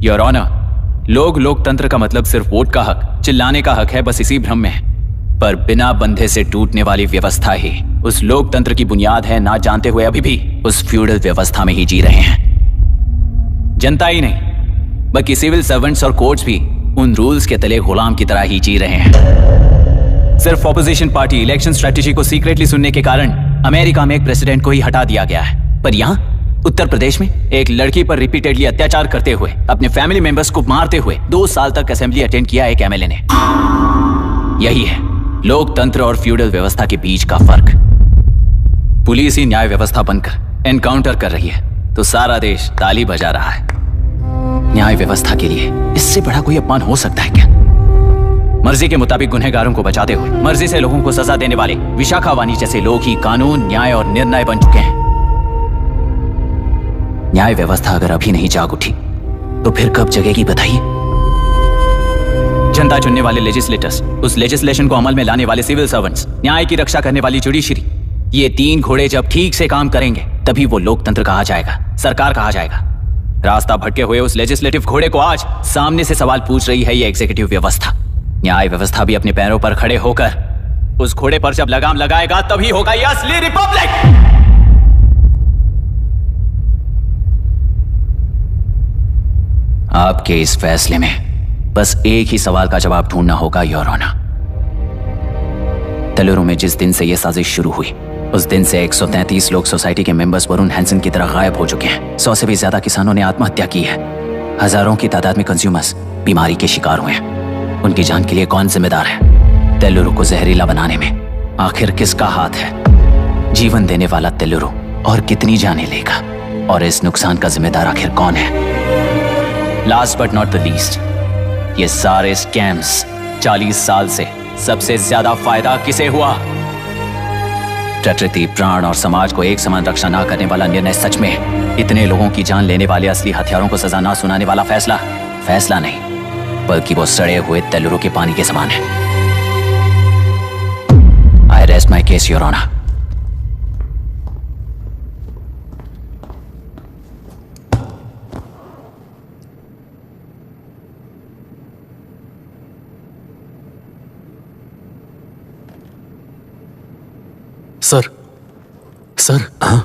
योर ऑनर, लोकतंत्र का मतलब सिर्फ वोट का हक, चिल्लाने का हक है, बस इसी भ्रम में है। पर बिना बंधे से टूटने वाली व्यवस्था ही उस लोकतंत्र की बुनियाद है, ना जानते हुए अभी भी उस फ्यूडल व्यवस्था में ही जी रहे हैं। जनता ही नहीं बल्कि सिविल सर्वेंट्स और कोर्ट्स भी उन रूल्स के तले गुलाम की तरह ही जी रहे हैं। सिर्फ ऑपोजिशन पार्टी इलेक्शन स्ट्रेटेजी को सीक्रेटली सुनने के कारण अमेरिका में एक प्रेसिडेंट को ही हटा दिया गया है, पर यहां उत्तर प्रदेश में एक लड़की पर रिपीटेडली अत्याचार करते हुए, अपने फैमिली मेंबर्स को मारते हुए 2 साल तक असेंबली अटेंड किया एक एमएलए ने। यही है लोकतंत्र और फ्यूडल व्यवस्था के बीच का फर्क। पुलिस ही न्याय व्यवस्था बनकर एनकाउंटर कर रही है तो सारा देश ताली बजा रहा है। न्याय व्यवस्था के लिए इससे बड़ा कोई अपमान हो सकता है क्या? मर्जी के मुताबिक गुनहगारों को बचाते हुए मर्जी से लोगों को सजा देने वाले विशाखा वानी जैसे लोग ही कानून, न्याय और निर्णय बन चुके हैं। न्याय व्यवस्था अगर अभी नहीं जाग उठी तो फिर कब जगेगी बताइए? जनता चुनने वाले लेजिस्लेटर्स, उस लेजिस्लेशन को अमल में लाने वाले सिविल सर्वेंट्स, न्याय की रक्षा करने वाली जुडिशरी, ये 3 घोड़े जब ठीक से काम करेंगे तभी वो लोकतंत्र कहा जाएगा, सरकार कहा जाएगा। रास्ता भटके हुए उस लेजिस्लेटिव घोड़े को आज सामने से सवाल पूछ रही है ये एग्जीक्यूटिव व्यवस्था। न्याय व्यवस्था भी अपने पैरों पर खड़े होकर उस घोड़े पर जब लगाम लगाएगा तभी होगा ये असली रिपब्लिक। आपके इस फैसले में बस एक ही सवाल का जवाब ढूंढना होगा योर ऑनर। तेलुरु में जिस दिन से यह साजिश शुरू हुई उस दिन से 133 लोग सोसाइटी के मेंबर्स वरुण हैंसन की तरह गायब हो चुके हैं। 100 से भी ज्यादा किसानों ने आत्महत्या की है। हजारों की तादाद में कंज्यूमर्स बीमारी के शिकार हुए हैं। उनकी जान के लिए कौन जिम्मेदार है? तेलुरु को जहरीला बनाने में आखिर किसका हाथ है? जीवन देने वाला तेलुरु और कितनी जाने लेगा? और इस नुकसान का जिम्मेदार आखिर कौन है? Last but not the least, ये सारे स्कैम्स 40 साल से सबसे ज्यादा फायदा किसे हुआ? प्रकृति, प्राण और समाज को एक समान रक्षा ना करने वाला निर्णय सच में इतने लोगों की जान लेने वाले असली हथियारों को सजा ना सुनाने वाला फैसला नहीं बल्कि वो सड़े हुए तेलुरु के पानी के समान है। I rest my case your honour. Sir हाँ?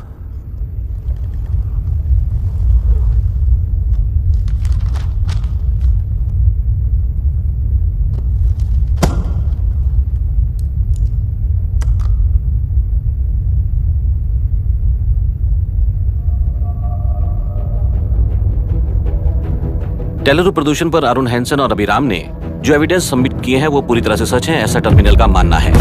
तेलुरु प्रदूषण पर अरुण हैंसन और अभिराम ने जो एविडेंस सबमिट किए हैं वो पूरी तरह से सच है, ऐसा टर्मिनल का मानना है।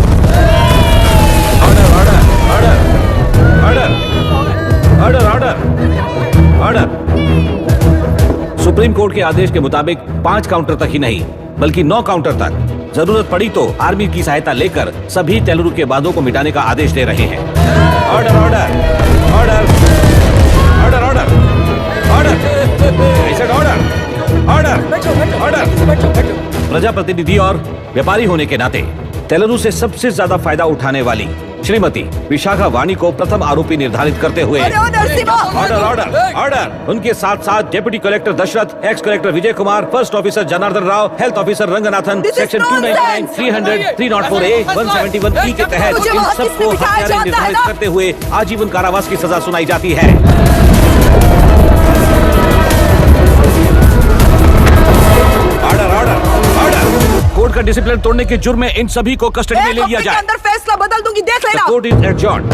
सुप्रीम कोर्ट के आदेश के मुताबिक 5 काउंटर तक ही नहीं बल्कि 9 काउंटर तक जरूरत पड़ी तो आर्मी की सहायता लेकर सभी तेलुरु के वादों को मिटाने का आदेश दे रहे हैं। Order order order order order order order. प्रजाप्रतिनिधि और व्यापारी होने के नाते तेलुगु से सबसे ज्यादा फायदा उठाने वाली श्रीमती विशाखा वाणी को प्रथम आरोपी निर्धारित करते हुए ऑर्डर ऑर्डर ऑर्डर। उनके साथ साथ deputy collector Dasharath, ex collector Vijay Kumar, first officer Janardhan Rao, health officer Ranganathan, section 299, 300, 304A, 171E के तहत इन सबको हत्यारे निर्धारित करते हुए आजीवन कारावास की सजा सुनाई जाती है। Order order order. कोर्ट का डिसिप्लिन तोड़ने के जुर्म में इन सभी को कस्टडी में ले लिया जाए। अंदर फैसला बदल दूंगी, देख लेना। Court is adjourned.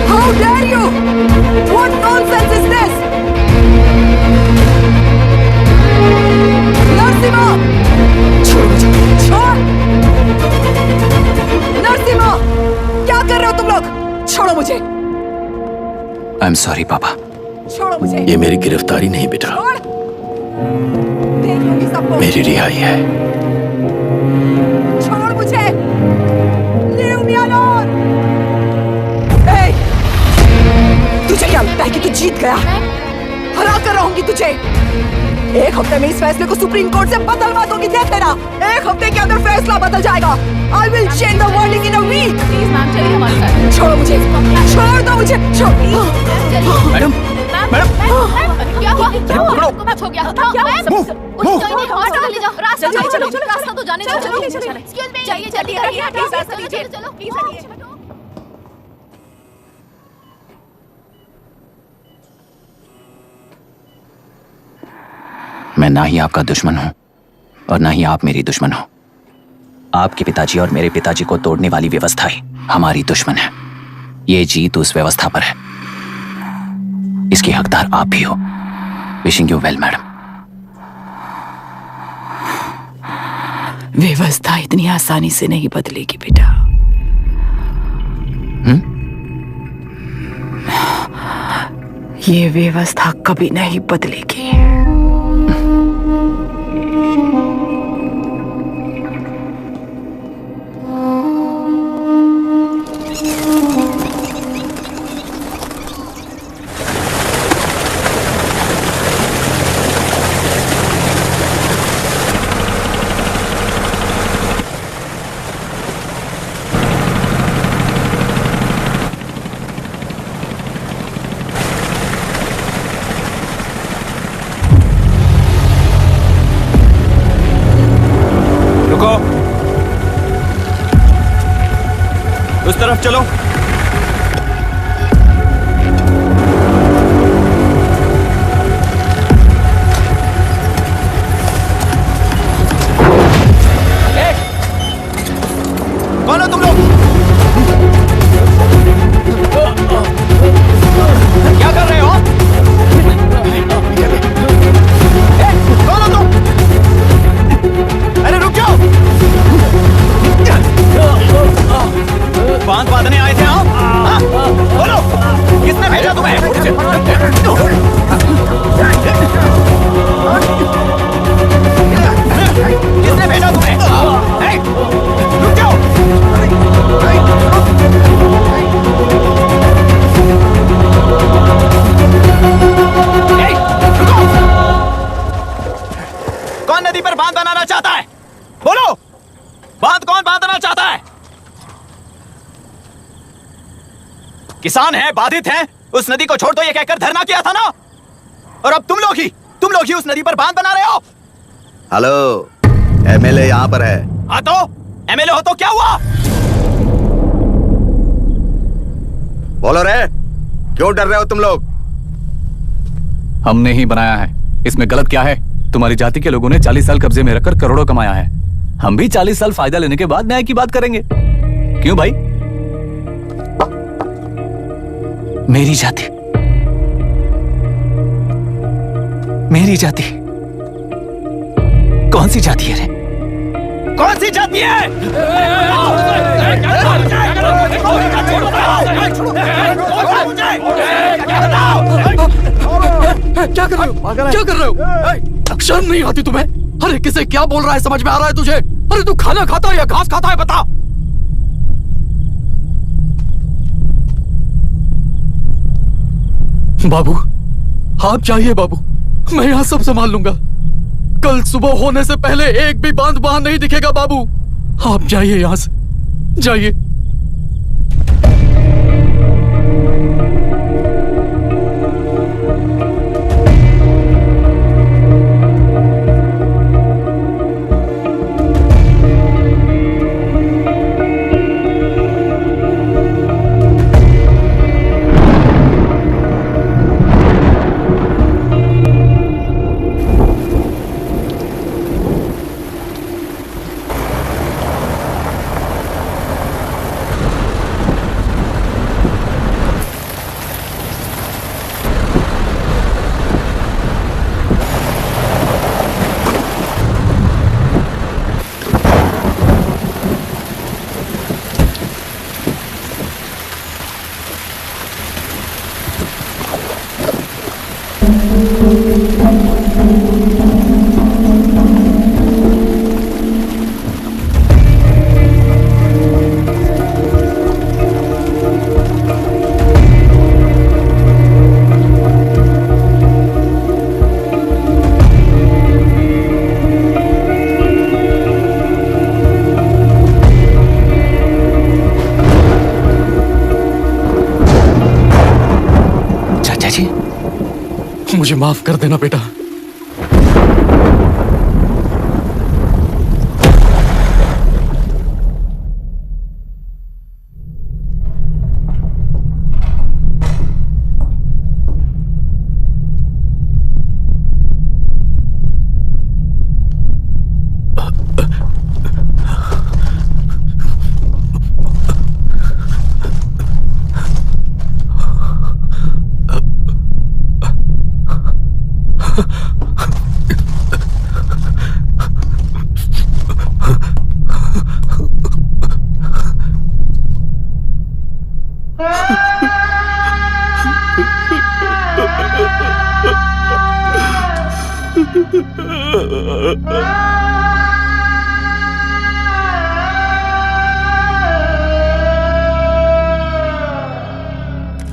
How dare you? What nonsense is this? Narasimha, छोड़। नरसिम्हा, क्या कर रहे हो तुम लोग? छोड़ो मुझे। आई एम सॉरी पापा। छोड़ो मुझे। ये मेरी गिरफ्तारी नहीं बेटा, देख लूंगी सबको। मेरी रिहाई है। छोड़ मुझे। Leave me alone. Hey, तुझे क्या लगता है कि तू जीत गया? हरा कर रहूंगी तुझे। एक हफ्ते में इस फैसले को सुप्रीम कोर्ट से बदलवा दूंगी, देख लेना। एक हफ्ते के अंदर फैसला बदल जाएगा। I will change the verdict in a week. Please ma'am, चलिए हमारे साथ। छोड़ो मुझे, छोड़ दो मुझे, छोड़। मैडम, क्या हुआ? कुछ हो गया? रास्ता तो जाने दो। एक्सक्यूज मी, चाहिए जल्दी करिए, प्लीज रास्ता दीजिए। चलो प्लीज हटिए। मैं ना ही आपका दुश्मन हूं और ना ही आप मेरी दुश्मन हो। आपके पिताजी और मेरे पिताजी को तोड़ने वाली व्यवस्था ही हमारी दुश्मन है। ये जीत उस व्यवस्था पर है, इसकी हकदार आप भी हो। Wishing you well madam. व्यवस्था इतनी आसानी से नहीं बदलेगी बेटा। ये व्यवस्था कभी नहीं बदलेगी। उस तरफ चलो। कौन हो तुम लोग? क्या कर रहे हो? कौन हो तुम? अरे रुक जाओ। बांध बांधने आए थे आप? बोलो, किसने भेजा तुम्हें? किसने भेजा तुम्हें? रुक जाओ। कौन नदी पर बांध बनाना चाहता है? बोलो, बांध कौन बांधना चाहता है? किसान हैं, बाधित हैं, उस नदी को छोड़ दो ये कहकर धरना किया था ना। और अब तुम लोग ही उस नदी पर बांध बना रहे हो। हेलो, एमएलए यहाँ पर है। हाँ तो एमएलए हो तो क्या हुआ? बोलो रे, क्यों डर रहे हो तुम लोग? हमने ही बनाया है, इसमें गलत क्या है? तुम्हारी जाति के लोगों ने 40 साल कब्जे में रखकर करोड़ों कमाया है। हम भी 40 साल फायदा लेने के बाद न्याय की बात करेंगे। क्यों भाई? मेरी जाति, मेरी जाति कौन सी जाति है रे? कौन सी जाति है? क्या कर रहे हो? क्या कर रहे हो? शर्म नहीं आती तुम्हें? अरे किसे क्या बोल रहा है, समझ में आ रहा है तुझे? अरे तू खाना खाता है या घास खाता है, बता। बाबू आप जाइए बाबू, मैं यहाँ सब संभाल लूंगा। कल सुबह होने से पहले एक भी बांध वहां नहीं दिखेगा बाबू। आप जाइए यहाँ से, जाइए। मुझे माफ कर देना बेटा।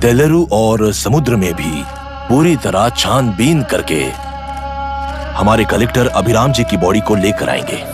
तेलुरु और समुद्र में भी पूरी तरह छानबीन करके हमारे कलेक्टर अभिराम जी की बॉडी को लेकर आएंगे।